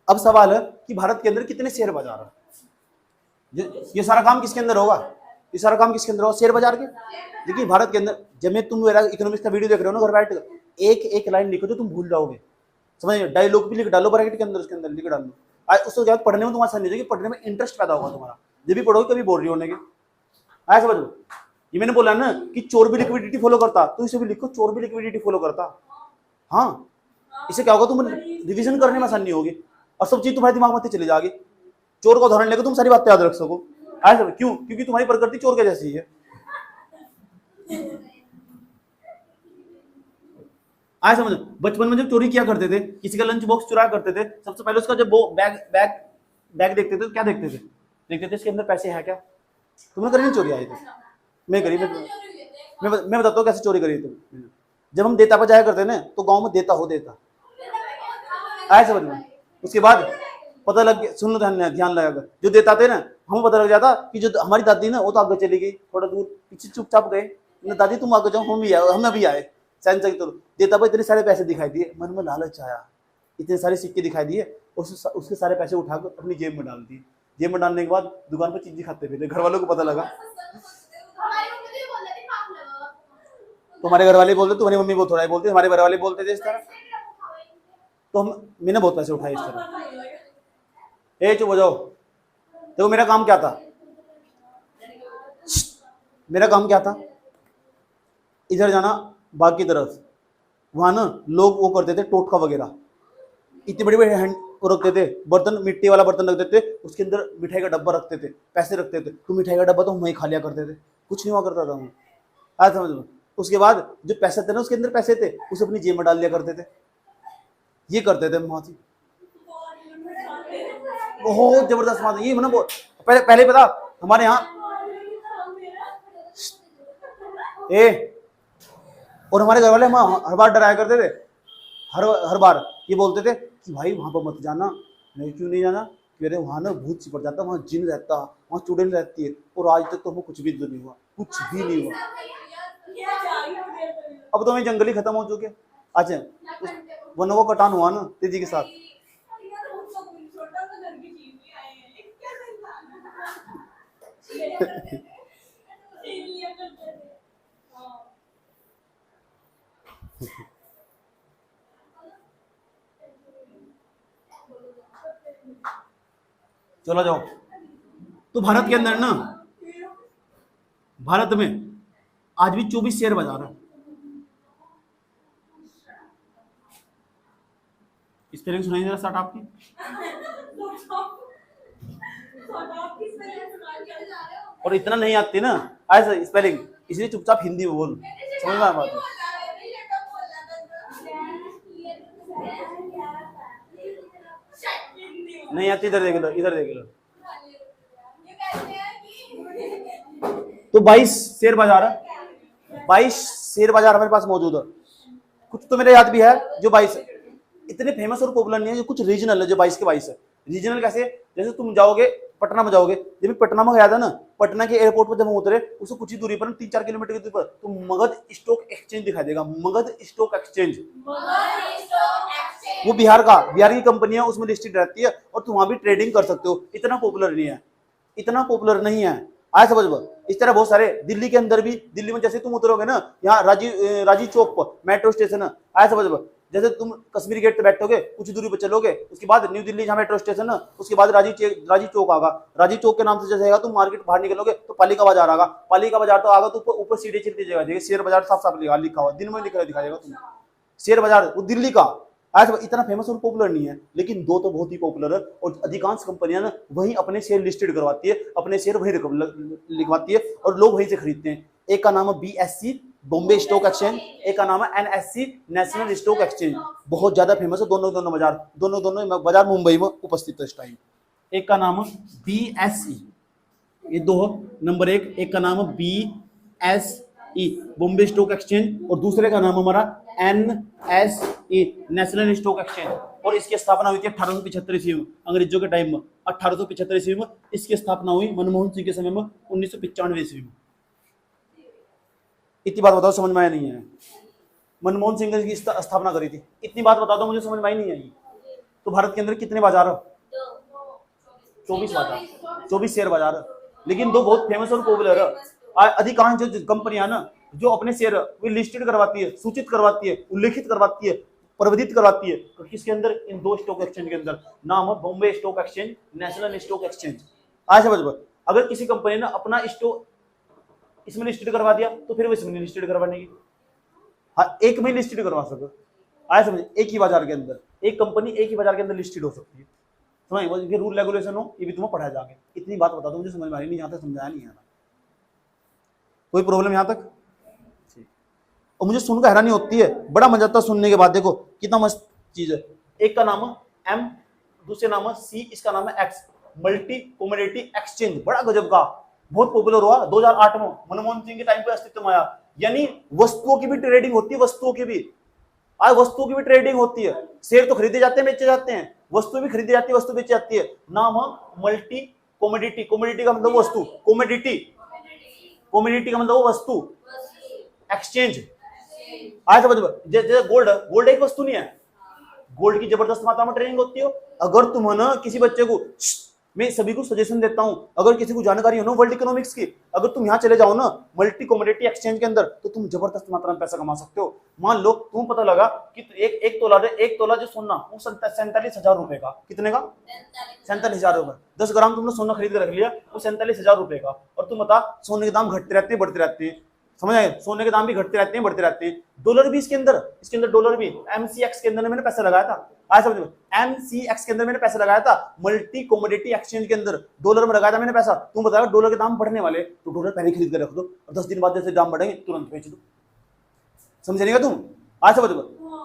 अब सवाल है कि भारत के अंदर कितने शेयर बाजार है। ये सारा काम किसके अंदर होगा, ये सारा काम किसके अंदर होगा, शेयर बाजार के। देखिए भारत के अंदर जब मैं तुम मेरा इकोनॉमिक्स का वीडियो देख रहे हो ना घर बैठ कर, एक एक लाइन लिखो तो तुम भूल जाओगे, समझ, डायलॉग भी लिख डालो ब्रैकेट के अंदर, उसके अंदर लिख डालो। उसके बाद पढ़ने में तुम्हारा आसानी हो जाएगी, पढ़ने में इंटरेस्ट पैदा होगा तुम्हारा, जब भी पढ़ोगे कभी बोर नहीं होने के। आया समझ लो, ये मैंने बोला ना कि चोर भी लिक्विडिटी फॉलो करता, तो इसे भी लिखो चोर भी लिक्विडिटी फॉलो करता। हाँ, इससे क्या होगा, तुम रिवीजन करने में आसानी होगी और सब चीज तुम्हारे दिमाग में चली जाएगी। चोर का उदाहरण लेकर तुम सारी बातें याद रख सको। आया समझ, क्यों, क्योंकि तुम्हारी प्रकृति चोर के जैसी है। आया समझ, बचपन में जब चोरी किया करते थे, किसी का लंच बॉक्स चुराया करते थे, सबसे पहले उसका जब वो बैग बैग बैग देखते थे तो क्या देखते थे, देखते थे इसके अंदर पैसे हैं क्या। तुमने करी नहीं चोरी आई थी, मैं करी, मैं बताता हूँ कैसे चोरी करी थी। जब हम देता पर जाया करते ना तो गांव में देता हो देता, आया समझ में, उसके बाद पता लग गया, सुन लो ध्यान लगाकर, जो देता थे ना हमें पता लग जाता कि जो हमारी दादी ना वो तो आगे चली गई, थोड़ा दूर पीछे चुपचाप गए, दादी तुम आगे जाओ, हम भी आए, हम अभी आए, तो देता पर इतने सारे पैसे दिखाई दिए, मन में लालच आया, इतने सारे सिक्के दिखाई दिए, उसके सारे पैसे उठाकर अपनी जेब में डाल दिए। जेब में डालने के बाद दुकान पर चीज खाते फिर घर वालों को पता लगा, तुम्हारे घर वाले बोलते, तुम्हारी मम्मी बहुत थोड़ा ही बोलती, हमारे घर वाले बोलते थे इस तरह, तो मैंने बहुत पैसे उठाए इस तरह। चुप हो जाओ। देखो मेरा काम क्या था, मेरा काम क्या था, इधर जाना बाग की तरफ, वहां ना लोग वो करते थे टोटका वगैरह, इतने बड़े बड़े हैंड वो रखते थे, बर्तन मिट्टी वाला बर्तन रखते थे, उसके अंदर मिठाई का डब्बा रखते थे, पैसे रखते थे, तो मिठाई का डब्बा तो हम वहीं खा लिया करते थे, कुछ नहीं हुआ करता था हम। आज समझ लो, उसके बाद जो पैसे थे ना उसके अंदर पैसे थे, उसे अपनी जेब में डाल लिया करते थे, ये करते थे माँ, बहुत जबरदस्त बात है ये, मतलब पहले पता हमारे यहाँ और हमारे घर वाले हम हर बार डराया करते थे, हर बार ये बोलते थे कि भाई वहां पर मत जाना। नहीं, क्यों नहीं जाना, अरे वहां ना भूत चिपट जाता, वहां जिन रहता, वहां चुड़ैल रहती है, और आज तक तो हमें कुछ भी नहीं हुआ, कुछ भी नहीं हुआ। अब तो हमें जंगल ही खत्म हो चुके। अच्छा, वनों का कटान हुआ ना तेजी के साथ, चलो जाओ। तो भारत के अंदर ना, भारत में आज भी 24 शेयर बाजार है। स्पेलिंग सुनाई जरा स्टार्टअप की, और इतना नहीं आती ना ऐसा स्पेलिंग, इसलिए चुपचाप हिंदी में बोल, समझ में आ बात है। नहीं आती, इधर देख लो, इधर देख लो। तो 22 शेयर बाजार है, 22 शेयर बाजार हमारे पास मौजूद है। कुछ तो मेरे याद भी है जो 22 है, इतने फेमस और पॉपुलर नहीं है, जो कुछ रीजनल है जो 22 के 22 है। रीजनल कैसे, जैसे तुम जाओगे पटना में, जाओगे जब पटना में गया था ना, पटना के एयरपोर्ट पर जब हम उतरे उससे कुछ ही दूरी पर 3-4 किलोमीटर की दूरी पर तो मगध स्टॉक एक्सचेंज दिखाई देगा, मगध स्टॉक एक्सचेंज, वो बिहार का, बिहार की कंपनी है, उसमें लिस्टेड रहती है और तुम वहां भी ट्रेडिंग कर सकते हो। इतना पॉपुलर नहीं है, इतना पॉपुलर नहीं है, आया समझ में। इस तरह बहुत सारे दिल्ली के अंदर भी, दिल्ली में जैसे तुम उतरोगे ना, यहाँ राजीव चौक पर मेट्रो स्टेशन है, आया समझ में। जैसे तुम कश्मीरी गेट पे बैठोगे, कुछ दूरी पर चलोगे, उसके बाद न्यू दिल्ली जहाँ मेट्रो स्टेशन है, उसके बाद राजीव चौक आगा, राजीव चौक के नाम से जैसे तुम मार्केट बाहर निकलोगे तो पालिका बाजार आगा, पालिका बाजार तो आगा तो ऊपर सीढ़ी चलती जाएगा, शेयर बाजार साफ साफ लिखा हुआ, दिन में लिखा दिखाएगा तुम्हें शेयर बाजार, वो दिल्ली का। आज इतना फेमस और पॉपुलर नहीं है, लेकिन दो तो बहुत ही पॉपुलर है, और अधिकांश कंपनियां ना वहीं अपने शेयर लिस्टेड करवाती है, अपने शेयर वहीं लिखवाती है और लोग वहीं से खरीदते हैं। एक का नाम है BSE बॉम्बे स्टॉक एक्सचेंज, एक का नाम है NSE नेशनल स्टॉक एक्सचेंज, बहुत ज्यादा फेमस है, दोनों बाजार, दोनों बाजार मुंबई में उपस्थित है इस टाइम। एक का नाम है BSE, ये दो नंबर एक का नाम है BSE बॉम्बे स्टॉक एक्सचेंज, और दूसरे का नाम हमारा NSE नेशनल स्टॉक एक्सचेंज, और इसकी स्थापना हुई थी 1875 ईस्वी में, अंग्रेजों के टाइम में 1875 ईस्वी में इसकी स्थापना हुई, मनमोहन सिंह के समय में 1995 ईस्वी में। इतनी बात बताओ समझ में आया नहीं है, मनमोहन सिंह ने इसकी स्थापना करी थी, इतनी बात बता दो मुझे समझ में आई नहीं आई। तो भारत के अंदर कितने बाजार है? 24 बाजार, 24 शेयर बाजार है। लेकिन दो बहुत फेमस और पॉपुलर है। अधिकांश जो कंपनियां ना जो अपने शेयर वो लिस्टेड करवाती है, सूचित करवाती है, उल्लेखित करवाती है, प्रवर्धित करवाती है, तो किसके अंदर? इन दो स्टॉक एक्सचेंज के अंदर। नाम है Bombay stock exchange, national stock exchange. आज समझ लो, अगर किसी कंपनी ने अपना स्टॉक इसमें लिस्टेड करवा दिया तो फिर वो इसमें लिस्टेड करवाने की, हाँ एक में लिस्टेड करवा सको। आज समझ, एक ही बाजार के अंदर एक कंपनी एक ही बाजार के अंदर लिस्टेड हो सकती है। समझ, ये रूल रेगुलेशन हो, ये भी तुम्हें पढ़ाया जाएगा। इतनी बात बता दो, मुझे समझ में आ रही नहीं, यहाँ तक समझाया नहीं है ना, कोई प्रॉब्लम यहाँ तक? और मुझे सुनकर हैरानी होती है, बड़ा मजा आता है सुनने के बाद। देखो कितना मस्त चीज है। एक का नाम है एम, दूसरे नाम है सी, इसका नाम है एक्स, मल्टी कमोडिटी एक्सचेंज। बड़ा गजब का, बहुत पॉपुलर हुआ 2008 में, मनमोहन सिंह के टाइम पे अस्तित्व में आया। यानी वस्तुओं की भी ट्रेडिंग होती है, वस्तुओं की भी, आज वस्तुओं की भी ट्रेडिंग होती है। शेयर तो खरीदे जाते हैं, बेचे जाते हैं, वस्तु भी खरीदी जाती है, वस्तु बेची जाती है। नाम है मल्टी कमोडिटी। कमोडिटी का मतलब वस्तु, कमोडिटी, कमोडिटी का मतलब वस्तु, एक्सचेंज। आज समझ, जैसे गोल्ड, गोल्ड एक वस्तु नहीं है, गोल्ड की जबरदस्त मात्रा में ट्रेडिंग होती है। अगर तुम ना किसी बच्चे को, मैं सभी को सजेशन देता हूं, अगर किसी को जानकारी हो ना वर्ल्ड इकोनॉमिक्स की, अगर तुम यहाँ चले जाओ ना मल्टी कमोडिटी एक्सचेंज के अंदर, तो तुम जबरदस्त मात्रा में पैसा कमा सकते हो। मान लो तुम पता लगा कि एक तोला जो सोना वो 47,000 रुपए का, कितने का? 47,000 रुपए। 10 ग्राम तुमने सोना खरीद कर रख लिया, वो 47,000 रुपए का। और तुम बता, सोने के दाम घटते रहते हैं, बढ़ते रहते हैं, समझ आए? सोने के दाम भी घटते रहते हैं, बढ़ते रहते हैं। डॉलर भी इसके अंदर डॉलर भी MCX के अंदर मैंने पैसा लगाया था। आज समझ में, MCX के अंदर मैंने पैसा लगाया था, मल्टी कमोडिटी एक्सचेंज के अंदर डॉलर में लगाया था मैंने पैसा। तुम बताओ डॉलर के दाम बढ़ने वाले, तो डॉलर पहले खरीद कर रख दो, और 10 दिन बाद जैसे दाम बढ़ेंगे तुरंत बेच दो। समझेगा तुम? आज समझ,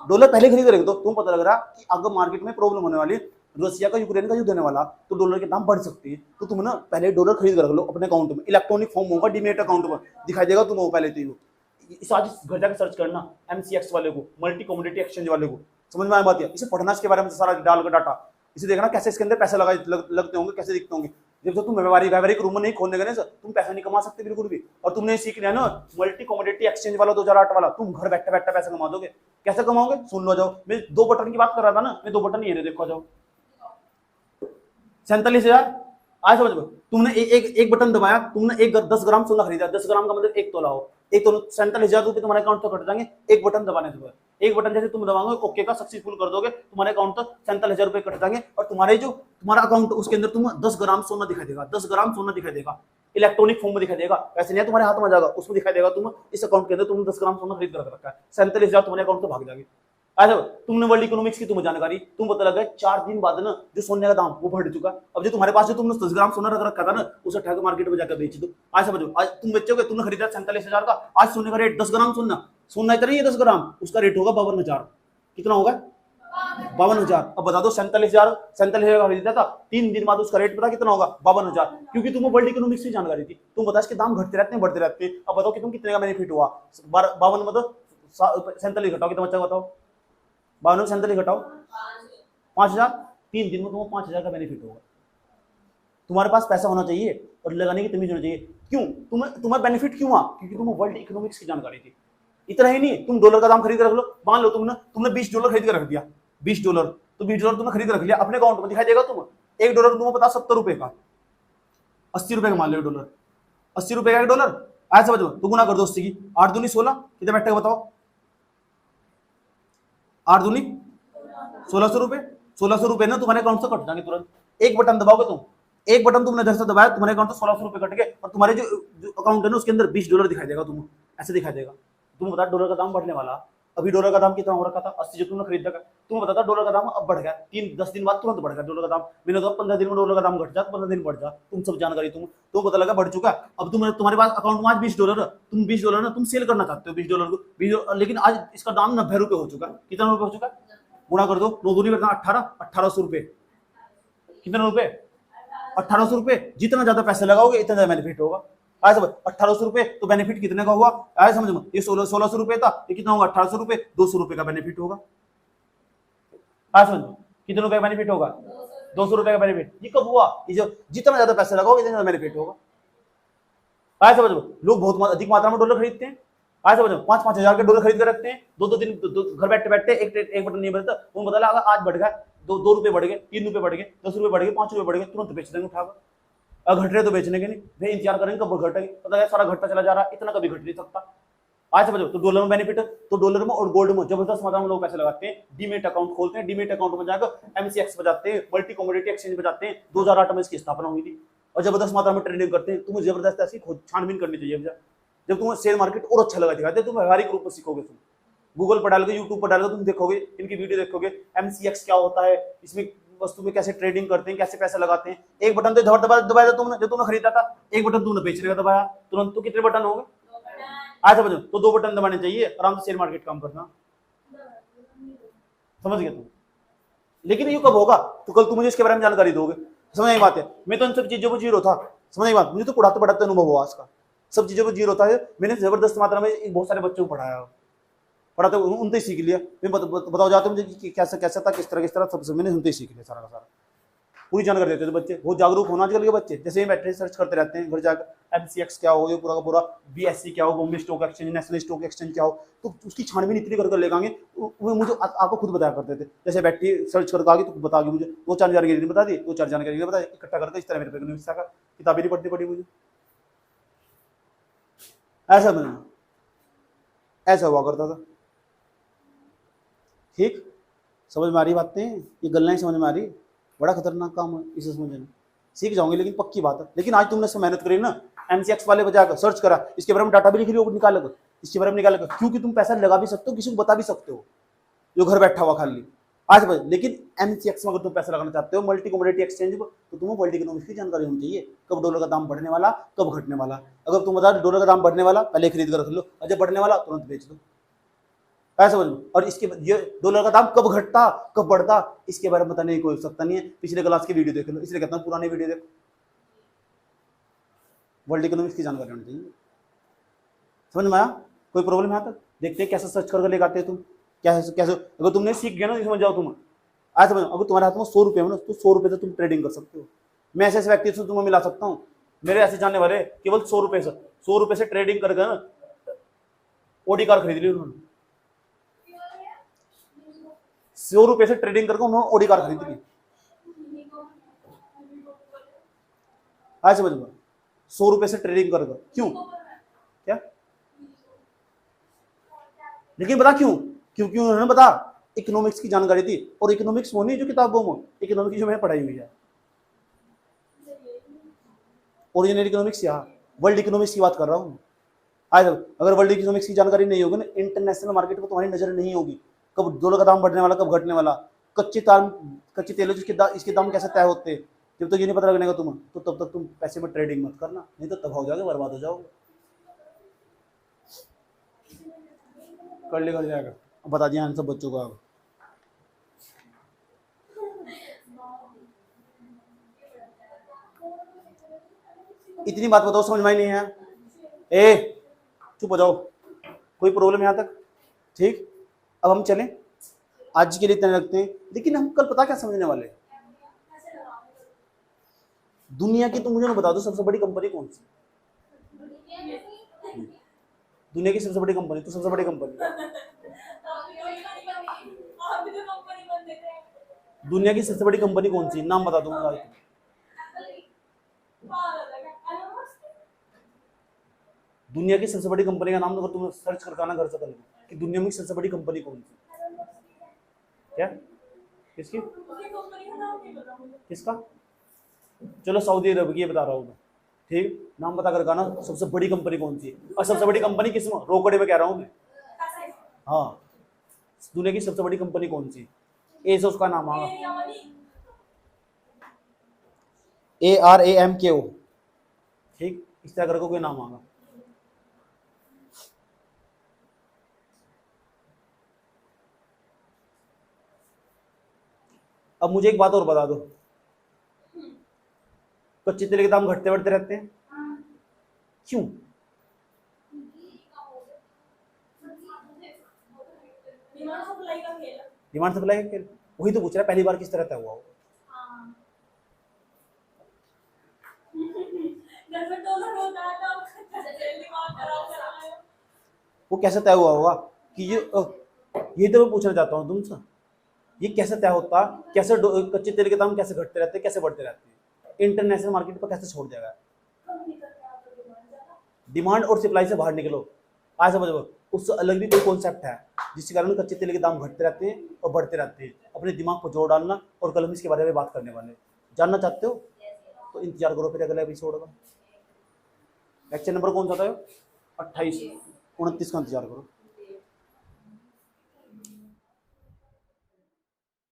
डॉलर पहले खरीद कर रख दो। तुम पता लग रहा कि अगर मार्केट में प्रॉब्लम होने वाली, रशिया का यूक्रेन का युद्ध होने वाला, तो डॉलर के दाम बढ़ सकती है, तो तुम ना पहले डॉलर खरीद कर रख लो अपने अकाउंट में। इलेक्ट्रॉनिक फॉर्म होगा, डीमेट अकाउंट में दिखाई देगा तुम्हें पहले तो। इसे आज घर जाकर सर्च करना, MCX वाले को, मल्टी कमोडिटी एक्सचेंज वाले को, समझ में आया बात है? इसे पढ़ना, इसके बारे में सारा डाल कर डाटा, इसे देखना कैसे इसके अंदर पैसे लगते होंगे, कैसे दिखते होंगे। जब तक तुम व्यावहारिक रूम में नहीं खोलने गए ना, तुम पैसा नहीं कमा सकते बिल्कुल भी। और तुमने सीख लिया ना मल्टी कमोडिटी एक्सचेंज वाला 2008 वाला, तुम घर बैठे बैठे पैसा कमा दोगे। कैसे कमाओगे? सुन लो, जाओ, मैं 2 बटन की बात कर रहा था ना, मैं 2 बटन ये देखो, जाओ 47,000। आज समझ लो, तुमने एक बटन दबाया, तुमने 10 ग्राम सोना खरीदा, 10 ग्राम का मतलब 1 तोला हो, 1 तोला 47,000 रुपए तुम्हारे अकाउंट तक कट जाएंगे एक बटन दबाने से। एक बटन जैसे तुम दबाओगे, ओके का सक्सेसफुल कर दोगे, तुम्हारे अकाउंट तक 47,000 रुपए कट जाएंगे। और तुम्हारा अकाउंट, उसके अंदर तुम 10 ग्राम सोना दिखाई देगा, 10 ग्राम सोना दिखाई देगा, इलेक्ट्रॉनिक फॉर्म में दिखाई देगा। ऐसे नहीं तुम्हारे हाथ में जाएगा, उसमें दिखाई देगा तुम इस अकाउंट के अंदर तुमने 10 ग्राम सोना खरीद कर रखा है। 47,000 तुम्हारे अकाउंट से भाग जाएगी। अच्छा, तुमने वर्ल्ड इकोनॉमिक्स की तुम्हें जानकारी, तुम पता लगा 4 दिन बाद ना जो सोने का दाम वो बढ़ चुका। अब जो तुम्हारे पास जो तुमने 10 ग्राम सोना रख रखा था ना, उसे उठा के मार्केट में जाकर बेच दो। आज समझो, आज तुम बेचोगे, तुमने खरीदा 47,000 का, आज सोने का रेट 10 ग्राम सोना इतना ही है 10 ग्राम, उसका रेट होगा 52,000। कितना होगा? 52,000। अब बता दो, 47,000 का खरीदा था, 3 दिन बाद उसका रेट पता कितना होगा? 52,000। क्योंकि तुम्हें वर्ल्ड इकोनॉमिक्स की जानकारी थी, तुम बता इसके दाम घटते रहते हैं, बढ़ते रहते हैं। अब बताओ कि तुम कितने का बेनिफिट हुआ? 52 मतलब 47 घटाओ, कितना बच्चा बताओ? 52 से 47 घटाओ, 5,000। 3 दिन में तुम्हें 5,000 का बेनिफिट होगा। तुम्हारे पास पैसा होना चाहिए और लगाने की तमीज होनी चाहिए। क्यों? तुम्हें बेनिफिट क्यों हुआ? क्योंकि तुम्हें वर्ल्ड इकोनॉमिक्स की जानकारी थी। इतना ही नहीं, तुम डॉलर का दाम खरीद कर रख लो। मान लो तुमने $20 खरीद कर रख दिया, $20, तो $20 तुमने खरीद रख लिया, अपने अकाउंट में दिखाई देगा। तुम $1 तुम्हें पता 70 रुपए का, 80 रुपए का मान लो डॉलर, 80 रुपए का $1। आज समझो, तो गुना कर दो 80 की, 8 दूनी 16, कितने बैठे बताओ? 8 दूनी 1600 रुपए। 1600 रुपए ना तुम्हारे अकाउंट से कट जाएंगे तुरंत। एक बटन दबाओगे तुम, एक बटन तुमने इधर से दबाया, तुम्हारे अकाउंट से 1600 रुपए कट गए, और तुम्हारे जो अकाउंट है ना उसके अंदर $20 दिखाई देगा। तुम्हें ऐसे दिखाई देगा। तुम्हें बता डॉलर का दाम बढ़ने वाला। अभी डॉलर का दाम कितना हो रखा था? 80 जो तुमने खरीदा। तुम्हें बताता डॉलर का दाम अब बढ़ गया, 10 दिन बाद तुरंत बढ़ गया डॉलर का दाम। मैंने तो 15 दिन में डॉलर का दाम घट जा, 15 दिन बढ़ जा। तुम सब जानकारी तुम पता लगा बढ़ चुका। अब तुम्हारे पास अकाउंट में आज $20, तुम $20 ना तुम सेल करना चाहते हो $20 को, 20, लेकिन आज इसका दाम 90 रुपए हो चुका। कितना रुपए हो चुका? गुणा कर दो, 9 दूनी 1800 रुपए। कितने रुपए? 1800 रुपए। जितना ज्यादा पैसे लगाओगे इतना ज्यादा बेनिफिट होगा। आज 1800 रुपए, तो बेनिफिट कितने का हुआ? आज समझ में, ये 1600 रुपए था, ये कितना होगा? 1800 रुपए, 200 रुपए का बेनिफिट होगा। आज समझ में, कितने रुपए का बेनिफिट होगा? 200 रुपए का बेनिफिट। ये कब हुआ? ये जो जितना ज्यादा पैसे लगाओगे इतना ज्यादा बेनिफिट होगा। आज समझ में, लोग बहुत अधिक मात्रा में डॉलर खरीदते हैं। आज समझ में, 5-5 हजार के डॉलर खरीद कर रखते हैं। 2-2 दिन घर बैठे बैठे एक बटन नहीं बदलता। वो बदला आज बढ़ गया, दो रुपए बढ़ गए, 3 रुपए बढ़ गए, 10 रुपए बढ़ गए, 5 रुपए बढ़ गए, तुरंत बेच देंगे उठाकर। अगर घट रहे तो बेचने के नहीं, भाई इंतजार करेंगे कब घटेंगे, पता है सारा घटता चला जा रहा है, इतना कभी घट नहीं सकता। आज समझो, तो डॉलर में बेनिफिट है, तो डॉलर में और गोल्ड में जबरदस्त मात्रा में लोग पैसे लगाते हैं, डीमेट अकाउंट खोलते हैं, डीमेट अकाउंट में जाकर एमसीएक्स बजाते हैं, मल्टी कमोडिटी एक्सचेंज बजाते हैं। 2008 में इसकी स्थापना हुई थी और जबरदस्त मात्रा में ट्रेडिंग करते हैं। तुम्हें जबरदस्त ऐसी छानबीन करनी चाहिए भैया, जब तुम्हें शेयर मार्केट और अच्छा लगा दिखाते, तुम व्यवहारिक रूप में सीखोगे। तुम गूगल पर डालोगे, यूट्यूब पर डालोगे, तुम देखोगे, इनकी वीडियो देखोगे, एमसीएक्स क्या होता है, इसमें वस्तु में कैसे ट्रेडिंग करते हैं, कैसे पैसे लगाते हैं। एक बटन तो दबाया था तुमने, जो तुमने खरीदा था, एक बटन तुमने बेचने का दबाया, तुरंत तो कितने बटन हो गए? आज समझो, तो 2 बटन दबाने चाहिए, आराम से शेयर मार्केट काम करना। समझ गए तुम? लेकिन ये कब होगा? तो कल तुम मुझे इसके बारे में जानकारी दोगे। समझ आई बात है? मैं तो इन सब चीजों पर जीरो था। समझ आई बात? मुझे तो पढ़ाते पढ़ाते अनुभव हुआ इसका, सब चीजों पर जीरो था। मैंने जबरदस्त मात्रा में बहुत सारे बच्चों को पढ़ाते उनसे सीख लिया। बताओ जाते मुझे कि कैसा कैसा था, किस तरह सब मैंने उनसे सीख लिया, सारा का सारा पूरी जानकारी देते थे बच्चे। बहुत जागरूक होना आजकल के बच्चे, जैसे ही बैठे सर्च करते रहते हैं घर जाकर, एमसीएक्स क्या हो, ये पूरा का पूरा बीएससी क्या हो, Bombay stock exchange, national stock exchange क्या हो, तो उसकी छानबीन इतनी कर ले आएंगे। वो मुझे आपको खुद बताया करते थे, जैसे बैठी सर्च करके आ गई तो बता गई मुझे, 2-4 जानकारी बता दी, 2-4 जानकारी बता इकट्ठा करके इस तरह मेरे पे किताबें नहीं पढ़ती पड़ी मुझे। ऐसा हुआ करता था। ठीक, समझ में आ रही बातें? ये गल्लाएं समझ में आ रही? बड़ा खतरनाक काम है इसे समझना। सीख जाओगे, लेकिन पक्की बात है। लेकिन आज तुमने मेहनत करी ना, एमसीएक्स वाले बजाकर सर्च करा, इसके बारे में डाटा भी लिख रही हो, निकालेगा इसके बारे में निकालेगा, क्योंकि तुम पैसा लगा भी सकते हो, किसी को बता भी सकते हो जो घर बैठा हुआ खाली आज बजे। लेकिन एमसीएक्स में अगर तुम पैसा लगाना चाहते हो, मल्टी कमोडिटी एक्सचेंज पर, तो तुम्हें वर्ल्ड इकोनॉमिक्स की जानकारी होनी चाहिए, कब डॉलर का दाम बढ़ने वाला, कब घटने वाला। अगर तुम बता डॉलर का दाम बढ़ने वाला, पहले खरीद कर रख लो, और जब बढ़ने वाला तुरंत बेच दो। ऐसा समझ लो। और इसके ये डॉलर का दाम कब घटता कब बढ़ता, इसके बारे में बताने की कोई सकता नहीं है। पिछले क्लास की वीडियो देख लो, इसलिए कहता हूं पुरानी वीडियो देखो, वर्ल्ड इकोनॉमिक्स की जानकारी होनी चाहिए। समझ में आया? कोई प्रॉब्लम है? तक देखते हैं कैसे सर्च करके लेके आते हैं तुम, कैसे अगर तुमने सीख गया ना, समझ जाओ तुम। आज समझो, अगर तुम्हारे हाथ में 100 रुपये हो ना, तो 100 रुपये से तुम ट्रेडिंग कर सकते हो। मैं ऐसे व्यक्ति से तुम्हें मिला सकता हूँ, मेरे ऐसे जानने वाले केवल 100 रुपये से ट्रेडिंग करके ना ओडी कार खरीद ली उन्होंने। 100 रुपये से ट्रेडिंग करके उन्होंने ओडी कार खरीद ली। आज समझ लो, 100 रुपये से ट्रेडिंग करके, क्यों? क्या? लेकिन बता क्यों? क्योंकि उन्होंने बता इकोनॉमिक्स की जानकारी थी, और इकोनॉमिक्स वो नहीं जो किताबों में, इकोनॉमिक्स जो मैंने पढ़ाई हुई है, ओरिजिनल इकोनॉमिक्स, यहाँ वर्ल्ड इकोनॉमिक्स की बात कर रहा हूँ। आज अगर वर्ल्ड इकोनॉमिक्स की जानकारी नहीं होगी ना, इंटरनेशनल मार्केट पर तुम्हारी नजर नहीं होगी, कब डॉलर का दाम बढ़ने वाला, कब घटने वाला, कच्चे तेल इसके दाम कैसे तय होते हैं, जब तक ये नहीं पता लगने का तुम्हें, तो तब तक तुम पैसे में ट्रेडिंग मत करना, नहीं तो तबाह हो जाओगे, बर्बाद हो जाओगे। कर जाएगा, बता दिया इन सब बच्चों को। अब इतनी बात बताओ, समझ में नहीं है? ए चुप हो जाओ, कोई प्रॉब्लम यहाँ तक? ठीक, अब हम चलें, आज के लिए इतने रखते हैं। लेकिन हम कल पता क्या समझने वाले हैं? दुनिया की, तुम मुझे बता दो सबसे बड़ी कंपनी कौन सी? दुनिया की सबसे बड़ी कंपनी, तो सबसे बड़ी कंपनी दुनिया की सबसे बड़ी कंपनी कौन सी? नाम बता दूंगा। दुनिया की सबसे बड़ी कंपनी का नाम, अगर तुम सर्च करके आना घर से कल कि दुनिया में सबसे बड़ी कंपनी कौन सी? क्या? किसकी? किसका? चलो सऊदी अरब की बता रहा हूँ मैं। ठीक, नाम बता कर गाना, सबसे बड़ी कंपनी कौन सी है? और सबसे बड़ी कंपनी किसमें? रोकड़े में कह रहा हूँ मैं। हाँ, दुनिया की सबसे बड़ी कंपनी कौन सी? ए से उसका नाम आगा, ARAMKO। ठीक, इस तरह करके कोई नाम आगा। अब मुझे एक बात और बता दो, कच्चे तेल के दाम घटते बढ़ते रहते हैं, क्यों? डिमांड सप्लाई का खेल। वही तो पूछ रहा है, पहली बार किस तरह तय हुआ हो? वो कैसे तय हुआ होगा कि ये तो मैं पूछना चाहता हूँ तुमसे, ये कैसे तय होता, कैसे कच्चे तेल के दाम कैसे घटते रहते हैं, कैसे बढ़ते रहते हैं, इंटरनेशनल मार्केट पर कैसे छोड़ जाएगा। डिमांड और सप्लाई से बाहर निकलो, आज समझो उससे अलग भी कोई कॉन्सेप्ट है जिसके कारण कच्चे तेल के दाम घटते रहते हैं और बढ़ते रहते हैं। अपने दिमाग को जोर डालना, और कल हम इसके बारे में बात करने वाले। जानना चाहते हो तो इंतजार करो फिर अगले एपिसोड का। लेक्चर नंबर कौन सा था? 28 29 का इंतजार करो।